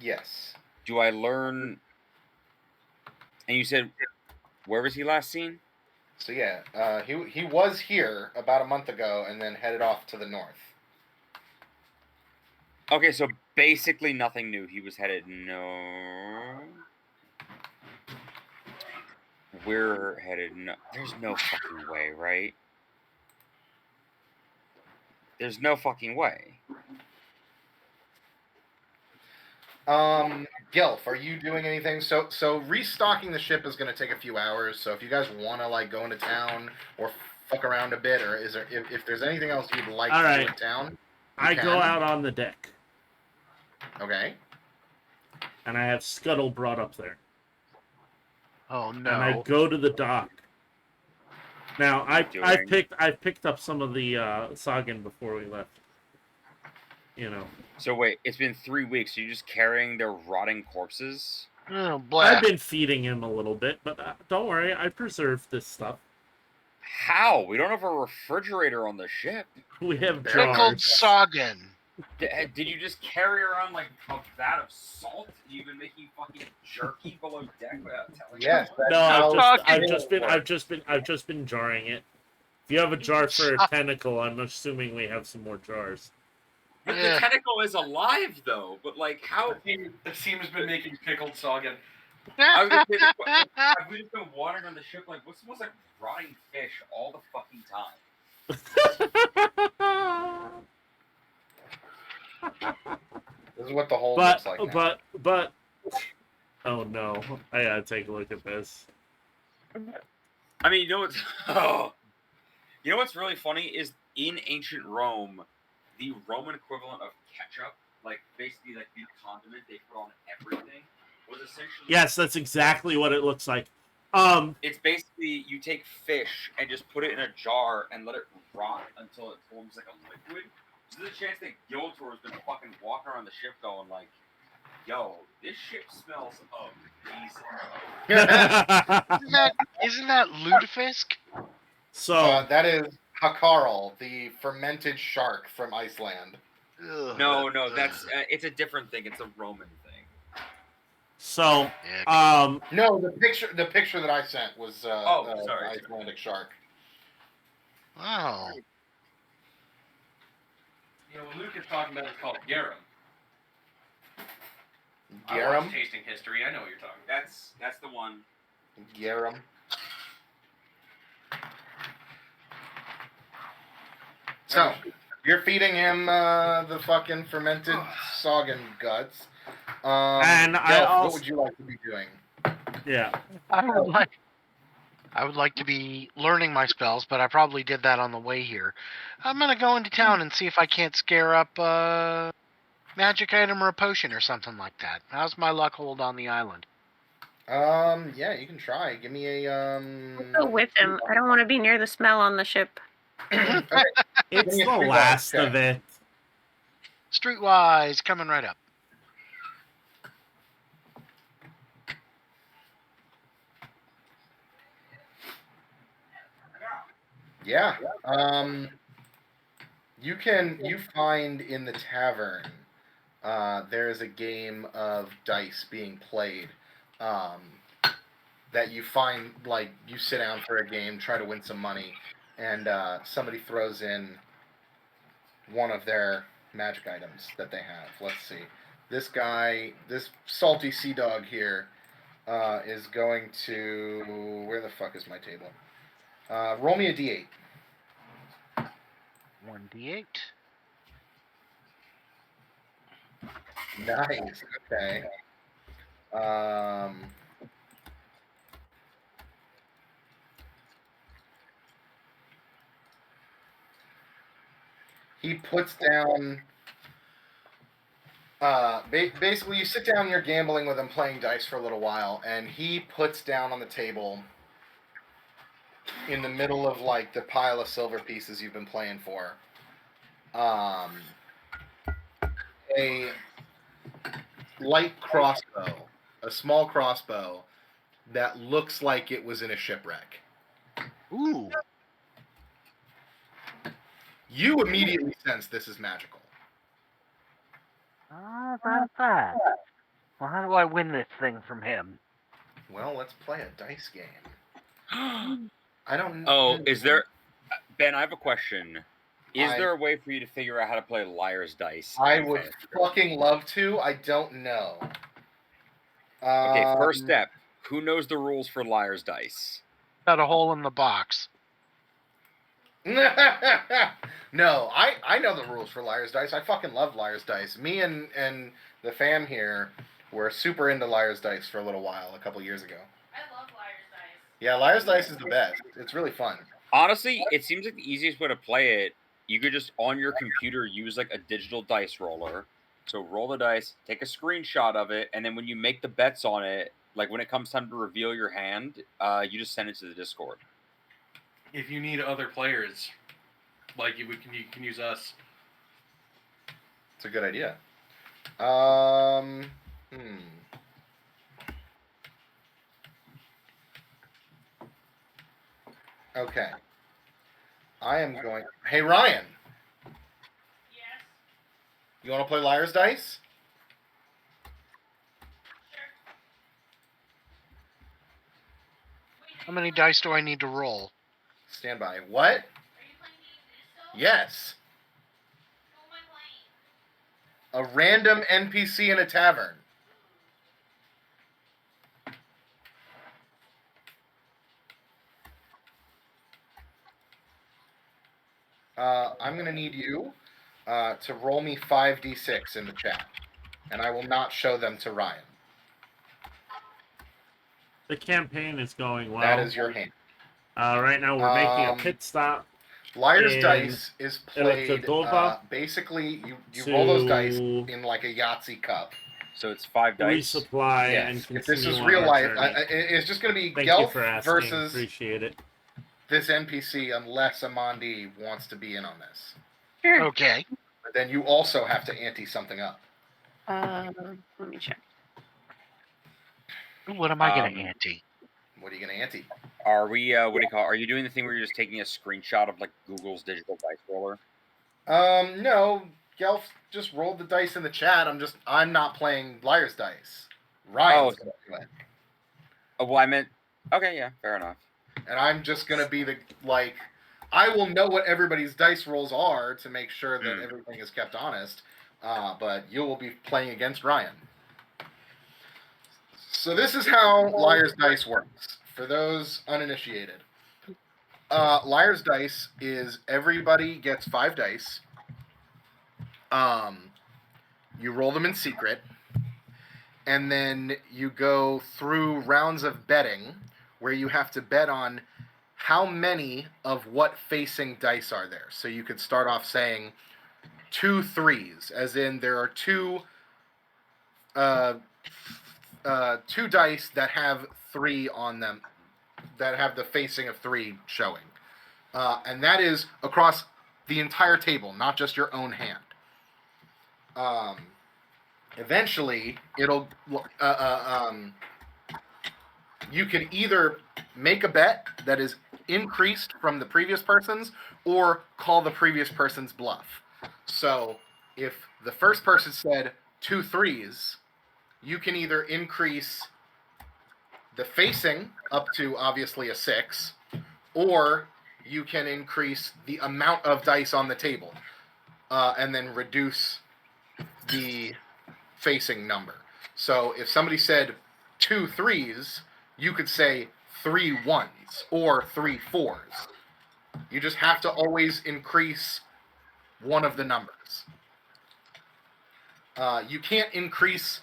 [SPEAKER 3] Yes.
[SPEAKER 8] Do I learn? And you said, where was he last seen?
[SPEAKER 3] So yeah, he was here about a month ago and then headed off to the north.
[SPEAKER 8] Okay, so basically nothing new. He was headed no. We're headed no. There's no fucking way, right? There's no fucking way.
[SPEAKER 3] Gilf, are you doing anything? So restocking the ship is going to take a few hours. So if you guys want to go into town or fuck around a bit, or is there if there's anything else you'd like to do in town?
[SPEAKER 2] I go out on the deck.
[SPEAKER 3] Okay.
[SPEAKER 2] And I have Scuttle brought up there.
[SPEAKER 4] Oh no!
[SPEAKER 2] And I go to the dock. Now I picked up some of the Sagan before we left.
[SPEAKER 8] So wait, it's been 3 weeks. So you're just carrying their rotting corpses?
[SPEAKER 4] Oh, boy.
[SPEAKER 2] I've been feeding him a little bit, but don't worry, I preserve this stuff.
[SPEAKER 8] How? We don't have a refrigerator on the ship.
[SPEAKER 2] We have
[SPEAKER 4] pickled
[SPEAKER 2] jars.
[SPEAKER 4] Sagan.
[SPEAKER 8] Did you just carry around a vat of salt? You've been making fucking jerky below deck without telling
[SPEAKER 3] Yes.
[SPEAKER 8] us?
[SPEAKER 2] No, I've just been jarring it. If you have a jar for a tentacle, I'm assuming we have some more jars.
[SPEAKER 8] But the tentacle is alive though. But how?
[SPEAKER 5] The team has been making pickled Sagan.
[SPEAKER 8] I was gonna say, have we just been wandering on the ship what's the most rotting fish all the fucking time?
[SPEAKER 3] This is what the hole looks like now.
[SPEAKER 2] But Oh no, I gotta take a look at this.
[SPEAKER 6] I mean, you know what's oh, you know what's really funny is in ancient Rome, the Roman equivalent of ketchup, like basically like the condiment they put on everything, was essentially
[SPEAKER 2] Yes, that's exactly what it looks like.
[SPEAKER 6] it's basically you take fish and just put it in a jar and let it rot until it forms like a liquid. So there's a chance that Giltor's been fucking walking around the ship going like, "Yo, this ship smells amazing."
[SPEAKER 4] Isn't that lutefisk?
[SPEAKER 2] so
[SPEAKER 3] That is Hakarl, the fermented shark from Iceland.
[SPEAKER 6] No, that's it's a different thing. It's a Roman thing.
[SPEAKER 2] so
[SPEAKER 4] Ick.
[SPEAKER 3] No, the picture that I sent was
[SPEAKER 6] sorry.
[SPEAKER 3] Icelandic shark.
[SPEAKER 4] Wow.
[SPEAKER 5] You know, what Luke is talking about is called garum. I
[SPEAKER 3] Garum.
[SPEAKER 5] watched Tasting History. I know what you're talking about.
[SPEAKER 6] That's the one.
[SPEAKER 3] Garum. So you're feeding him the fucking fermented Soggen guts.
[SPEAKER 2] And I
[SPEAKER 3] Delph,
[SPEAKER 2] also
[SPEAKER 3] what would you like to be doing?
[SPEAKER 2] yeah.
[SPEAKER 4] I would like to be learning my spells, but I probably did that on the way here. I'm gonna go into town and see if I can't scare up a magic item or a potion or something like that. How's my luck hold on the island?
[SPEAKER 3] Yeah, you can try. Give me a
[SPEAKER 1] I'll go with him. I don't want to be near the smell on the ship.
[SPEAKER 3] Okay.
[SPEAKER 2] It's
[SPEAKER 3] Give me a
[SPEAKER 2] the
[SPEAKER 3] streetwise
[SPEAKER 2] last
[SPEAKER 3] check.
[SPEAKER 2] of it.
[SPEAKER 4] Streetwise, coming right up.
[SPEAKER 3] Yeah. You find in the tavern there is a game of dice being played that you find, like, you sit down for a game, try to win some money, and somebody throws in one of their magic items that they have. Let's see. This guy, this salty sea dog here, is going to... Where the fuck is my table? Roll me a d8.
[SPEAKER 4] 1d8.
[SPEAKER 3] Nice. Okay. He puts down. Basically, you sit down, and you're gambling with him, playing dice for a little while, and he puts down on the table, in the middle of like the pile of silver pieces you've been playing for, a light crossbow, a small crossbow that looks like it was in a shipwreck.
[SPEAKER 4] Ooh.
[SPEAKER 3] You immediately sense this is magical.
[SPEAKER 4] That's that. Well, how do I win this thing from him?
[SPEAKER 3] Well, let's play a dice game. I don't.
[SPEAKER 6] Oh, is there Ben, I have a question. Is
[SPEAKER 3] I-
[SPEAKER 6] there a way for you to figure out how to play liar's dice?
[SPEAKER 3] I
[SPEAKER 6] in
[SPEAKER 3] would
[SPEAKER 6] Faster?
[SPEAKER 3] fucking love to. I don't know.
[SPEAKER 6] Okay, first step. Who knows the rules for liar's dice?
[SPEAKER 4] Got a hole in the box.
[SPEAKER 3] No, I know the rules for Liar's Dice. I fucking love Liar's Dice. Me and the fam here were super into Liar's Dice for a little while, a couple years ago.
[SPEAKER 1] I love Liar's Dice.
[SPEAKER 3] Yeah, Liar's Dice is the best. It's really fun.
[SPEAKER 6] Honestly, it seems like the easiest way to play it, you could just on your computer use like a digital dice roller. So roll the dice, take a screenshot of it, and then when you make the bets on it, like when it comes time to reveal your hand, you just send it to the Discord.
[SPEAKER 5] If you need other players, like you can use us.
[SPEAKER 3] It's a good idea. Okay. I am going... Hey, Ryan.
[SPEAKER 1] Yes.
[SPEAKER 3] You want to play Liar's Dice?
[SPEAKER 4] How many dice do I need to roll?
[SPEAKER 3] Stand by. What?
[SPEAKER 1] Are you playing D&D still?
[SPEAKER 3] Yes.
[SPEAKER 1] Who am I playing?
[SPEAKER 3] A random NPC in a tavern. I'm going to need you to roll me 5d6 in the chat. And I will not show them to Ryan.
[SPEAKER 2] The campaign is going well.
[SPEAKER 3] That is your hand.
[SPEAKER 2] Right now we're making a pit stop.
[SPEAKER 3] Liar's
[SPEAKER 2] And
[SPEAKER 3] Dice is played.
[SPEAKER 2] Electrodova
[SPEAKER 3] Basically, you roll those dice in like a Yahtzee cup.
[SPEAKER 8] So it's 5 dice.
[SPEAKER 2] resupply and
[SPEAKER 3] Yes.
[SPEAKER 2] continue
[SPEAKER 3] If this is
[SPEAKER 2] on
[SPEAKER 3] real
[SPEAKER 2] our
[SPEAKER 3] life,
[SPEAKER 2] journey.
[SPEAKER 3] it's just going to be
[SPEAKER 2] Thank you
[SPEAKER 3] Gelf
[SPEAKER 2] for asking.
[SPEAKER 3] versus
[SPEAKER 2] Appreciate it.
[SPEAKER 3] this NPC, unless Amandi wants to be in on this.
[SPEAKER 1] Sure.
[SPEAKER 4] Okay.
[SPEAKER 3] But then you also have to ante something up.
[SPEAKER 1] Let me check.
[SPEAKER 4] What am I going to
[SPEAKER 8] Um,
[SPEAKER 4] ante?
[SPEAKER 3] What are you going to ante?
[SPEAKER 8] Are we? What do you call? Are you doing the thing where you're just taking a screenshot of like Google's digital dice roller?
[SPEAKER 3] No. Gelf just rolled the dice in the chat. I'm not playing Liar's Dice. Ryan's going to do it.
[SPEAKER 8] Oh, well, I meant. Okay, yeah, fair enough.
[SPEAKER 3] And I'm just going to be I will know what everybody's dice rolls are to make sure that everything is kept honest. But you will be playing against Ryan. So this is how Liar's Dice works, for those uninitiated. Liar's Dice is everybody gets 5 dice. You roll them in secret, and then you go through rounds of betting, where you have to bet on how many of what facing dice are there. So you could start off saying 2 3s, as in there are 2 dice that have 3 on them, that have the facing of 3 showing. And that is across the entire table, not just your own hand. Eventually, it'll you can either make a bet that is increased from the previous person's, or call the previous person's bluff. So if the first person said 2 3s, you can either increase the facing up to obviously a 6, or you can increase the amount of dice on the table, and then reduce the facing number. So if somebody said 2 3s, you could say 3 1s or 3 4s. You just have to always increase one of the numbers. You can't increase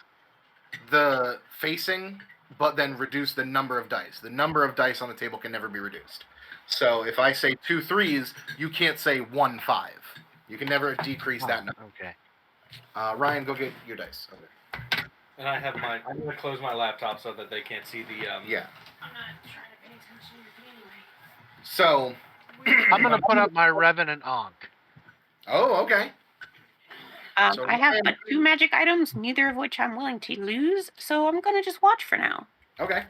[SPEAKER 3] the facing, but then reduce the number of dice. The number of dice on the table can never be reduced. So if I say 2 3s, you can't say 1 5. You can never decrease that number.
[SPEAKER 4] Okay.
[SPEAKER 3] Ryan, go get your dice. Okay.
[SPEAKER 5] And I have mine. I'm going to close my laptop so that they can't see the.
[SPEAKER 3] Yeah.
[SPEAKER 1] I'm not trying to pay attention to you anyway.
[SPEAKER 3] So.
[SPEAKER 4] I'm going to put up my Revenant Ankh.
[SPEAKER 3] Oh, okay. So
[SPEAKER 1] I have
[SPEAKER 3] Ryan-
[SPEAKER 1] 2 magic items, neither of which I'm willing to lose, so I'm gonna just watch for now.
[SPEAKER 3] Okay.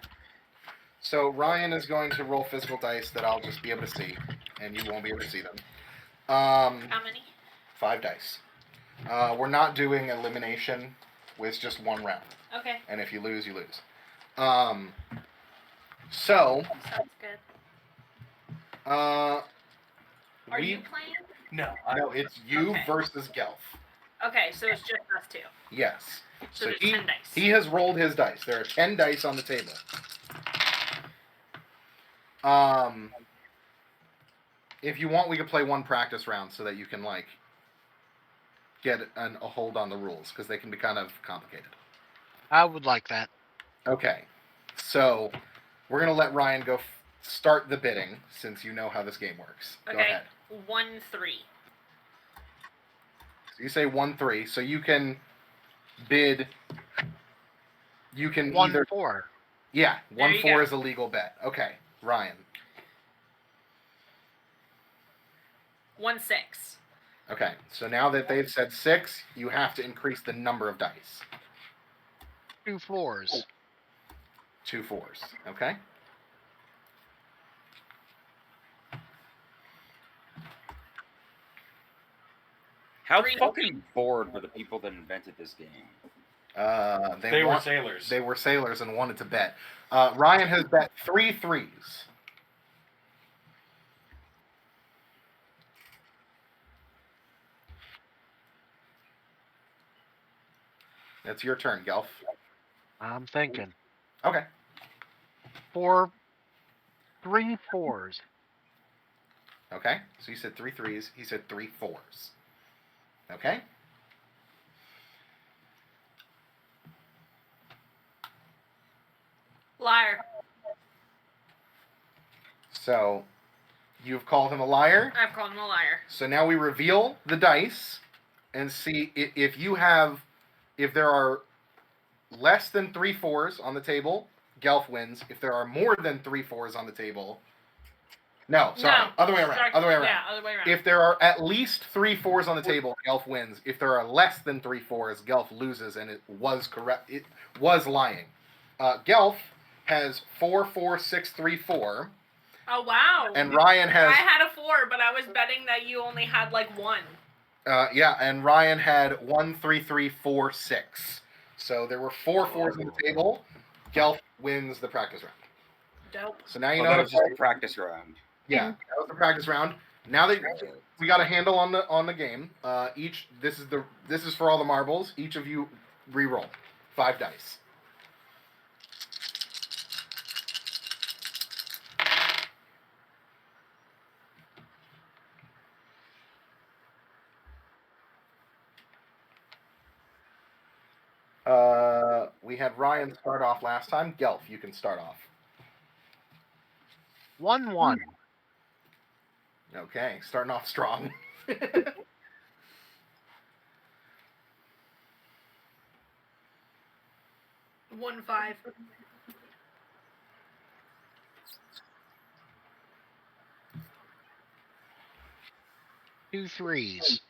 [SPEAKER 3] So Ryan is going to roll physical dice that I'll just be able to see, and you won't be able to see them.
[SPEAKER 1] How many?
[SPEAKER 3] 5 dice. We're not doing elimination with just 1 round.
[SPEAKER 1] Okay.
[SPEAKER 3] And if you lose, you lose.
[SPEAKER 1] Sounds good.
[SPEAKER 3] Are
[SPEAKER 1] you playing?
[SPEAKER 5] No.
[SPEAKER 3] No, it's you
[SPEAKER 1] Okay.
[SPEAKER 3] versus Gelf.
[SPEAKER 1] Okay, so it's just us 2.
[SPEAKER 3] Yes.
[SPEAKER 1] So there's 10 dice.
[SPEAKER 3] He has rolled his dice. There are 10 dice on the table. If you want, we could play 1 practice round so that you can get a hold on the rules, because they can be kind of complicated.
[SPEAKER 4] I would like that.
[SPEAKER 3] Okay, so we're gonna let Ryan go start the bidding, since you know how this game works. Go ahead.
[SPEAKER 1] 1 3.
[SPEAKER 3] So you say 1 3, so you can bid. You can
[SPEAKER 4] 1
[SPEAKER 3] either
[SPEAKER 4] 4.
[SPEAKER 3] Yeah,
[SPEAKER 1] There
[SPEAKER 3] 1
[SPEAKER 1] you
[SPEAKER 3] 4
[SPEAKER 1] go.
[SPEAKER 3] is a legal bet. Okay, Ryan.
[SPEAKER 1] 1 6.
[SPEAKER 3] Okay, so now that they've said 6, you have to increase the number of dice.
[SPEAKER 4] 2 4s.
[SPEAKER 3] 2 4s. Okay.
[SPEAKER 8] How fucking bored were the people that invented this game?
[SPEAKER 5] They were sailors.
[SPEAKER 3] They were sailors and wanted to bet. Ryan has bet 3 3s. It's your turn, Gelf.
[SPEAKER 4] I'm thinking.
[SPEAKER 3] Okay.
[SPEAKER 4] 3 4s.
[SPEAKER 3] Okay. So you said 3 3s. He said 3 4s. Okay.
[SPEAKER 1] Liar.
[SPEAKER 3] So, you've called him a liar.
[SPEAKER 9] I've called him a liar.
[SPEAKER 3] So now we reveal the dice and see if there are less than 3 4s on the table, Gelf wins. If there are more than 3 4s on the table, other way around.
[SPEAKER 9] Yeah, other way around.
[SPEAKER 3] If there are at least 3 4s on the table, Gelf wins. If there are less than 3 4s, Gelf loses, and it was correct. It was lying. Gelf has 4 4 6 3 4.
[SPEAKER 9] Oh wow!
[SPEAKER 3] And Ryan has.
[SPEAKER 9] I had a 4, but I was betting that you only had like 1.
[SPEAKER 3] And Ryan had 1 3 3 4 6. So there were 4 4s on the table. Gelf wins the practice round.
[SPEAKER 9] Dope.
[SPEAKER 3] So now you know
[SPEAKER 8] that was just a practice round.
[SPEAKER 3] Yeah, that was the practice round. Now that we got a handle on the game, this is for all the marbles. Each of you re-roll 5 dice. We had Ryan start off last time. Gelf, you can start off.
[SPEAKER 4] 1-1.
[SPEAKER 3] Okay, starting off strong.
[SPEAKER 9] 1 5.
[SPEAKER 4] 2 3s.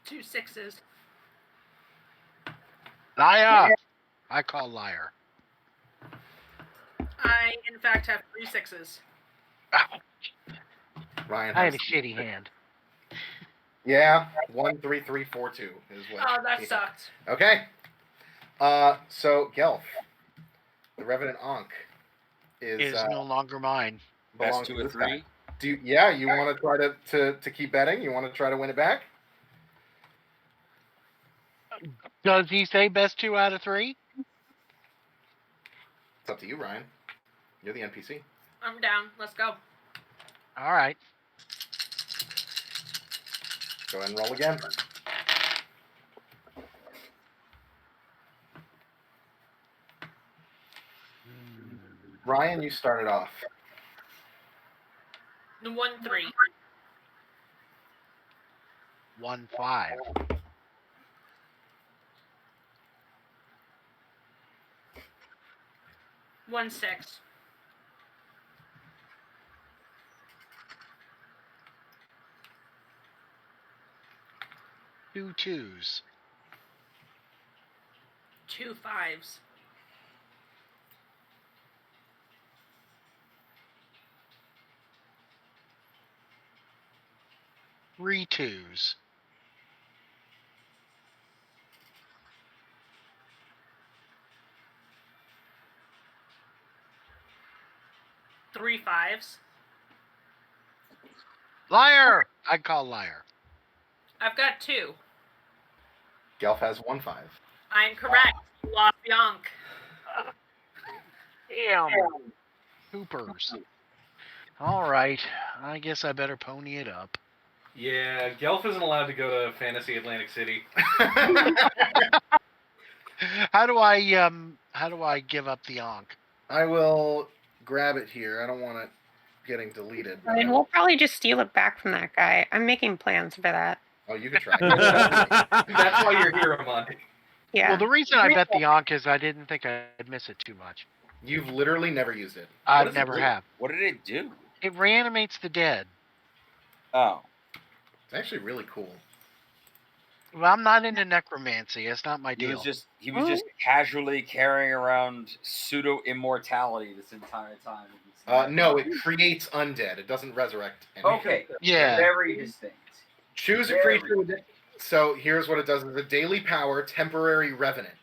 [SPEAKER 9] 2 6s.
[SPEAKER 4] Liar! I call liar.
[SPEAKER 9] I, in fact, have 3 6s.
[SPEAKER 3] Ryan
[SPEAKER 4] I had
[SPEAKER 3] has
[SPEAKER 4] a shitty hand.
[SPEAKER 3] Yeah, 1 3 3 4 2 is what.
[SPEAKER 9] Oh, that sucked.
[SPEAKER 3] Okay. So Gelf, the Revenant Ankh is
[SPEAKER 4] no longer mine.
[SPEAKER 8] Best 2 or 3.
[SPEAKER 3] You want to try to keep betting? You want to try to win it back?
[SPEAKER 4] Does he say best 2 out of 3?
[SPEAKER 3] It's up to you, Ryan. You're the NPC.
[SPEAKER 9] I'm down. Let's go.
[SPEAKER 4] All right.
[SPEAKER 3] Go ahead and roll again. Ryan, you started off.
[SPEAKER 9] 1 3.
[SPEAKER 4] 1 5.
[SPEAKER 9] 1 6.
[SPEAKER 4] 2 2s.
[SPEAKER 9] 2 5s.
[SPEAKER 4] 3 2s.
[SPEAKER 9] 3 5s.
[SPEAKER 4] Liar! I call liar.
[SPEAKER 9] I've got 2.
[SPEAKER 3] Gelf has 1 5.
[SPEAKER 9] I'm correct. Lost Yonk.
[SPEAKER 4] Damn. Hoopers. All right. I guess I better pony it up.
[SPEAKER 5] Yeah, Gelf isn't allowed to go to Fantasy Atlantic City.
[SPEAKER 4] How do I give up the Ankh?
[SPEAKER 3] I will grab it here. I don't want it getting deleted.
[SPEAKER 1] I mean, we'll probably just steal it back from that guy. I'm making plans for that.
[SPEAKER 3] Oh, you can try.
[SPEAKER 5] That's why you're here, Monty.
[SPEAKER 1] Yeah.
[SPEAKER 4] Well, the reason I bet the Ankh is I didn't think I'd miss it too much.
[SPEAKER 3] You've literally never used it.
[SPEAKER 4] I never have.
[SPEAKER 8] What did it do?
[SPEAKER 4] It reanimates the dead.
[SPEAKER 8] Oh.
[SPEAKER 3] It's actually really cool.
[SPEAKER 4] Well, I'm not into necromancy. It's not my deal.
[SPEAKER 8] He was just casually carrying around pseudo immortality this entire time.
[SPEAKER 3] No, it creates undead. It doesn't resurrect anything.
[SPEAKER 8] Okay.
[SPEAKER 4] Yeah.
[SPEAKER 8] Very distinct.
[SPEAKER 3] Choose a creature with it. So here's what it does. It's a daily power, temporary revenant.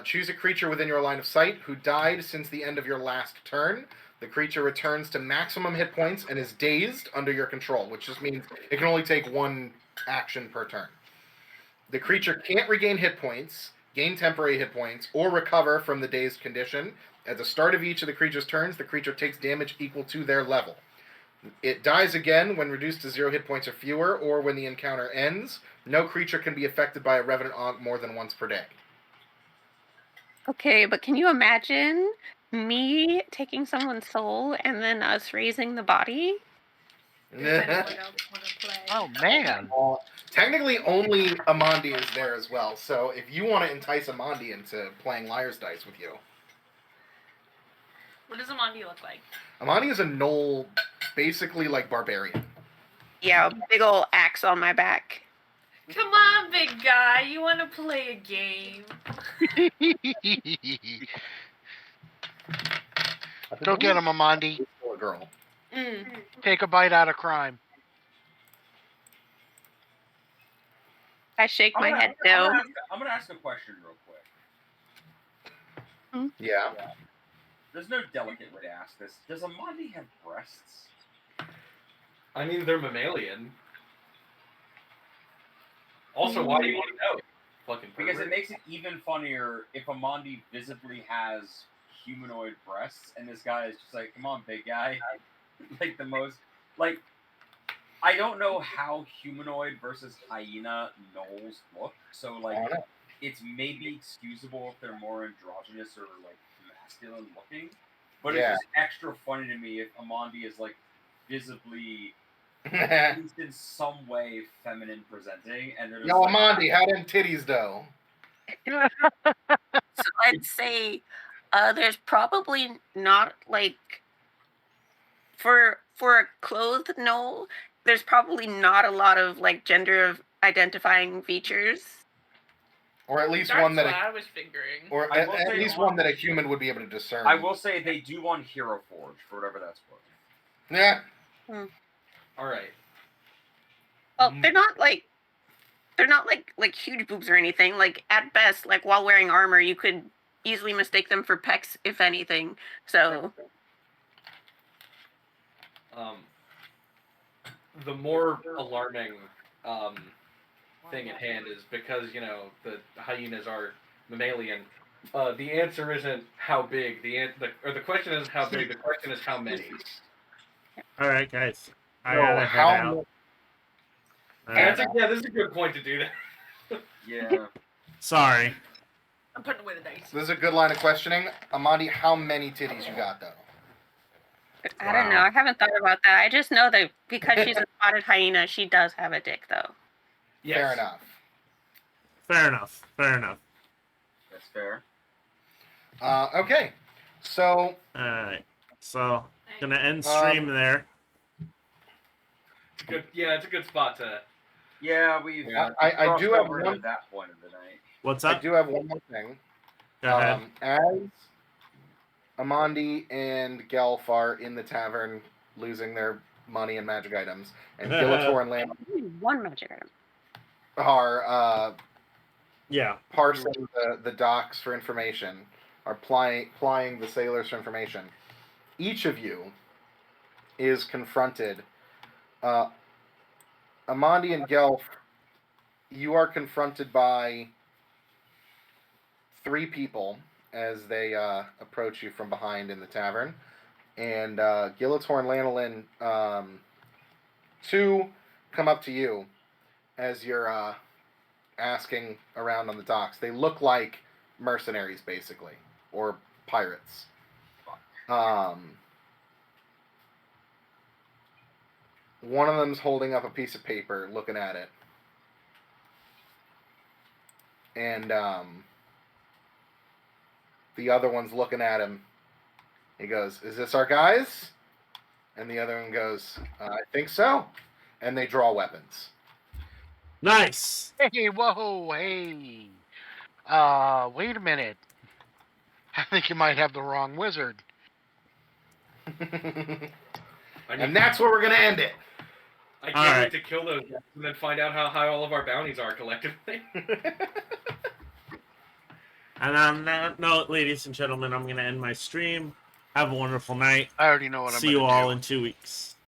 [SPEAKER 3] Choose a creature within your line of sight who died since the end of your last turn. The creature returns to maximum hit points and is dazed under your control, which just means it can only take 1 action per turn. The creature can't regain hit points, gain temporary hit points, or recover from the dazed condition. At the start of each of the creature's turns, the creature takes damage equal to their level. It dies again when reduced to 0 hit points or fewer, or when the encounter ends. No creature can be affected by a Revenant Ankh more than once per day.
[SPEAKER 1] Okay, but can you imagine me taking someone's soul and then us raising the body?
[SPEAKER 9] Does anyone else want to play?
[SPEAKER 4] Oh man.
[SPEAKER 3] Technically, only Amandi is there as well, so if you want to entice Amandi into playing Liar's Dice with you.
[SPEAKER 9] What does Amandi look like?
[SPEAKER 3] Amandi is a Knoll, basically like barbarian.
[SPEAKER 1] Yeah, big ol' axe on my back.
[SPEAKER 9] Come on, big guy. You want to play a game?
[SPEAKER 4] Go get him, Amandi.
[SPEAKER 3] Or girl.
[SPEAKER 4] Take a bite out of crime.
[SPEAKER 1] I shake my head
[SPEAKER 8] I'm
[SPEAKER 1] no.
[SPEAKER 8] gonna ask a question real quick.
[SPEAKER 3] Yeah.
[SPEAKER 8] There's no delicate way to ask this. Does Amandi have breasts?
[SPEAKER 5] I mean, they're mammalian. Also, why do you want to know? Fucking
[SPEAKER 8] Because
[SPEAKER 5] pervert.
[SPEAKER 8] it makes it even funnier if Amandi visibly has humanoid breasts, and this guy is just like, "Come on, big guy," like the most like. I don't know how humanoid versus hyena gnolls look, so like it's maybe excusable if they're more androgynous or like masculine looking, but it's just extra funny to me if Amandi is like visibly, at least in some way, feminine presenting, and they're just
[SPEAKER 3] Yo,
[SPEAKER 8] like,
[SPEAKER 3] Amandi, how them titties though?
[SPEAKER 1] So I'd say there's probably not like for a clothed knoll, there's probably not a lot of like gender identifying features.
[SPEAKER 3] Or at least
[SPEAKER 9] That's
[SPEAKER 3] one that
[SPEAKER 9] what
[SPEAKER 3] a,
[SPEAKER 9] I was figuring.
[SPEAKER 3] or
[SPEAKER 8] I
[SPEAKER 3] at,
[SPEAKER 8] will
[SPEAKER 3] at
[SPEAKER 8] say
[SPEAKER 3] least
[SPEAKER 8] one-
[SPEAKER 3] one that a human would be able to discern.
[SPEAKER 8] I will say they do on Hero Forge for whatever that's worth.
[SPEAKER 3] Yeah.
[SPEAKER 5] All right.
[SPEAKER 1] Well, they're not like huge boobs or anything. Like at best, like while wearing armor, you could easily mistake them for pecs, if anything. So
[SPEAKER 5] The more alarming thing at hand is because the hyenas are mammalian. The answer isn't how big. The question isn't how big. The question is how many.
[SPEAKER 2] All right, guys. I
[SPEAKER 3] No,
[SPEAKER 2] gotta head
[SPEAKER 3] how
[SPEAKER 2] out.
[SPEAKER 3] mu-
[SPEAKER 5] Yeah, this is a good point to do that.
[SPEAKER 8] Yeah.
[SPEAKER 2] Sorry.
[SPEAKER 9] I'm putting away the dice.
[SPEAKER 3] This is a good line of questioning. Amandi, how many titties you got though?
[SPEAKER 1] I don't know. I haven't thought about that. I just know that because she's a spotted hyena, she does have a dick, though.
[SPEAKER 5] Yes.
[SPEAKER 3] Fair enough.
[SPEAKER 2] Fair enough. Fair enough.
[SPEAKER 8] That's fair.
[SPEAKER 3] Okay. So.
[SPEAKER 2] All right. So gonna end stream there.
[SPEAKER 5] It's good. Yeah, it's a good spot to.
[SPEAKER 8] Yeah, we've.
[SPEAKER 3] I do have
[SPEAKER 8] covered
[SPEAKER 3] one.
[SPEAKER 8] at that point of the night.
[SPEAKER 2] What's
[SPEAKER 3] I
[SPEAKER 2] up?
[SPEAKER 3] do have one more thing.
[SPEAKER 2] Go ahead.
[SPEAKER 3] As Amandi and Gelf are in the tavern losing their money and magic items, and Gillator and Lamb
[SPEAKER 1] One magic item.
[SPEAKER 3] are
[SPEAKER 2] Yeah.
[SPEAKER 3] parsing the docks for information, are plying the sailors for information. Each of you is confronted. Amandi and Gelf, you are confronted by 3 people as they approach you from behind in the tavern. And Gillator and Lanolin, 2 come up to you as you're asking around on the docks. They look like mercenaries, basically, or pirates. One of them's holding up a piece of paper, looking at it. And the other one's looking at him. He goes, "Is this our guys?" And the other one goes, "I think so." And they draw weapons.
[SPEAKER 2] Nice.
[SPEAKER 4] Hey, whoa, hey. Wait a minute. I think you might have the wrong wizard.
[SPEAKER 3] And that's where we're going to end it.
[SPEAKER 5] I can't
[SPEAKER 2] Alright.
[SPEAKER 5] wait to kill those guys and then find out how high all of our bounties are collectively.
[SPEAKER 2] And on that note, ladies and gentlemen, I'm gonna end my stream. Have a wonderful night.
[SPEAKER 4] I already know what I'm
[SPEAKER 2] See you
[SPEAKER 4] gonna
[SPEAKER 2] all
[SPEAKER 4] do.
[SPEAKER 2] in 2 weeks.